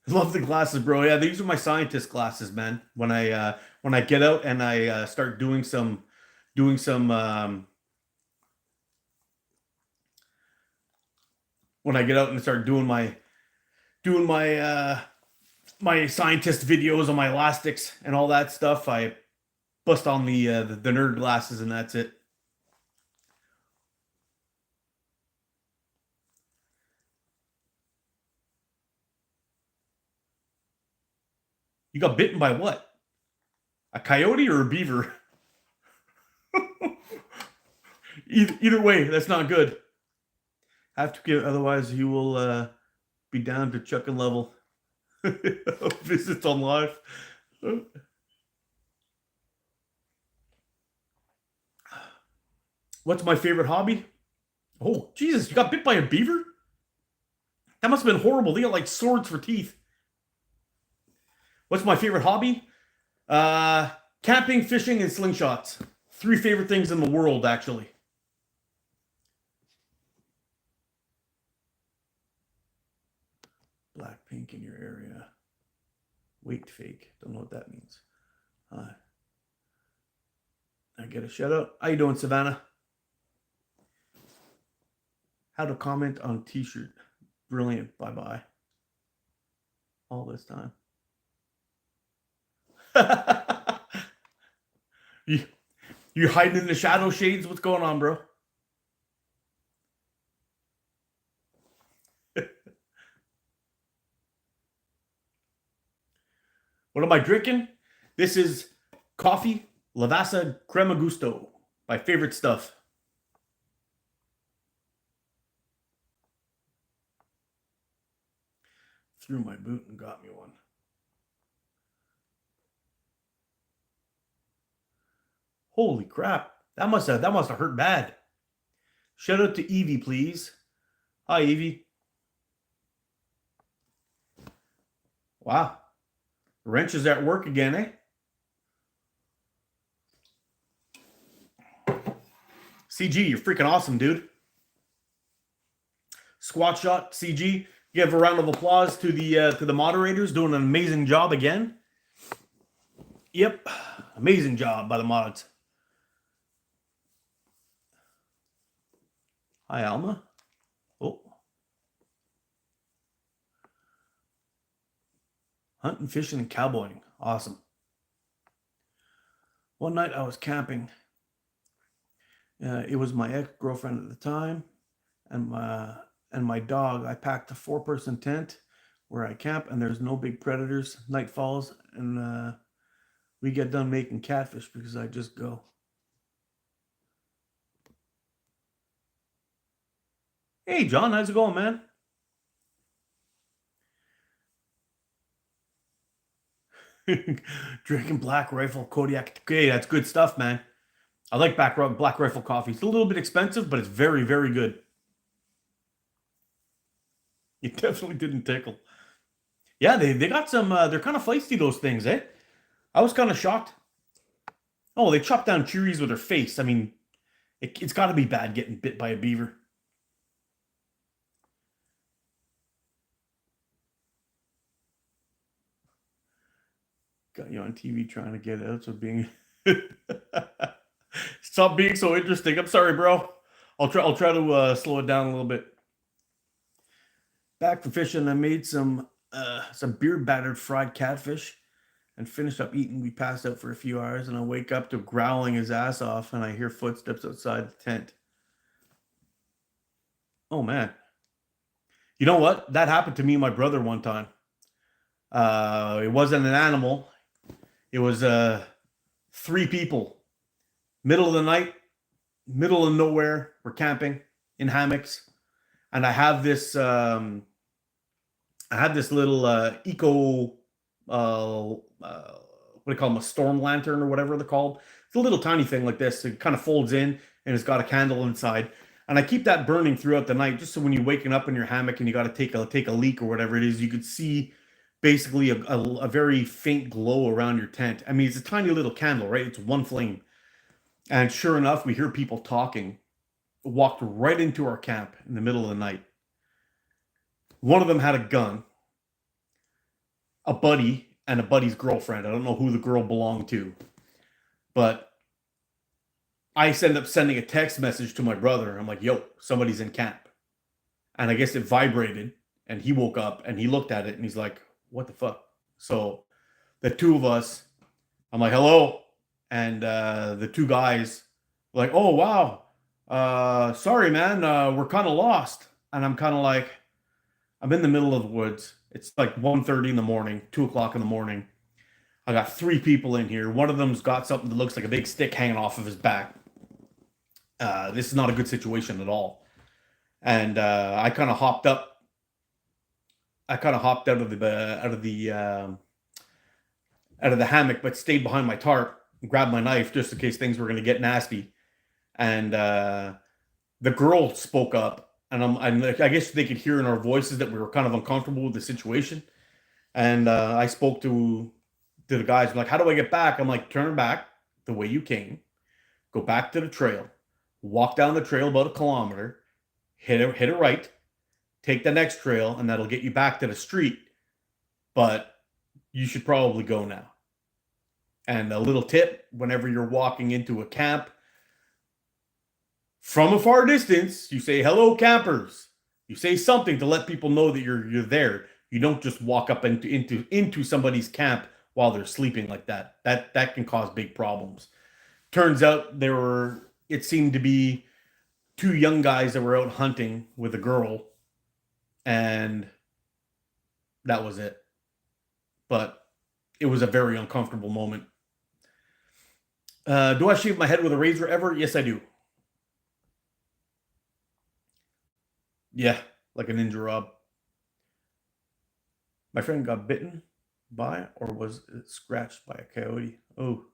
Speaker 2: Love the glasses, bro. Yeah, these are my scientist glasses, man. When I get out and I start doing some when I get out and start doing my my scientist videos on my elastics and all that stuff, I bust on the nerd glasses, and that's it. You got bitten by what? A coyote or a beaver? Either way, that's not good. Have to get, otherwise you will be down to chucking level. Visits on live. What's my favorite hobby? Oh, Jesus, you got bit by a beaver? That must have been horrible. They got like swords for teeth. What's my favorite hobby? Uh, Camping, fishing, and slingshots. Three favorite things in the world, actually. Black pink in your area. Wait, fake. Don't know what that means. I get a shout out. How you doing, Savannah? How to comment on t-shirt. Brilliant. Bye-bye. All this time. you hiding in the shadow shades? What's going on, bro? am I drinking? This is coffee Lavazza Crema Gusto, my favorite stuff. Threw my boot and got me one. Holy crap. That must have hurt bad. Shout out to Evie, please. Hi, Evie. Wow. Wrench is at work again, eh? CG, you're freaking awesome, dude. Squat shot, CG. Give a round of applause to the moderators doing an amazing job again. Yep, amazing job by the mods. Hi, Alma. Oh. Hunting, fishing, and cowboying. Awesome. One night I was camping. It was my ex-girlfriend at the time, and my dog. I packed a 4-person tent where I camp, and there's no big predators. Night falls, and we get done making catfish because I just go. Hey, John, how's it going, man? Drinking Black Rifle Kodiak. Okay, that's good stuff, man. I like Black Rifle coffee. It's a little bit expensive, but it's very, very good. It definitely didn't tickle. Yeah, they got some, they're kind of feisty, those things, eh? I was kind of shocked. Oh, they chopped down cherries with their face. I mean, it's got to be bad getting bit by a beaver. Got you on TV trying to get out, so being... Stop being so interesting. I'm sorry, bro. I'll try to slow it down a little bit. Back from fishing, I made some beer battered fried catfish and finished up eating. We passed out for a few hours, and I wake up to growling his ass off, and I hear footsteps outside the tent. Oh man. You know what? That happened to me and my brother one time. It wasn't an animal. It was 3 people. Middle of the night, middle of nowhere. We're camping in hammocks, and I have this little eco what do you call them, a storm lantern or whatever they're called. It's a little tiny thing like this. It kind of folds in, and it's got a candle inside. And I keep that burning throughout the night, just so when you're waking up in your hammock and you got to take a leak or whatever it is, you could see basically a very faint glow around your tent. I mean, it's a tiny little candle, right? It's one flame. And sure enough, we hear people talking. Walked right into our camp in the middle of the night. One of them had a gun. A buddy and a buddy's girlfriend. I don't know who the girl belonged to. But I ended up sending a text message to my brother. I'm like, yo, somebody's in camp. And I guess it vibrated. And he woke up and he looked at it and he's like, what the fuck? So the two of us, I'm like, hello. And the 2 guys were like, oh, wow. Sorry, man. We're kind of lost. And I'm kind of like, I'm in the middle of the woods. It's like 1:30 in the morning, 2 o'clock in the morning. I got 3 people in here. One of them's got something that looks like a big stick hanging off of his back. This is not a good situation at all. And I kind of hopped up. I kind of hopped out of the hammock, but stayed behind my tarp and grabbed my knife just in case things were going to get nasty. And the girl spoke up, and I guess they could hear in our voices that we were kind of uncomfortable with the situation. And I spoke to the guys. I'm like, how do I get back? I'm like, turn back the way you came, go back to the trail, walk down the trail about 1 kilometer, hit a right, take the next trail, and that'll get you back to the street. But you should probably go now. And a little tip, whenever you're walking into a camp, from a far distance, you say, hello, campers. You say something to let people know that you're there. You don't just walk up into somebody's camp while they're sleeping like that. That can cause big problems. Turns out it seemed to be 2 young guys that were out hunting with a girl. And that was it. But it was a very uncomfortable moment. Do I shave my head with a razor ever? Yes, I do. Yeah, like a ninja Rob. My friend got bitten by or was scratched by a coyote. Oh,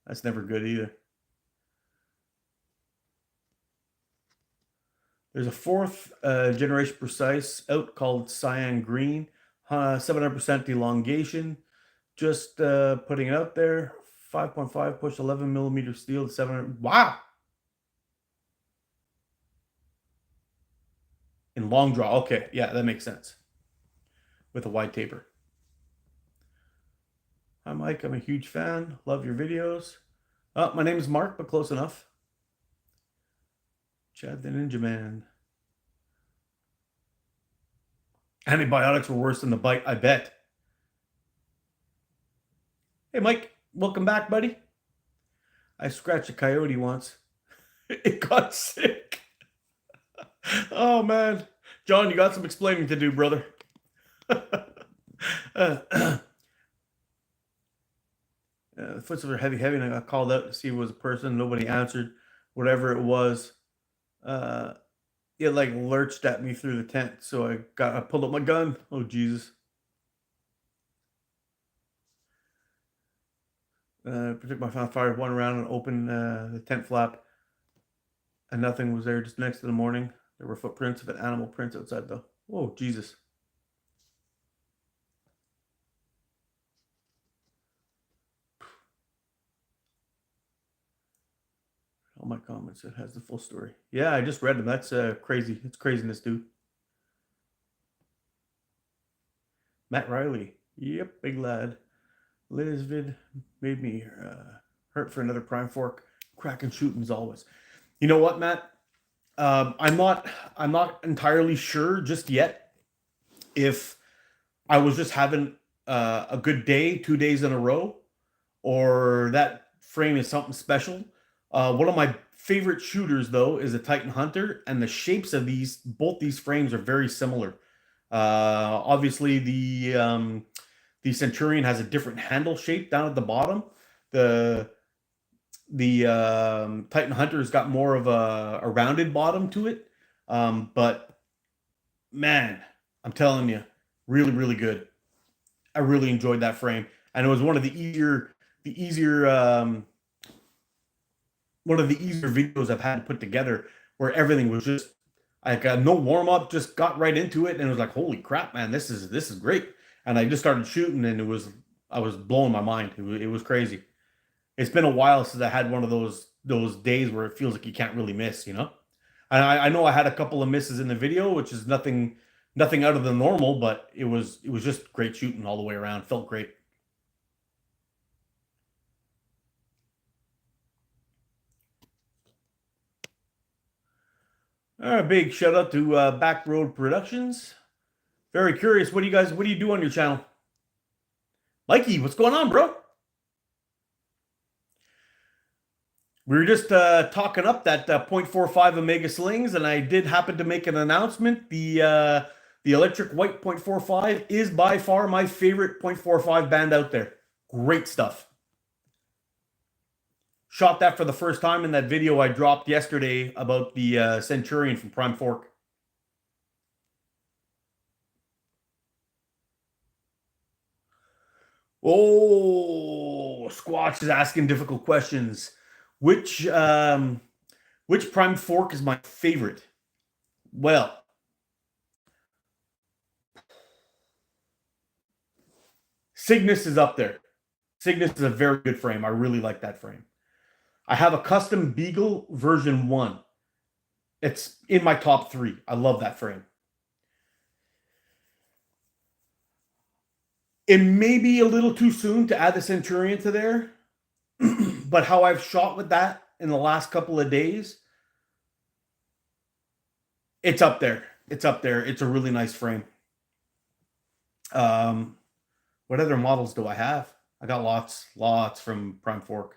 Speaker 2: that's never good either. There's a fourth generation precise out called Cyan Green, 700% elongation. Just putting it out there. 5.5 push 11 millimeter steel to 700. Wow. In long draw. Okay. Yeah, that makes sense. With a wide taper. Hi, Mike. I'm a huge fan. Love your videos. My name is Mark, but close enough. Chad the Ninja Man. Antibiotics were worse than the bite, I bet. Hey, Mike. Welcome back, buddy. I scratched a coyote once. It got sick. Oh, man. John, you got some explaining to do, brother. The footsteps were heavy, and I got called out to see if it was a person. Nobody answered. Whatever it was, it like lurched at me through the tent. So I pulled up my gun. Oh, Jesus. Protect my fire one round and opened the tent flap, and nothing was there. Just next to the morning, there were footprints of an animal prints outside though. Oh, Jesus. All my comments, it has the full story. Yeah, I just read them. That's crazy. It's craziness, dude. Matt Riley. Yep, big lad. Liz vid made me hurt for another prime fork. Cracking shooting as always. You know what, Matt? I'm not entirely sure just yet if I was just having a good day 2 days in a row, or that frame is something special. One of my favorite shooters though is a Titan Hunter, and the shapes of both these frames are very similar. Obviously the Centurion has a different handle shape down at the bottom. The Titan Hunter's got more of a rounded bottom to it. But man, I'm telling you, really, really good. I really enjoyed that frame, and it was one of the easier videos I've had to put together, where everything was just like no warm up, just got right into it, and it was like, holy crap, man, this is great. And I just started shooting, and I was blowing my mind. It was crazy. It's been a while since I had one of those days where it feels like you can't really miss, you know. And I know I had a couple of misses in the video, which is nothing out of the normal, but it was just great shooting all the way around. Felt great. All right, big shout out to Backroad Productions. Very curious, what do you do on your channel? Mikey, what's going on, bro? We were just talking up that 0.45 Omega slings, and I did happen to make an announcement. The electric white 0.45 is by far my favorite 0.45 band out there. Great stuff. Shot that for the first time in that video I dropped yesterday about the Centurion from Prime Fork. Oh, Squatch is asking difficult questions. Which Prime Fork is my favorite? Well, Cygnus is up there. Cygnus is a very good frame. I really like that frame. I have a custom Beagle version 1. It's in my top 3. I love that frame. It may be a little too soon to add the Centurion to there, but how I've shot with that in the last couple of days, it's up there. It's up there. It's a really nice frame. What other models do I have? I got lots from Prime Fork.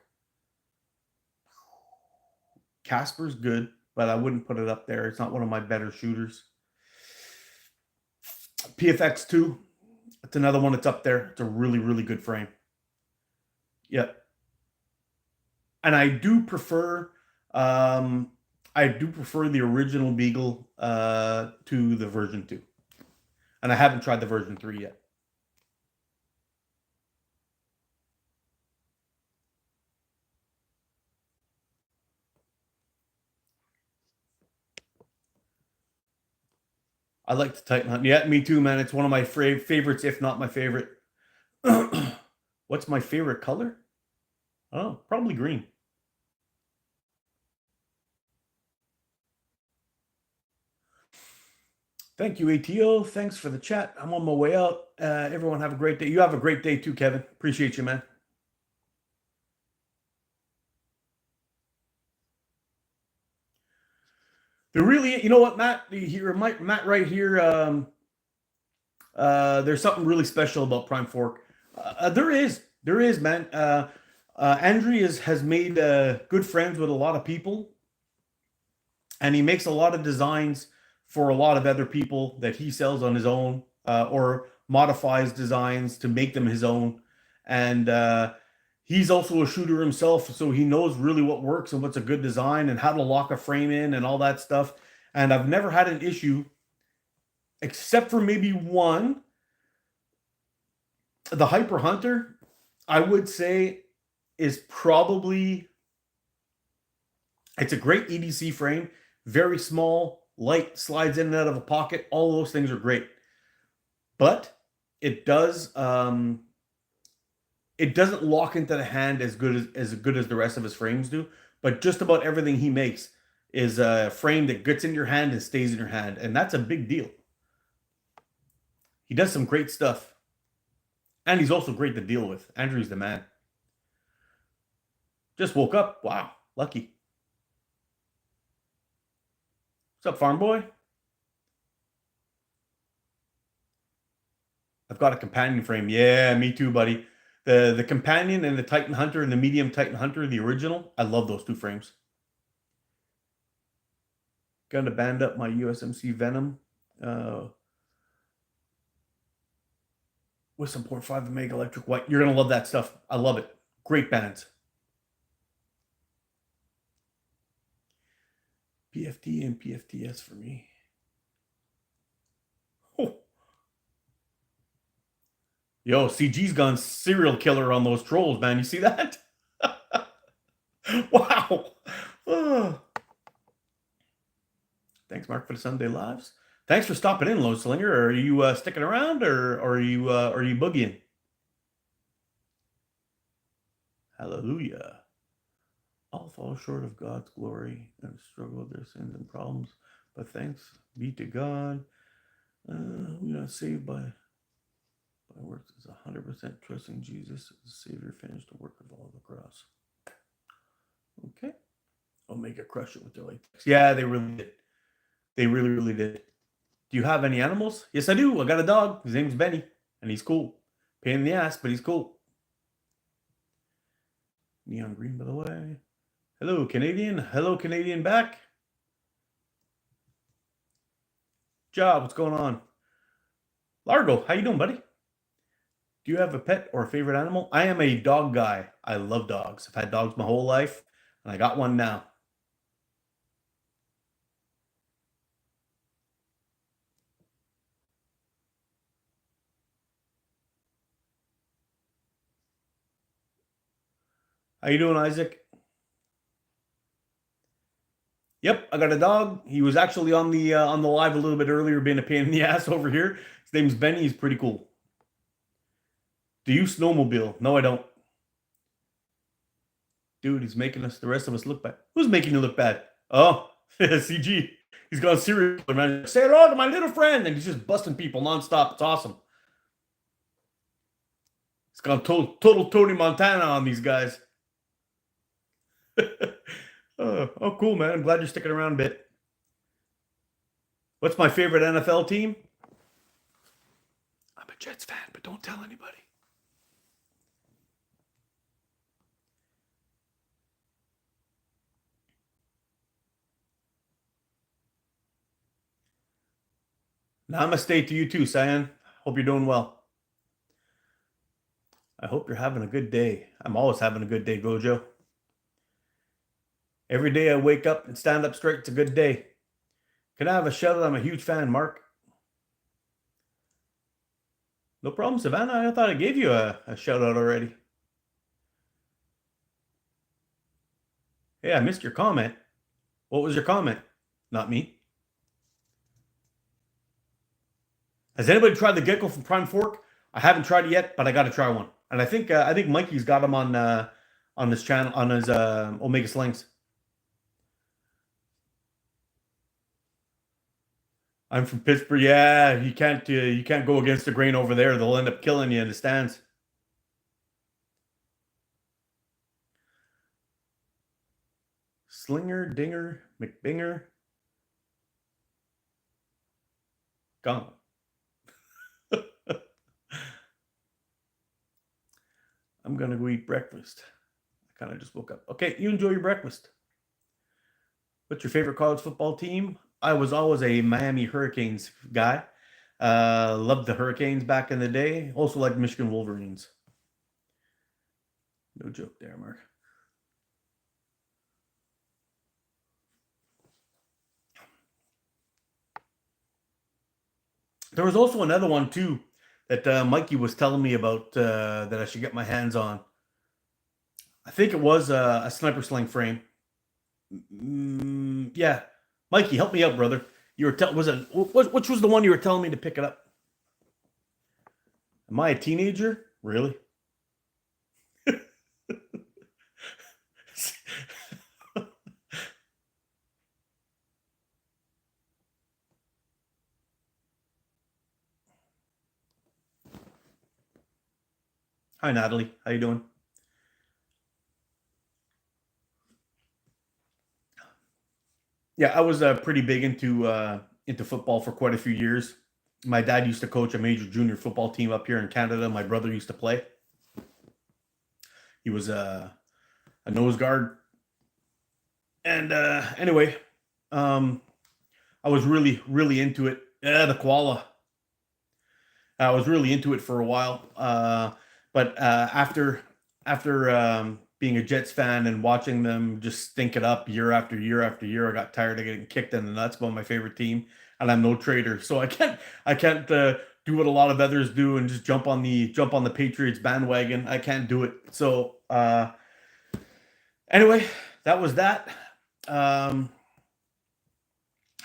Speaker 2: Casper's good, but I wouldn't put it up there. It's not one of my better shooters. PFX2, It's another one that's up there. It's a really, really good frame. Yep. And I do prefer the original Beagle to the version 2. And I haven't tried the version 3 yet. I like the Titan Hunt. Yeah, me too, man. It's one of my favorites, if not my favorite. What's my favorite color? Oh, probably green. Thank you, ATO. Thanks for the chat. I'm on my way out. Everyone have a great day. You have a great day too, Kevin. Appreciate you, man. There really, you know what, Matt? Here, Matt, right here. There's something really special about Prime Fork. There is, man. Andrew has made good friends with a lot of people, and he makes a lot of designs for a lot of other people that he sells on his own, or modifies designs to make them his own. And he's also a shooter himself, so he knows really what works and what's a good design and how to lock a frame in and all that stuff. And I've never had an issue, except for maybe one. The Hyper Hunter, I would say, is probably, it's a great EDC frame, very small, light, slides in and out of a pocket. All those things are great, but it doesn't lock into the hand as good as the rest of his frames do. But just about everything he makes is a frame that gets in your hand and stays in your hand, and that's a big deal. He does some great stuff, and he's also great to deal with. Andrew's the man. Just woke up. Wow, lucky. What's up, farm boy? I've got a companion frame. Yeah, me too, buddy. The companion and the Titan Hunter and the medium Titan Hunter, the original. I love those two frames. Going to band up my USMC Venom with some 0.5 Omega Electric White. You're going to love that stuff. I love it. Great bands. PFT and PFTS for me. Oh. Yo, CG's gone serial killer on those trolls, man. You see that? Wow. Oh. Thanks, Mark, for the Sunday lives. Thanks for stopping in, Low Slinger. Are you sticking around, or are you boogieing? Hallelujah. All fall short of God's glory and struggle with their sins and problems. But thanks be to God. We are saved by works is 100% trusting Jesus as the Savior finished the work of all the cross. Okay. Omega crush it with their latex. Yeah, they really did. They really, really did. Do you have any animals? Yes, I do. I got a dog. His name's Benny, and he's cool. Pain in the ass, but he's cool. Neon green, by the way. Hello, Canadian. Hello, Canadian back. Job, what's going on? Largo, how you doing, buddy? Do you have a pet or a favorite animal? I am a dog guy. I love dogs. I've had dogs my whole life, and I got one now. How you doing, Isaac? Yep, I got a dog. He was actually on the live a little bit earlier, being a pain in the ass over here. His name's Benny. He's pretty cool. Do you snowmobile? No, I don't. Dude, he's making the rest of us look bad. Who's making you look bad? Oh, CG. He's gone serious, man. Say hello to my little friend, and he's just busting people nonstop. It's awesome. He's gone total Tony Montana on these guys. Oh, cool, man. I'm glad you're sticking around a bit. What's my favorite NFL team? I'm a Jets fan, but don't tell anybody. Namaste to you too, Cyan. Hope you're doing well. I hope you're having a good day. I'm always having a good day, Gojo. Every day I wake up and stand up straight, it's a good day. Can I have a shout out? I'm a huge fan, Mark. No problem, Savannah. I thought I gave you a shout out already. Hey, I missed your comment. What was your comment? Not me. Has anybody tried the gecko from Prime Fork? I haven't tried it yet, but I got to try one. And I think Mikey's got them on this channel, on his Omega Slings. I'm from Pittsburgh. Yeah, you can't go against the grain over there. They'll end up killing you in the stands. Slinger, Dinger, McBinger, gone. I'm gonna go eat breakfast. I kind of just woke up. Okay, you enjoy your breakfast. What's your favorite college football team? I was always a Miami Hurricanes guy. Loved the Hurricanes back in the day. Also liked Michigan Wolverines. No joke there, Mark. There was also another one too that Mikey was telling me about that I should get my hands on. I think it was a sniper sling frame. Yeah, Mikey, help me out, brother. You were which was the one you were telling me to pick it up? Am I a teenager? Really? Hi, Natalie. How you doing? Yeah, I was pretty big into football for quite a few years. My dad used to coach a major junior football team up here in Canada. My brother used to play. He was a nose guard. And anyway, I was really, really into it. Yeah, the koala. I was really into it for a while. But after being a Jets fan and watching them just stink it up year after year after year, I got tired of getting kicked in the nuts by my favorite team, and I'm no trader, so I can't do what a lot of others do and just jump on the Patriots bandwagon. I can't do it. So anyway, that was that.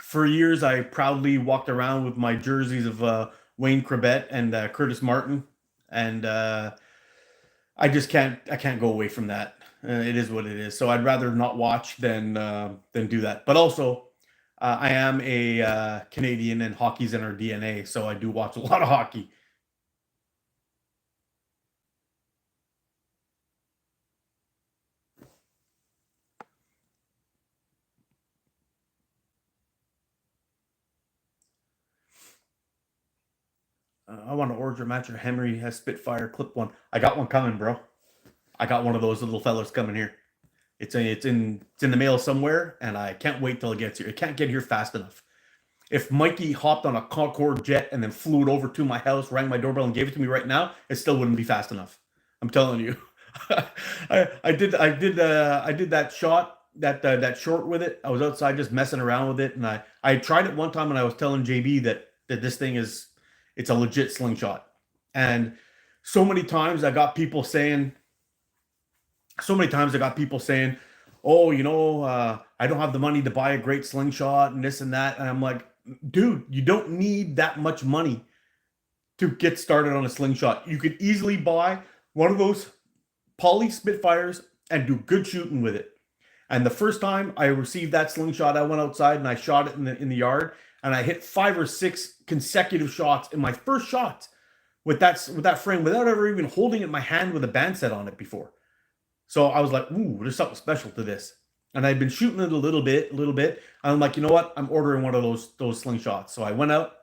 Speaker 2: For years, I proudly walked around with my jerseys of Wayne Corbett and Curtis Martin, and I can't go away from that. It is what it is. So I'd rather not watch than do that. But also, I am a Canadian, and hockey's in our DNA, so I do watch a lot of hockey. I want to order a match. Henry has Spitfire clip one. I got one coming, bro. I got one of those little fellas coming here. It's in the mail somewhere, and I can't wait till it gets here. It can't get here fast enough. If Mikey hopped on a Concorde jet and then flew it over to my house, rang my doorbell, and gave it to me right now, it still wouldn't be fast enough. I'm telling you. I did that shot, that short with it. I was outside just messing around with it, and I tried it one time, and I was telling JB that this thing it's a legit slingshot. And so many times I got people saying, oh, I don't have the money to buy a great slingshot and this and that. And I'm like, dude, you don't need that much money to get started on a slingshot. You could easily buy one of those Poly Spitfires and do good shooting with it. And the first time I received that slingshot, I went outside and I shot it in the yard, and I hit 5 or 6 consecutive shots in my first shot with that frame without ever even holding it in my hand with a band set on it before. So I was like, ooh, there's something special to this. And I'd been shooting it a little bit. And I'm like, you know what? I'm ordering one of those slingshots. So I went out.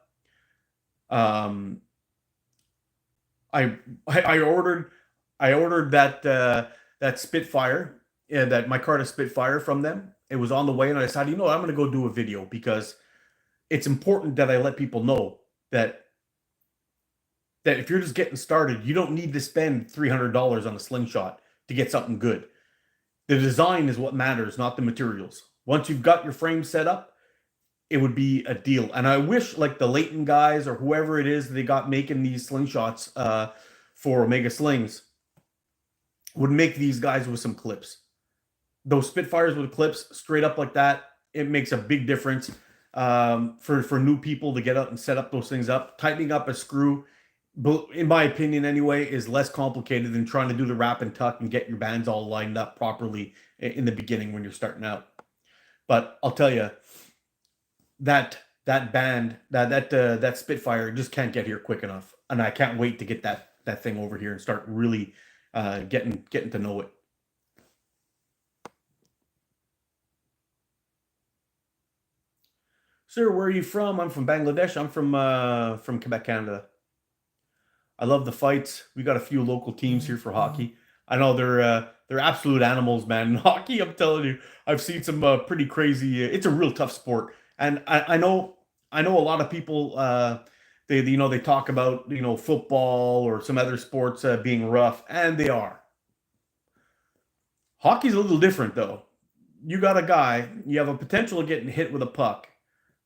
Speaker 2: I ordered that Spitfire, that Micarta Spitfire from them. It was on the way, and I decided, I'm going to go do a video, because it's important that I let people know that that if you're just getting started, you don't need to spend $300 on a slingshot to get something good. The design is what matters, not the materials. Once you've got your frame set up, it would be a deal. And I wish like the Leighton guys or whoever it is they got making these slingshots for Omega Slings would make these guys with some clips. Those Spitfires with clips straight up like that, it makes a big difference for new people to get out and set up those things up. Tightening up a screw, in my opinion anyway, is less complicated than trying to do the wrap and tuck and get your bands all lined up properly in the beginning when you're starting out. But I'll tell you, that band, that Spitfire just can't get here quick enough, and I can't wait to get that thing over here and start really getting to know it. Sir, where are you from? I'm from Bangladesh. I'm from Quebec, Canada. I love the fights. We got a few local teams here for hockey. I know they're absolute animals, man. In hockey, I'm telling you, I've seen some pretty crazy. It's a real tough sport, and I know a lot of people. They talk about football or some other sports being rough, and they are. Hockey's a little different though. You got a guy. You have a potential of getting hit with a puck.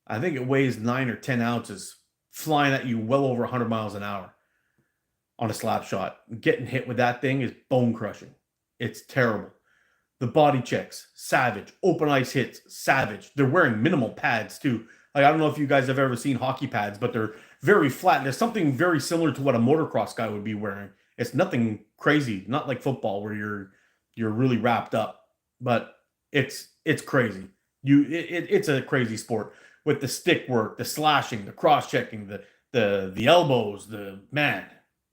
Speaker 2: I think it weighs 9 or 10 ounces, flying at you well over 100 miles an hour on a slap shot. Getting hit with that thing is bone crushing. It's terrible. The body checks, savage. Open ice hits, savage. They're wearing minimal pads too. Like, I don't know if you guys have ever seen hockey pads, but they're very flat. There's something very similar to what a motocross guy would be wearing. It's nothing crazy, not like football where you're really wrapped up, but it's crazy. It's a crazy sport with the stick work, the slashing, the cross checking, the elbows, the man.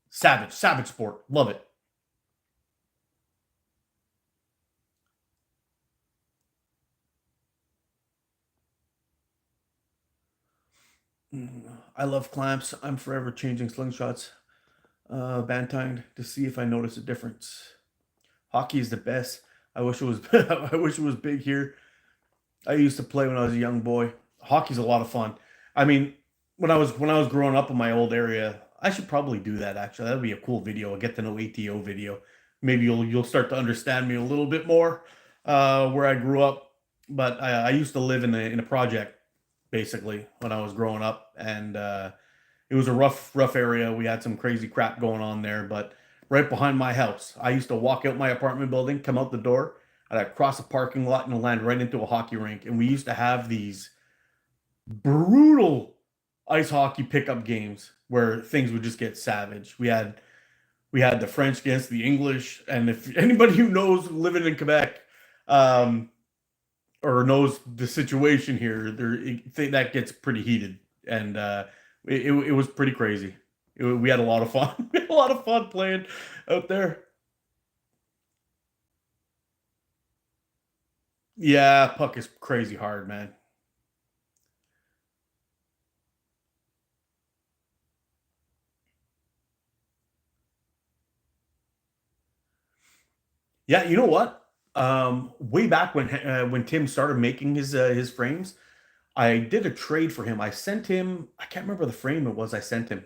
Speaker 2: Savage sport. Love it. I love clamps. I'm forever changing slingshots, band to see if I notice a difference. Hockey is the best. I wish it was. I wish it was big here. I used to play when I was a young boy. Hockey's a lot of fun. I mean, when I was growing up in my old area, I should probably do that. Actually, that'd be a cool video. A get to know ATO video. Maybe you'll start to understand me a little bit more where I grew up. But I used to live in a project basically when I was growing up, and it was a rough area. We had some crazy crap going on there, but right behind my house, I used to walk out my apartment building, come out the door, and I'd cross a parking lot and land right into a hockey rink. And we used to have these brutal ice hockey pickup games where things would just get savage. We had the French against the English, and if anybody who knows living in Quebec um, or knows the situation here, that gets pretty heated, and it was pretty crazy. We had a lot of fun. We had a lot of fun playing out there. Yeah, puck is crazy hard, man. Yeah, you know what? Way back when Tim started making his frames, I did a trade for him. I sent him. I can't remember the frame it was. I sent him.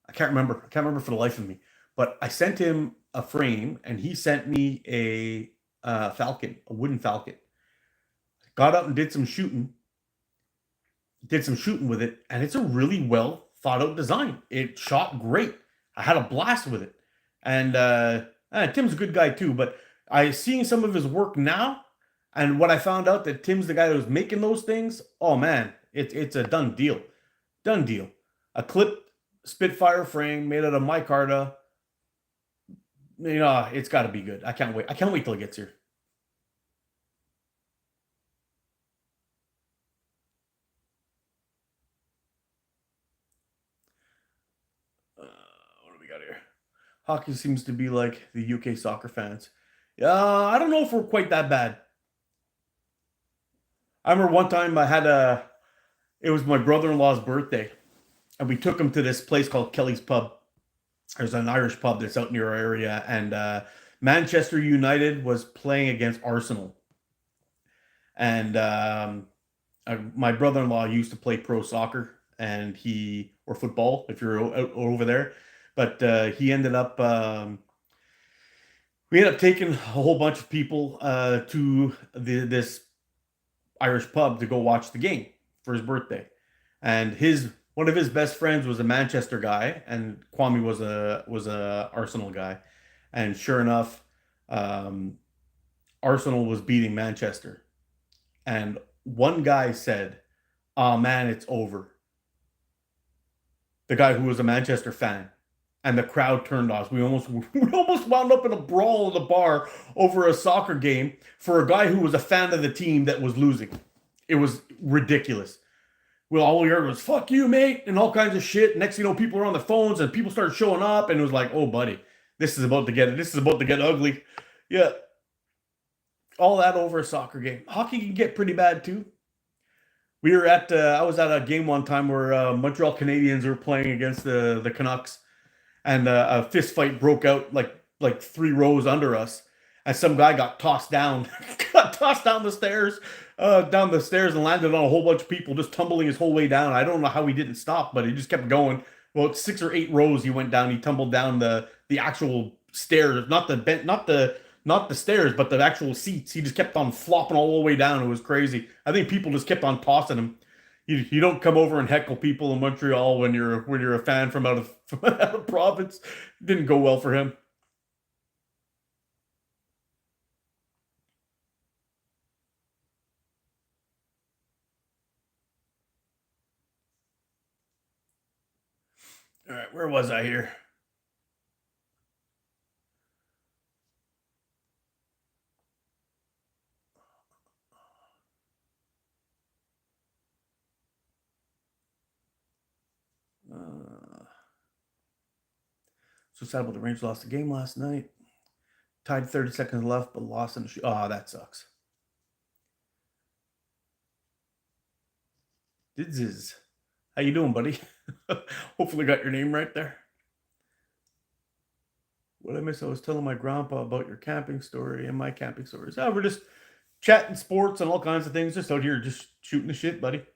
Speaker 2: I can't remember. I can't remember for the life of me. But I sent him a frame, and he sent me a Falcon, a wooden Falcon. Got out and did some shooting with it, and it's a really well thought out design. It shot great. I had a blast with it, and Tim's a good guy too. But I seeing some of his work now, and what I found out that Tim's the guy that was making those things. Oh man, it's a done deal, done deal. A clipped Spitfire frame made out of micarta. It's got to be good. I can't wait. I can't wait till it gets here. What do we got here? Hockey seems to be like the UK soccer fans. Yeah, I don't know if we're quite that bad. I remember one time it was my brother-in-law's birthday, and we took him to this place called Kelly's Pub. There's an Irish pub that's out near our area, and Manchester United was playing against Arsenal. And my brother-in-law used to play pro soccer, and or football if you're over there. But he ended up we ended up taking a whole bunch of people to this Irish pub to go watch the game for his birthday. And one of his best friends was a Manchester guy, and Kwame was a Arsenal guy. And sure enough, Arsenal was beating Manchester. And one guy said, "Oh man, it's over." The guy who was a Manchester fan, and the crowd turned on us. We almost wound up in a brawl in the bar over a soccer game for a guy who was a fan of the team that was losing. It was ridiculous. Well, all we heard was "fuck you, mate," and all kinds of shit. Next thing you know, people were on the phones and people started showing up, and it was like, "Oh, buddy, this is about to get ugly." Yeah, all that over a soccer game. Hockey can get pretty bad too. I was at a game one time where Montreal Canadiens were playing against the Canucks, and a fist fight broke out like 3 rows under us, and some guy got tossed down, down the stairs, and landed on a whole bunch of people, just tumbling his whole way down. I don't know how he didn't stop, but he just kept going. Well, 6 or 8 rows he went down. He tumbled down the actual stairs, not the stairs, but the actual seats. He just kept on flopping all the way down. It was crazy. I think people just kept on tossing him. You don't come over and heckle people in Montreal when you're a fan from out of province. It didn't go well for him. All right, where was I here? So sad about the Rangers lost the game last night. Tied 30 seconds left, but lost in the shoot. Oh, that sucks. Didziz. How you doing, buddy? Hopefully got your name right there. What I miss, I was telling my grandpa about your camping story and my camping stories. Oh, we're just chatting sports and all kinds of things, just out here, just shooting the shit, buddy.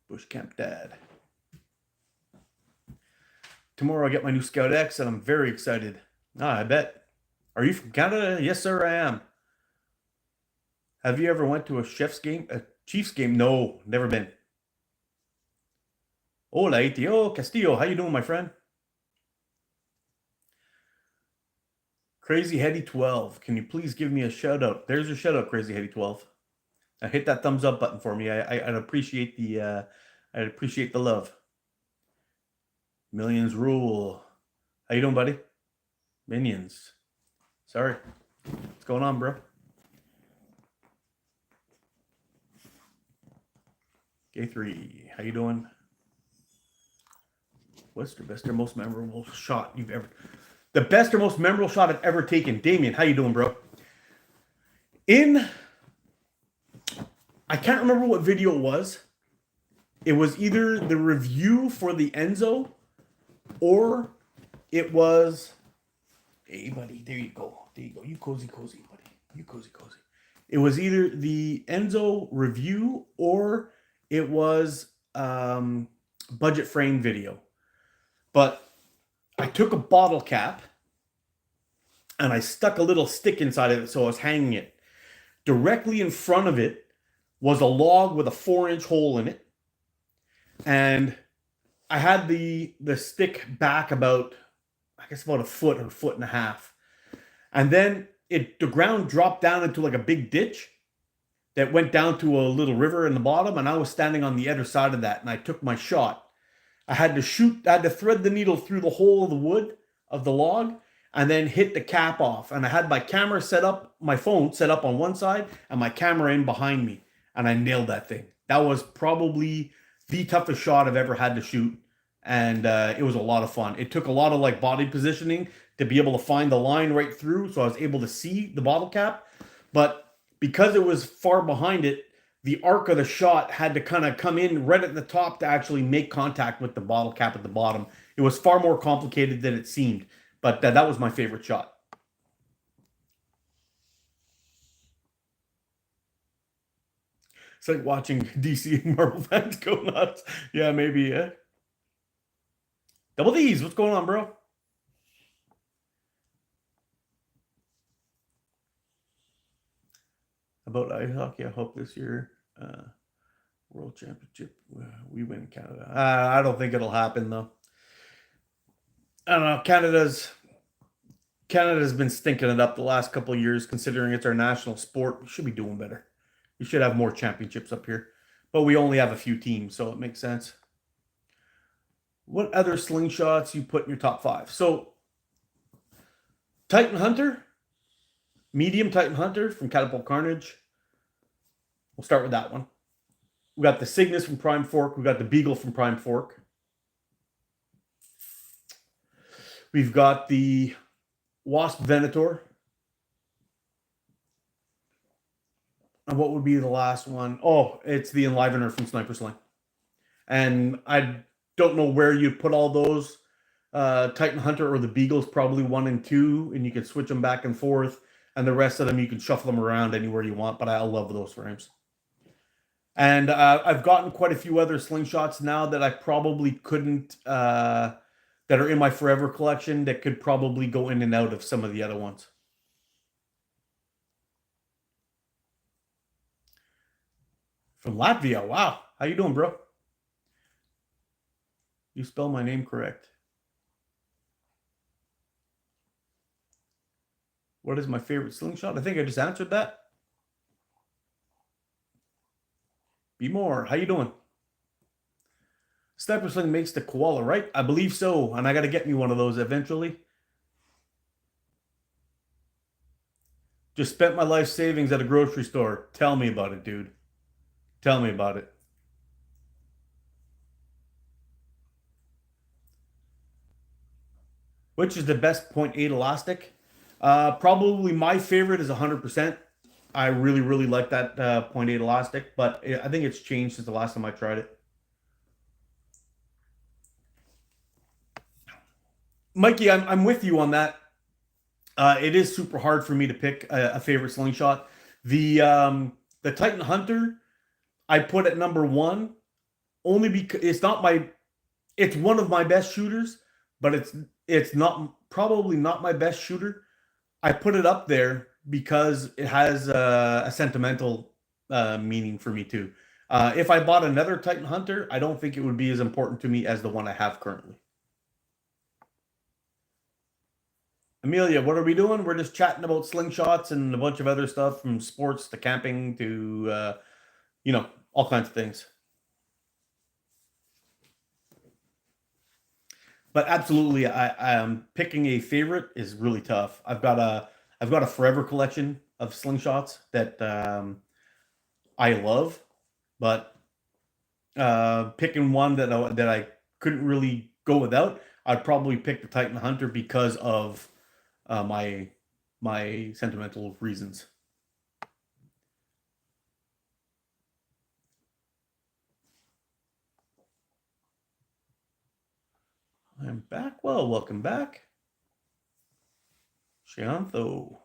Speaker 2: Bush Camp Dad. Tomorrow I get my new Scout X, and I'm very excited. I bet. Are you from Canada? Yes, sir, I am. Have you ever went to a Chiefs game? No, never been. Hola, Itio Castillo. How you doing, my friend? Crazy Heady 12. Can you please give me a shout out? There's your shout out, Crazy Heady 12. Hit that thumbs up button for me. I'd appreciate the love. Millions rule. How you doing, buddy? Minions. Sorry. What's going on, bro? K3. How you doing? What's your best or most memorable shot you've ever... The best or most memorable shot I've ever taken. Damien, how you doing, bro? I can't remember what video it was. It was either the review for the Enzo, or it was... Hey, buddy, there you go. There you go. You cozy, buddy. You cozy. It was either the Enzo review, or it was budget frame video. But I took a bottle cap and I stuck a little stick inside of it, so I was hanging it. Directly in front of it was a log with a 4-inch hole in it. And I had the stick back about a foot or foot and a half. And then the ground dropped down into like a big ditch that went down to a little river in the bottom, and I was standing on the other side of that, and I took my shot. I had to thread the needle through the hole of the wood of the log, and then hit the cap off. And I had my camera my phone set up on one side, and my camera in behind me, and I nailed that thing. That was probably the toughest shot I've ever had to shoot, and it was a lot of fun. It took a lot of like body positioning to be able to find the line right through, so I was able to see the bottle cap. But because it was far behind it, the arc of the shot had to kind of come in right at the top to actually make contact with the bottle cap at the bottom. It was far more complicated than it seemed, but that was my favorite shot. It's like watching DC and Marvel fans go nuts. Yeah, maybe, yeah. Double D's, what's going on, bro? About ice hockey, I hope this year, World Championship, we win Canada. I don't think it'll happen, though. I don't know. Canada's been stinking it up the last couple of years, considering it's our national sport. We should be doing better. We should have more championships up here. But we only have a few teams, so it makes sense. What other slingshots you put in your top 5? So, Titan Hunter, medium Titan Hunter from Catapult Carnage. We'll start with that one. We got the Cygnus from Prime Fork. We got the Beagle from Prime Fork. We've got the Wasp Venator. And what would be the last one? Oh, it's the Enlivener from Sniper Sling. And I don't know where you put all those. Titan Hunter or the Beagle's probably 1 and 2, and you can switch them back and forth. And the rest of them, you can shuffle them around anywhere you want, but I love those frames. And I've gotten quite a few other slingshots now that I probably couldn't, that are in my forever collection that could probably go in and out of some of the other ones. From Latvia, wow. How you doing, bro? You spell my name correct. What is my favorite slingshot? I think I just answered that. Be more. How you doing? Sniper Sling makes the koala, right? I believe so, and I got to get me one of those eventually. Just spent my life savings at a grocery store. Tell me about it, dude. Tell me about it. Which is the best 0.8 elastic? Probably my favorite is 100%. I really, really like that 0.8 elastic, but I think it's changed since the last time I tried it. Mikey, I'm with you on that. It is super hard for me to pick a favorite slingshot. The Titan Hunter, I put at number 1, only because it's one of my best shooters, but it's probably not my best shooter. I put it up there because it has a sentimental meaning for me too. If I bought another Titan Hunter, I don't think it would be as important to me as the one I have currently. Amelia, what are we doing? We're just chatting about slingshots and a bunch of other stuff, from sports to camping to, all kinds of things. But absolutely, I picking a favorite is really tough. I've got a forever collection of slingshots that I love, but picking one that I couldn't really go without, I'd probably pick the Titan Hunter because of my sentimental reasons. I'm back. Well, welcome back. Shiantho.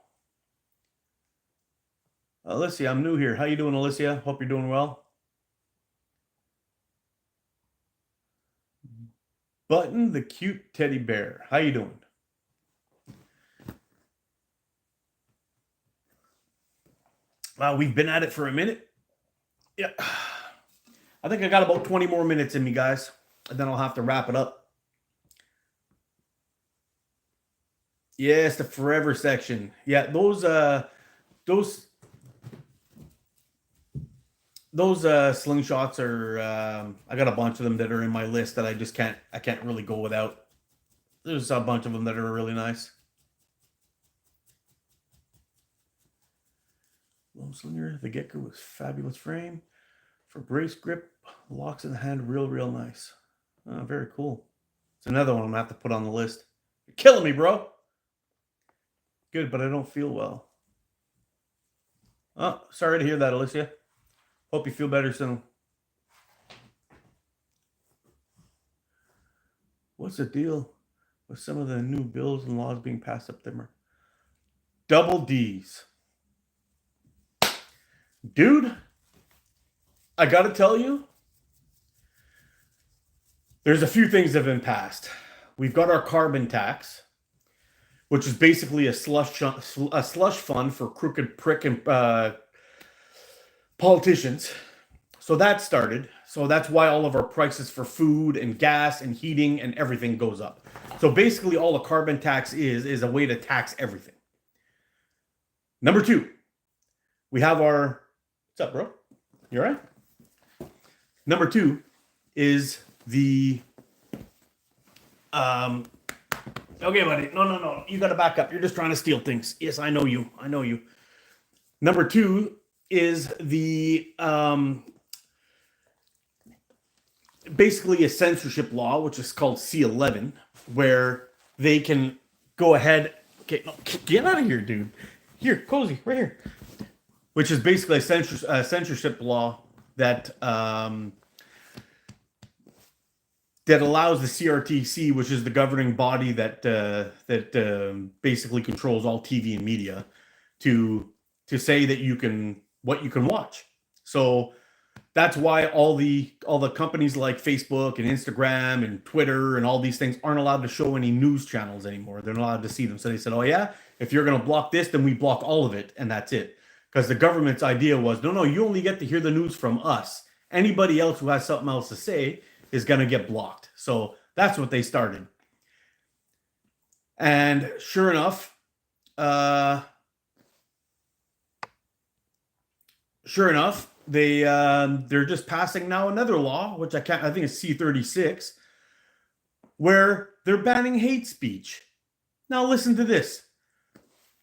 Speaker 2: Alicia, I'm new here. How you doing, Alicia? Hope you're doing well. Button the cute teddy bear. How you doing? We've been at it for a minute. Yeah. I think I got about 20 more minutes in me, guys. And then I'll have to wrap it up. Yes, the forever section. Yeah, those slingshots are I got a bunch of them that are in my list that I can't really go without. There's a bunch of them that are really nice. Lone Slinger, the Gecker was fabulous frame. For brace grip, locks in the hand, real nice. Oh, very cool. It's another one I'm gonna have to put on the list. You're killing me, bro. Good, but I don't feel well. Oh, sorry to hear that, Alicia. Hope you feel better soon. What's the deal with some of the new bills and laws being passed up there? Double D's. Dude, I got to tell you, there's a few things that have been passed. We've got our carbon tax, which is basically a slush fund for crooked prick and politicians. So that started. So that's why all of our prices for food and gas and heating and everything goes up. So basically all a carbon tax is a way to tax everything. Number 2, we have our, what's up, bro? You all right? Number 2 is the, okay, buddy. No. You got to back up. You're just trying to steal things. Yes, I know you. Number 2 is the, basically a censorship law, which is called C11, where they can go ahead. Okay, no, get out of here, dude. Here, cozy, right here. Which is basically a censorship law that that allows the CRTC, which is the governing body that basically controls all TV and media, to say that what you can watch. So that's why all the companies like Facebook and Instagram and Twitter and all these things aren't allowed to show any news channels anymore. They're not allowed to see them. So they said, oh yeah, if you're going to block this, then we block all of it, and that's it. Because the government's idea was, no, you only get to hear the news from us. Anybody else who has something else to say is going to get blocked. So that's what they started. And sure enough, they're just passing now another law, which I think it's C36, where they're banning hate speech. Now listen to this.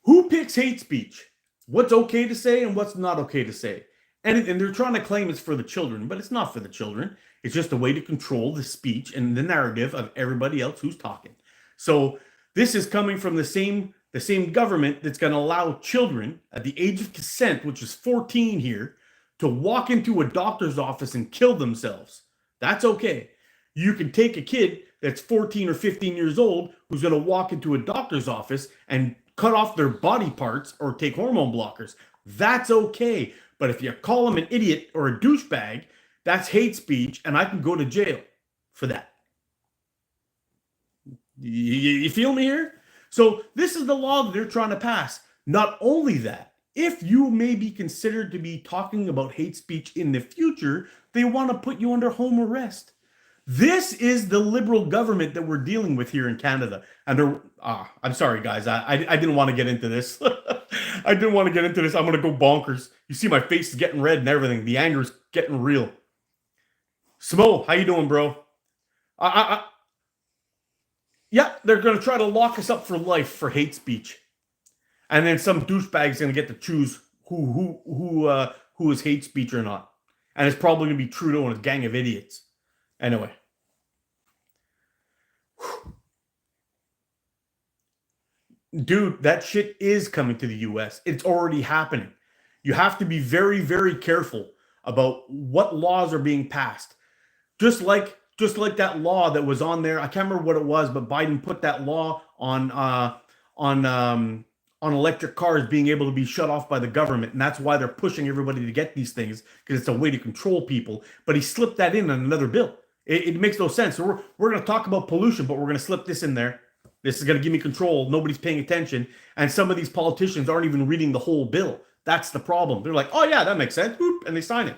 Speaker 2: Who picks hate speech? What's okay to say and what's not okay to say? And they're trying to claim it's for the children, but it's not for the children. It's just a way to control the speech and the narrative of everybody else who's talking. So this is coming from the same government that's going to allow children at the age of consent, which is 14 here, to walk into a doctor's office and kill themselves. That's okay. You can take a kid that's 14 or 15 years old who's going to walk into a doctor's office and cut off their body parts or take hormone blockers. That's okay. But if you call them an idiot or a douchebag, that's hate speech, and I can go to jail for that. You feel me here? So this is the law that they're trying to pass. Not only that, if you may be considered to be talking about hate speech in the future, they want to put you under home arrest. This is the liberal government that we're dealing with here in Canada. And I'm sorry, guys. I didn't want to get into this. I didn't want to get into this. I'm going to go bonkers. You see my face is getting red and everything. The anger is getting real. Smo, how you doing, bro? Yeah, they're going to try to lock us up for life for hate speech. And then some douchebag's going to get to choose who is hate speech or not. And it's probably going to be Trudeau and his gang of idiots. Anyway. Dude, that shit is coming to the US. It's already happening. You have to be very, very careful about what laws are being passed. Just like that law that was on there. I can't remember what it was, but Biden put that law on electric cars being able to be shut off by the government, and that's why they're pushing everybody to get these things, because it's a way to control people. But he slipped that in another bill. It makes no sense. So we're going to talk about pollution, but we're going to slip this in there. This is going to give me control. Nobody's paying attention, and some of these politicians aren't even reading the whole bill. That's the problem. They're like, oh yeah, that makes sense, and they sign it.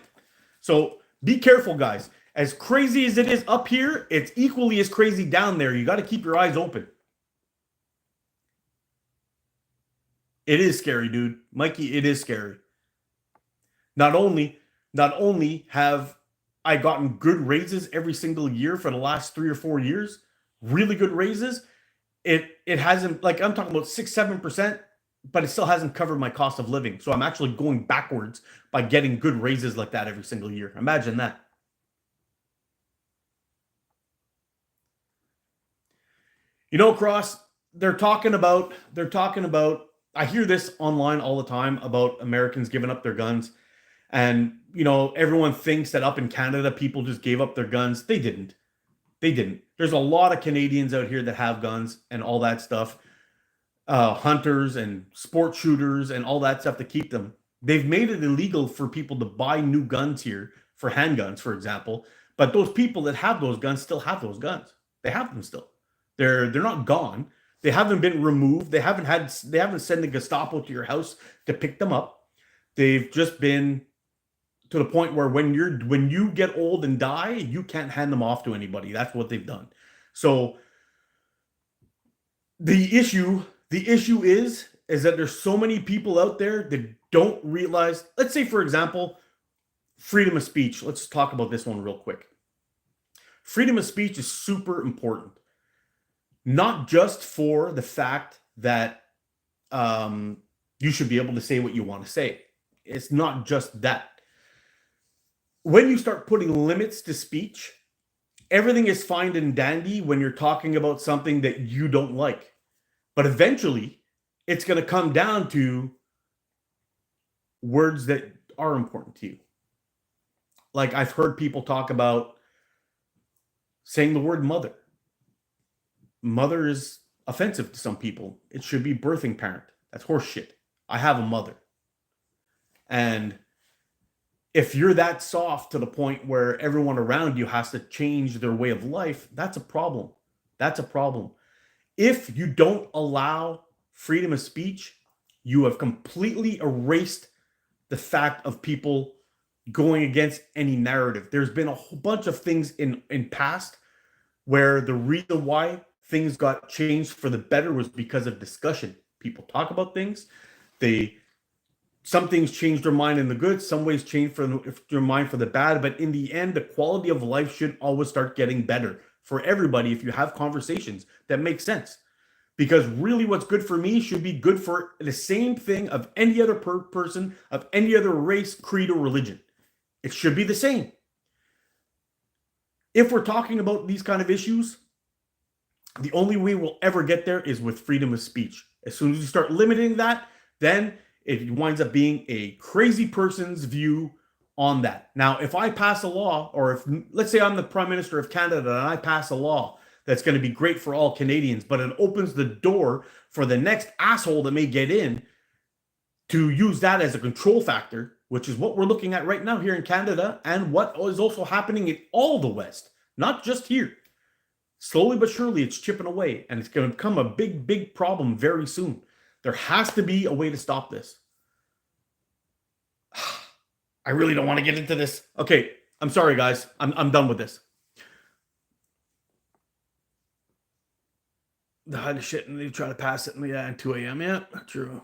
Speaker 2: So be careful, guys. As crazy as it is up here, it's equally as crazy down there. You got to keep your eyes open. It is scary, dude. Mikey, it is scary. Not only have I gotten good raises every single year for the last 3 or 4 years, really good raises, it hasn't, like, I'm talking about 6-7%, but it still hasn't covered my cost of living. So I'm actually going backwards by getting good raises like that every single year. Imagine that. You know, Cross, they're talking about, I hear this online all the time about Americans giving up their guns. And, you know, everyone thinks that up in Canada, people just gave up their guns. They didn't. There's a lot of Canadians out here that have guns and all that stuff. Hunters and sport shooters and all that stuff to keep them. They've made it illegal for people to buy new guns here for handguns, for example. But those people that have those guns still have those guns. They have them still. They're not gone. They haven't been removed. They haven't sent the Gestapo to your house to pick them up. They've just been to the point where when you get old and die, you can't hand them off to anybody. That's what they've done. So the issue is that there's so many people out there that don't realize, let's say, for example, freedom of speech. Let's talk about this one real quick. Freedom of speech is super important, not just for the fact that you should be able to say what you want to say. It's not just that. When you start putting limits to speech, everything is fine and dandy when you're talking about something that you don't like. But eventually, it's going to come down to words that are important to you. Like, I've heard people talk about saying the word mother. Mother is offensive to some people. It should be birthing parent. That's horseshit. I have a mother. And if you're that soft to the point where everyone around you has to change their way of life, that's a problem. That's a problem. If you don't allow freedom of speech, you have completely erased the fact of people going against any narrative. There's been a whole bunch of things in past where the reason why things got changed for the better was because of discussion. People talk about things. Some things change their mind in the good, some ways change their mind for the bad. But in the end, the quality of life should always start getting better for everybody if you have conversations that make sense. Because really what's good for me should be good for the same thing of any other person, of any other race, creed, or religion. It should be the same. If we're talking about these kind of issues, the only way we'll ever get there is with freedom of speech. As soon as you start limiting that, then it winds up being a crazy person's view on that. Now, if I pass a law, or if, let's say I'm the Prime Minister of Canada and I pass a law that's going to be great for all Canadians, but it opens the door for the next asshole that may get in to use that as a control factor, which is what we're looking at right now here in Canada and what is also happening in all the West, not just here. Slowly but surely, it's chipping away, and it's going to become a big, big problem very soon. There has to be a way to stop this. I really don't want to get into this. Okay, I'm sorry, guys. I'm done with this. The hide the shit and they try to pass it at 2 a.m. Yeah, true.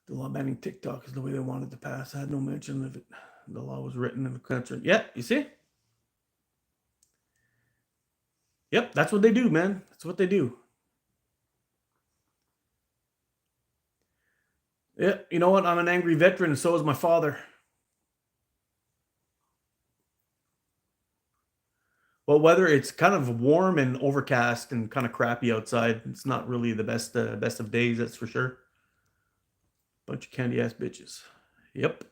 Speaker 2: The law banning TikTok is the way they wanted to pass. I had no mention of it. The law was written in the country. Yeah, you see? Yep, that's what they do, man. That's what they do. Yeah, you know what? I'm an angry veteran, and so is my father. Well, weather, it's kind of warm and overcast and kind of crappy outside. It's not really the best of days, that's for sure. Bunch of candy ass bitches. Yep.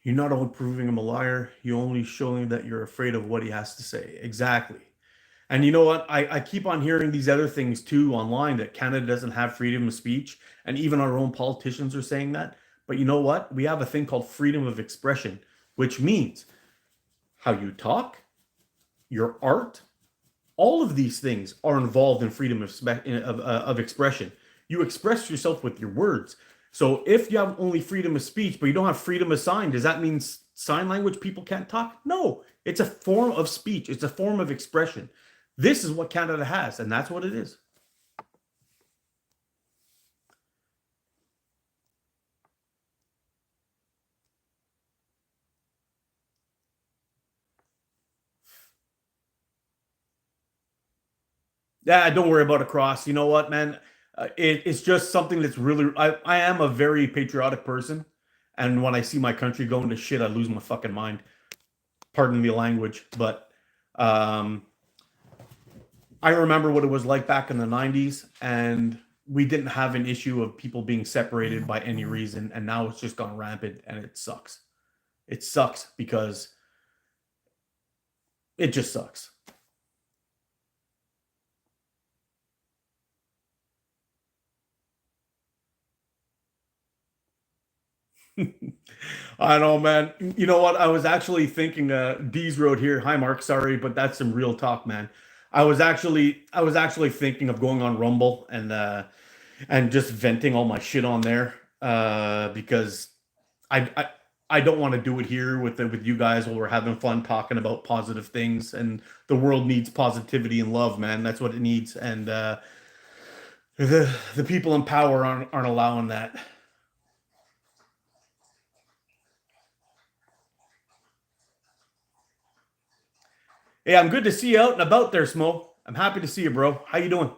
Speaker 2: You're not only proving him a liar, you're only showing that you're afraid of what he has to say. Exactly. And you know what? I keep on hearing these other things too online, that Canada doesn't have freedom of speech. And even our own politicians are saying that. But you know what? We have a thing called freedom of expression, which means how you talk, your art, all of these things are involved in freedom of expression. You express yourself with your words. So if you have only freedom of speech, but you don't have freedom of sign, does that mean sign language people can't talk? No, it's a form of speech. It's a form of expression. This is what Canada has, and that's what it is. Yeah, don't worry about a cross. You know what, man? It's just something that's really. I am a very patriotic person, and when I see my country going to shit, I lose my fucking mind. Pardon the language, but I remember what it was like back in the 90s, and we didn't have an issue of people being separated by any reason, and now it's just gone rampant, and it sucks. It sucks because it just sucks. I know, man. You know what? I was actually thinking D's Road here. Hi Mark, sorry, but that's some real talk, man. I was actually thinking of going on Rumble and just venting all my shit on there because I I don't want to do it here with you guys while we're having fun talking about positive things, and the world needs positivity and love, man. That's what it needs, and the people in power aren't allowing that. Hey, I'm good to see you out and about there, Smo. I'm happy to see you, bro. How you doing?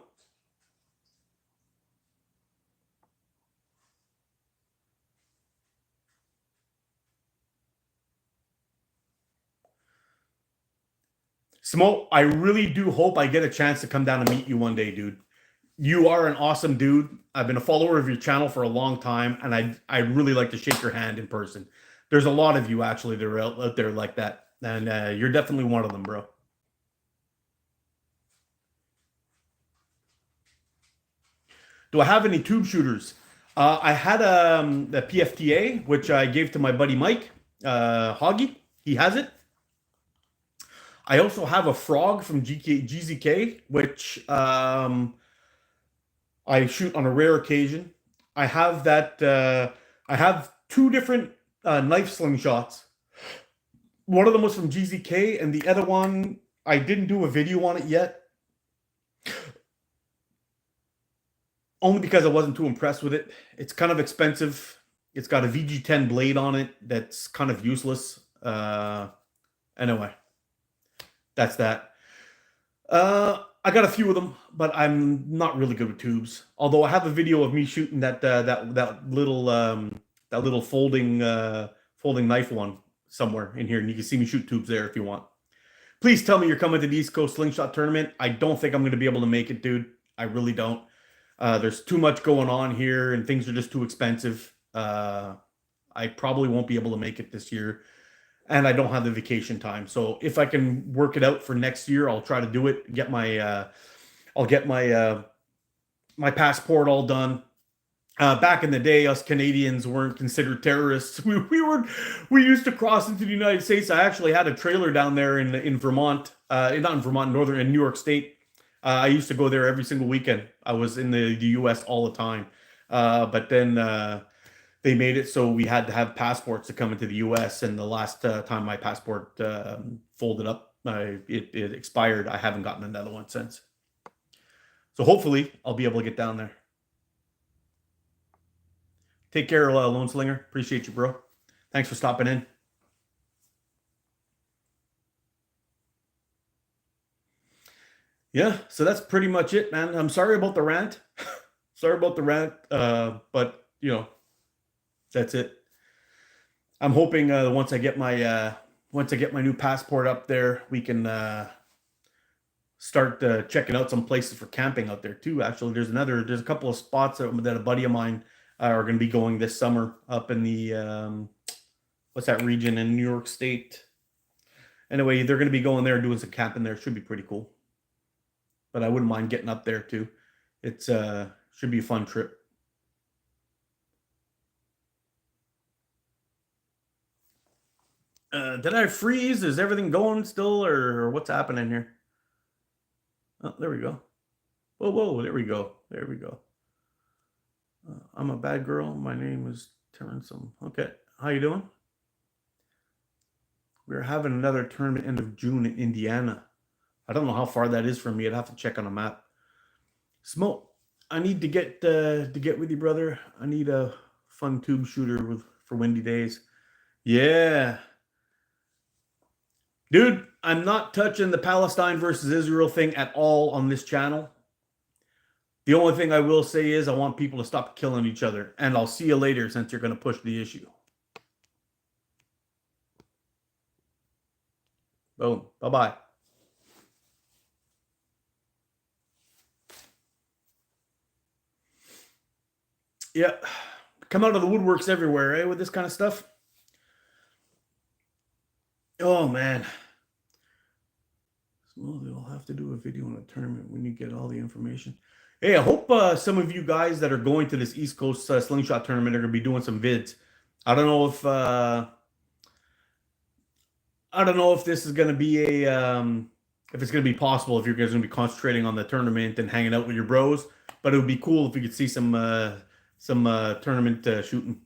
Speaker 2: Smo, I really do hope I get a chance to come down and meet you one day, dude. You are an awesome dude. I've been a follower of your channel for a long time, and I'd really like to shake your hand in person. There's a lot of you actually that are out there like that, and you're definitely one of them, bro. Do I have any tube shooters? I had the PFTA, which I gave to my buddy Mike Hoggy. He has it. I also have a frog from GZK, which I shoot on a rare occasion. I have that. I have two different knife slingshots. One of them was from GZK, and the other one I didn't do a video on it yet, only because I wasn't too impressed with it. It's kind of expensive. It's got a VG10 blade on it that's kind of useless. Anyway, that's that. I got a few of them, but I'm not really good with tubes. Although I have a video of me shooting that little folding knife one somewhere in here, and you can see me shoot tubes there if you want. Please tell me you're coming to the East Coast Slingshot Tournament. I don't think I'm going to be able to make it, dude. I really don't. There's too much going on here, and things are just too expensive. I probably won't be able to make it this year, and I don't have the vacation time. So if I can work it out for next year, I'll try to do it. I'll get my passport all done. Back in the day, us Canadians weren't considered terrorists. We used to cross into the United States. I actually had a trailer down there in Vermont, not in Vermont, in New York State. I used to go there every single weekend. I was in the U.S. all the time, but then they made it so we had to have passports to come into the U.S. And the last time my passport folded up, it expired. I haven't gotten another one since. So hopefully I'll be able to get down there. Take care, Lone Slinger. Appreciate you, bro. Thanks for stopping in. Yeah, so that's pretty much it, man. I'm sorry about the rant. Sorry about the rant, but that's it. I'm hoping once I get my new passport up there, we can start checking out some places for camping out there too. Actually, there's a couple of spots that a buddy of mine are going to be going this summer up in the what's that region in New York State. Anyway, they're going to be going there doing some camping there. Should be pretty cool. But I wouldn't mind getting up there too. It's should be a fun trip. Did I freeze? Is everything going still, or what's happening here? Oh, there we go. Whoa, there we go. There we go. I'm a bad girl. My name is Terrence. Okay, how you doing? We're having another tournament end of June in Indiana. I don't know how far that is from me. I'd have to check on a map. Smoke, I need to get with you, brother. I need a fun tube shooter for windy days. Yeah. Dude, I'm not touching the Palestine versus Israel thing at all on this channel. The only thing I will say is I want people to stop killing each other. And I'll see you later since you're going to push the issue. Boom. Bye-bye. Yeah. Come out of the woodworks everywhere, eh, with this kind of stuff. Oh man. Well, they'll have to do a video on a tournament when you get all the information. Hey, I hope some of you guys that are going to this East Coast slingshot tournament are going to be doing some vids. I don't know if this is going to be if it's going to be possible if you're guys going to be concentrating on the tournament and hanging out with your bros. But it would be cool if we could see some tournament shooting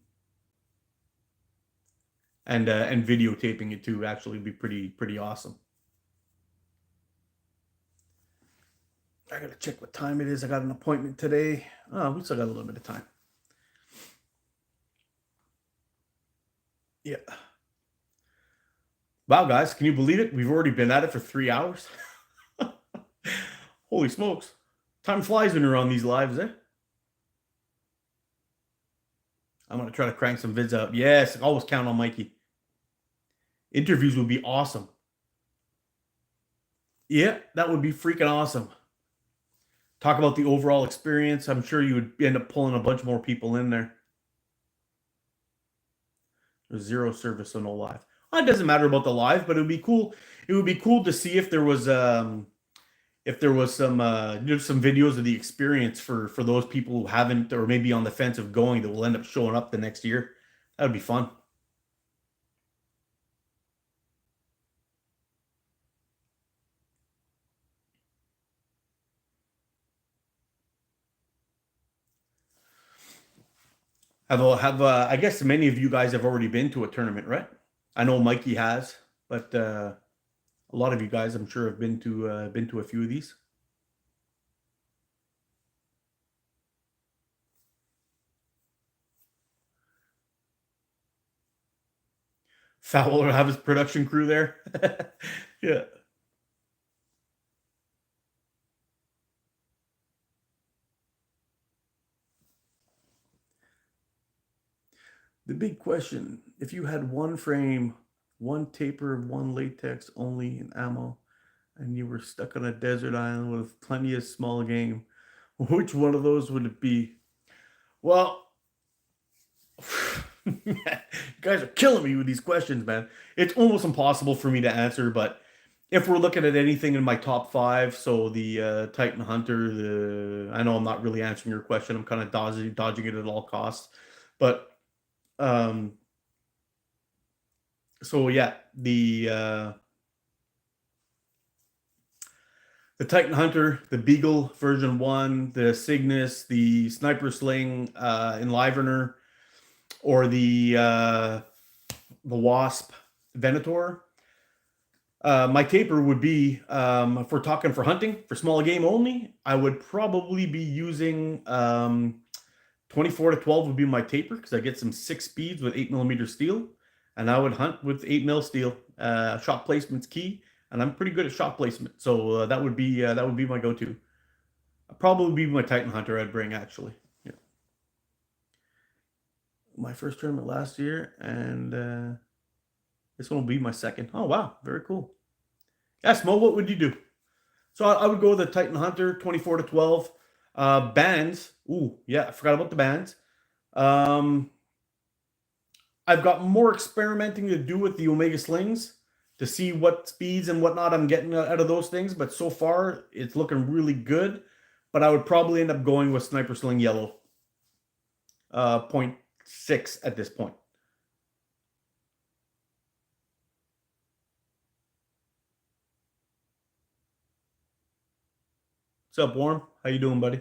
Speaker 2: and videotaping it too. Actually, be pretty awesome. I gotta check what time it is. I got an appointment today. Oh, we still got a little bit of time. Yeah. Wow, guys, can you believe it? We've already been at it for 3 hours. Holy smokes. Time flies when you're on these lives, eh? I'm gonna try to crank some vids out. Yes, always count on Mikey. Interviews would be awesome. Yeah, that would be freaking awesome. Talk about the overall experience. I'm sure you would end up pulling a bunch more people in there. There's zero service, so no live. It doesn't matter about the live, but it would be cool. It would be cool to see if there was some some videos of the experience for those people who haven't or maybe on the fence of going that will end up showing up the next year. That would be fun. I guess many of you guys have already been to a tournament, right? I know Mikey has, but a lot of you guys, I'm sure, have been to a few of these. Fowler have his production crew there. Yeah. The big question, if you had one frame, one taper, one latex only in ammo, and you were stuck on a desert island with plenty of small game, which one of those would it be? Well, you guys are killing me with these questions, man. It's almost impossible for me to answer, but if we're looking at anything in my top five, so the Titan Hunter, I know I'm not really answering your question. I'm kind of dodging it at all costs, but um, so yeah, the Titan Hunter, the Beagle version 1, the Cygnus, the Sniper Sling Enlivener, or the Wasp Venator. My taper would be, if we're talking for hunting, for small game only, I would probably be using 24 to 12 would be my taper because I get some 6 speeds with 8mm steel, and I would hunt with 8mm steel. Shot placement's key, and I'm pretty good at shot placement, so that would be my go-to. I'd probably be my Titan Hunter I'd bring, actually. Yeah. My first tournament last year, and this one will be my second. Oh wow, very cool. Yeah, Smo, what would you do? So I would go with the Titan Hunter 24 to 12. Bands. Ooh, yeah, I forgot about the bands. I've got more experimenting to do with the Omega Slings to see what speeds and whatnot I'm getting out of those things. But so far, it's looking really good. But I would probably end up going with Sniper Sling Yellow. 0.6 at this point. What's up, Warm? How you doing, buddy?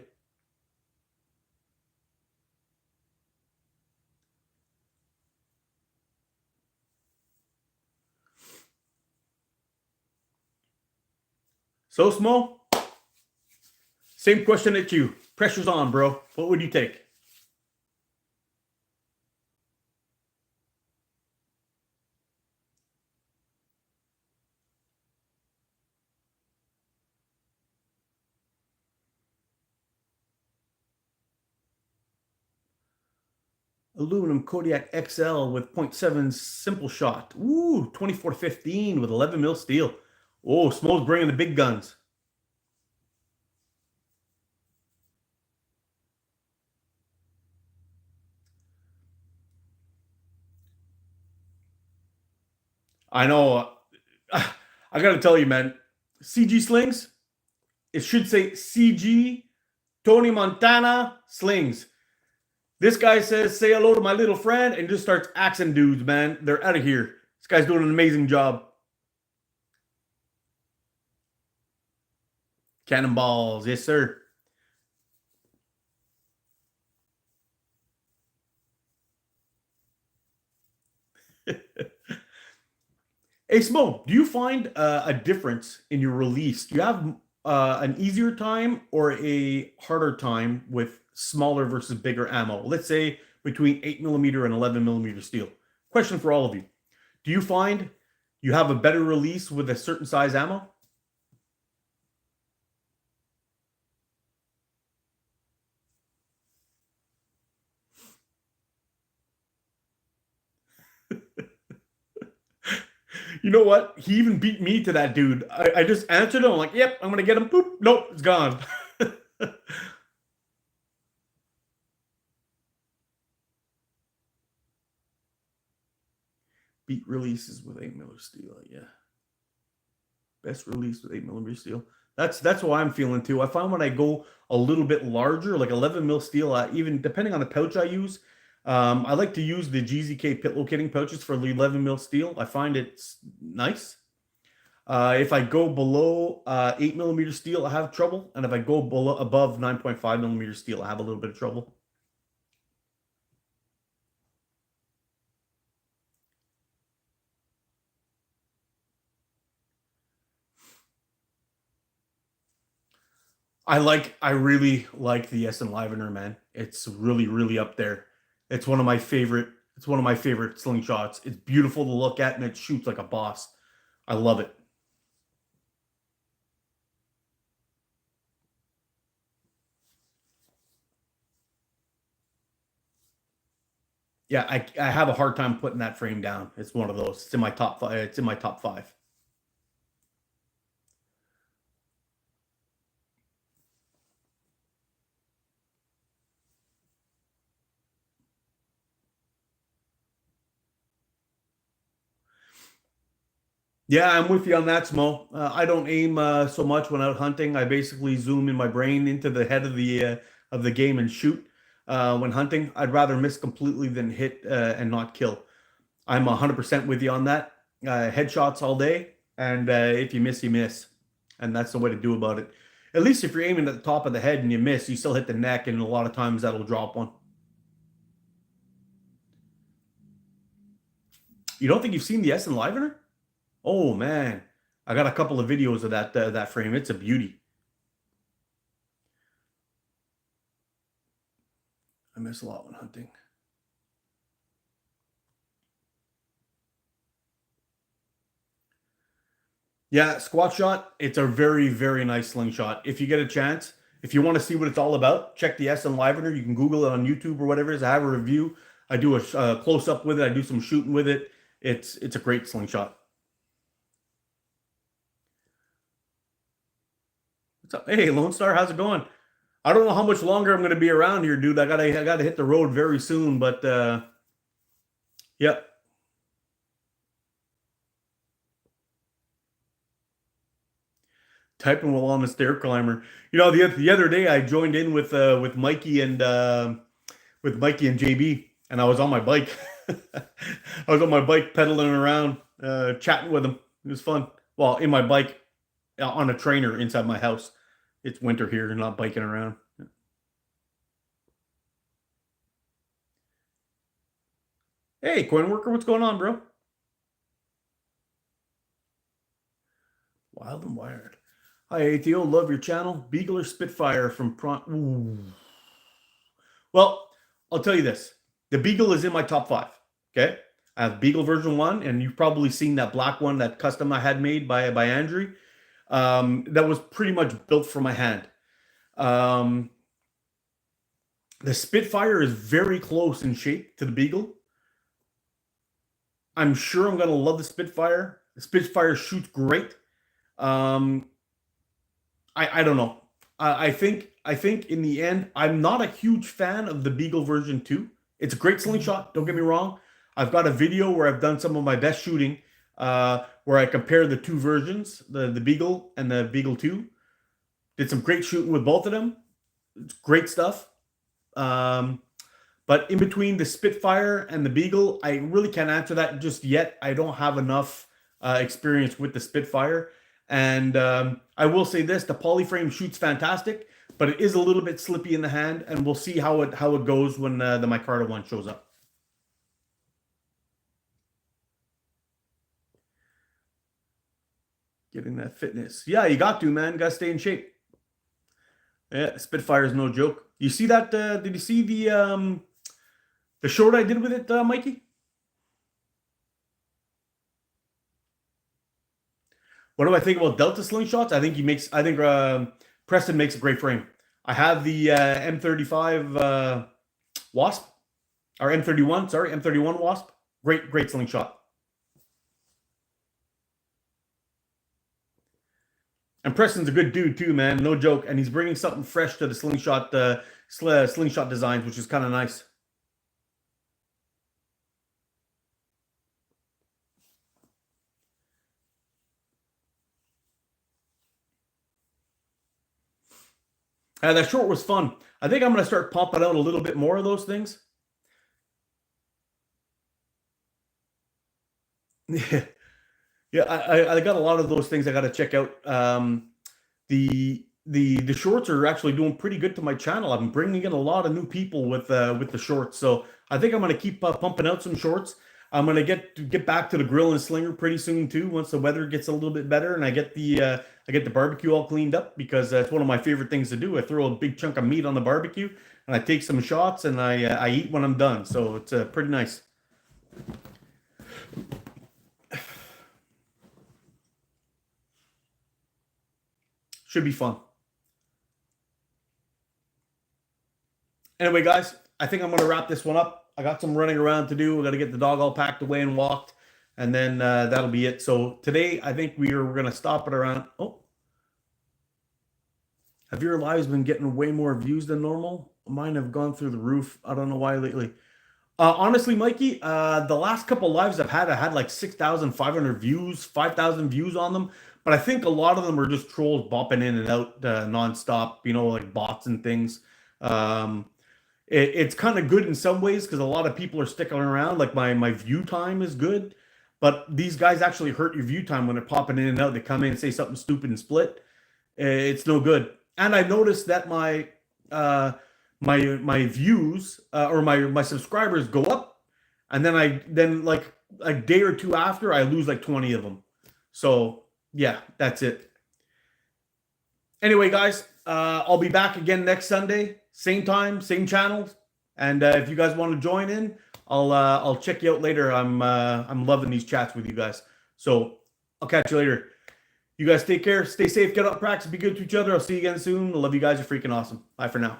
Speaker 2: So, Smo, same question at you. Pressure's on, bro. What would you take? Aluminum Kodiak XL with 0.7 simple shot. Ooh, 24 to 15 with 11mm steel. Oh, Smo's bringing the big guns. I know I got to tell you, man, CG slings, it should say CG Tony Montana slings. This guy says, say hello to my little friend, and just starts axing dudes, man. They're out of here. This guy's doing an amazing job. Cannonballs. Yes, sir. Hey, Smo, do you find a difference in your release? Do you have an easier time or a harder time with smaller versus bigger ammo? Let's say between 8mm and 11mm steel. Question for all of you. Do you find you have a better release with a certain size ammo? You know what? He even beat me to that dude. I just answered him. I'm like, yep, I'm going to get him. Boop. Nope, it's gone. Beat releases with 8mm steel. Yeah. Best release with 8mm steel. That's what I'm feeling too. I find when I go a little bit larger, like 11mm steel, even depending on the pouch I use, I like to use the GZK pit locating pouches for the 11mm steel. I find it's nice. If I go below 8mm steel, I have trouble, and if I go above 9.5mm steel, I have a little bit of trouble. I really like the S Enlivener, man. It's really, really up there. It's one of my favorite slingshots. It's beautiful to look at, and it shoots like a boss. I love it. Yeah, I have a hard time putting that frame down. It's one of those. It's in my top five. It's in my top five. Yeah, I'm with you on that, Smo. I don't aim so much when out hunting. I basically zoom in my brain into the head of the game and shoot. When hunting, I'd rather miss completely than hit and not kill. I'm 100% with you on that. Headshots all day, and if you miss, you miss, and that's the way to do about it. At least if you're aiming at the top of the head and you miss, you still hit the neck, and a lot of times that'll drop one. You don't think you've seen the S Enlivener? Oh man, I got a couple of videos of that frame. It's a beauty. I miss a lot when hunting. Yeah, squat shot. It's a very, very nice slingshot. If you get a chance, if you want to see what it's all about, check the S Enlivener. You can Google it on YouTube or whatever it is. I have a review. I do a close up with it. I do some shooting with it. It's a great slingshot. What's up? Hey, Lone Star, how's it going? I don't know how much longer I'm going to be around here, dude. I gotta hit the road very soon, but yep. Typing while on a stair climber. You know, the other day I joined in with Mikey and JB, and I was on my bike. I was on my bike pedaling around, chatting with them. It was fun. Well, in my bike, on a trainer inside my house. It's winter here and not biking around. Hey, coin worker, what's going on, bro? Wild and Wired. Hi, ATO. Love your channel. Beagle or Spitfire from Ooh. Well, I'll tell you this. The Beagle is in my top 5. Okay. I have Beagle version 1, and you've probably seen that black one, that custom I had made by Andrew. That was pretty much built for my hand. The Spitfire is very close in shape to the Beagle. I'm sure I'm going to love the Spitfire. The Spitfire shoots great. I don't know. I think in the end, I'm not a huge fan of the Beagle version 2. It's a great slingshot. Don't get me wrong. I've got a video where I've done some of my best shooting where I compare the two versions, the Beagle and the Beagle 2. Did some great shooting with both of them. It's great stuff. But in between the Spitfire and the Beagle, I really can't answer that just yet. I don't have enough experience with the Spitfire. And I will say this, the Polyframe shoots fantastic, but it is a little bit slippy in the hand, and we'll see how it goes when the Micarta one shows up. Getting that fitness. Yeah, you got to, man. Got to stay in shape. Yeah, Spitfire is no joke. You see that? Did you see the short I did with it, Mikey? What do I think about Delta slingshots? I think Preston makes a great frame. I have the M35 Wasp, or M31. Sorry, M31 Wasp. Great slingshot. And Preston's a good dude too, man. No joke. And he's bringing something fresh to the slingshot designs, which is kind of nice. That short was fun. I think I'm going to start pumping out a little bit more of those things. Yeah. Yeah, I got a lot of those things I got to check out. The shorts are actually doing pretty good to my channel. I'm bringing in a lot of new people with the shorts, so I think I'm going to keep pumping out some shorts. I'm going to get back to the grill and slinger pretty soon too. Once the weather gets a little bit better and I get the barbecue all cleaned up, because it's one of my favorite things to do. I throw a big chunk of meat on the barbecue and I take some shots and I eat when I'm done. So it's pretty nice. Should be fun. Anyway, guys, I think I'm going to wrap this one up. I got some running around to do. We got to get the dog all packed away and walked, and then that'll be it. So today, I think we're going to stop it around. Oh, have your lives been getting way more views than normal? Mine have gone through the roof. I don't know why lately. Honestly, Mikey, the last couple lives I had like 6,500 views, 5,000 views on them. But I think a lot of them are just trolls bopping in and out nonstop, like bots and things. It's kind of good in some ways because a lot of people are sticking around. Like my view time is good, but these guys actually hurt your view time when they're popping in and out. They come in and say something stupid and split. It's no good. And I noticed that my views or my subscribers go up, and then like a day or two after I lose like 20 of them. So yeah, that's it. Anyway, guys, I'll be back again next Sunday, same time, same channel. And if you guys want to join in, I'll check you out later. I'm loving these chats with you guys. So I'll catch you later. You guys take care, stay safe, get up, practice, be good to each other. I'll see you again soon. I love you guys. You're freaking awesome. Bye for now.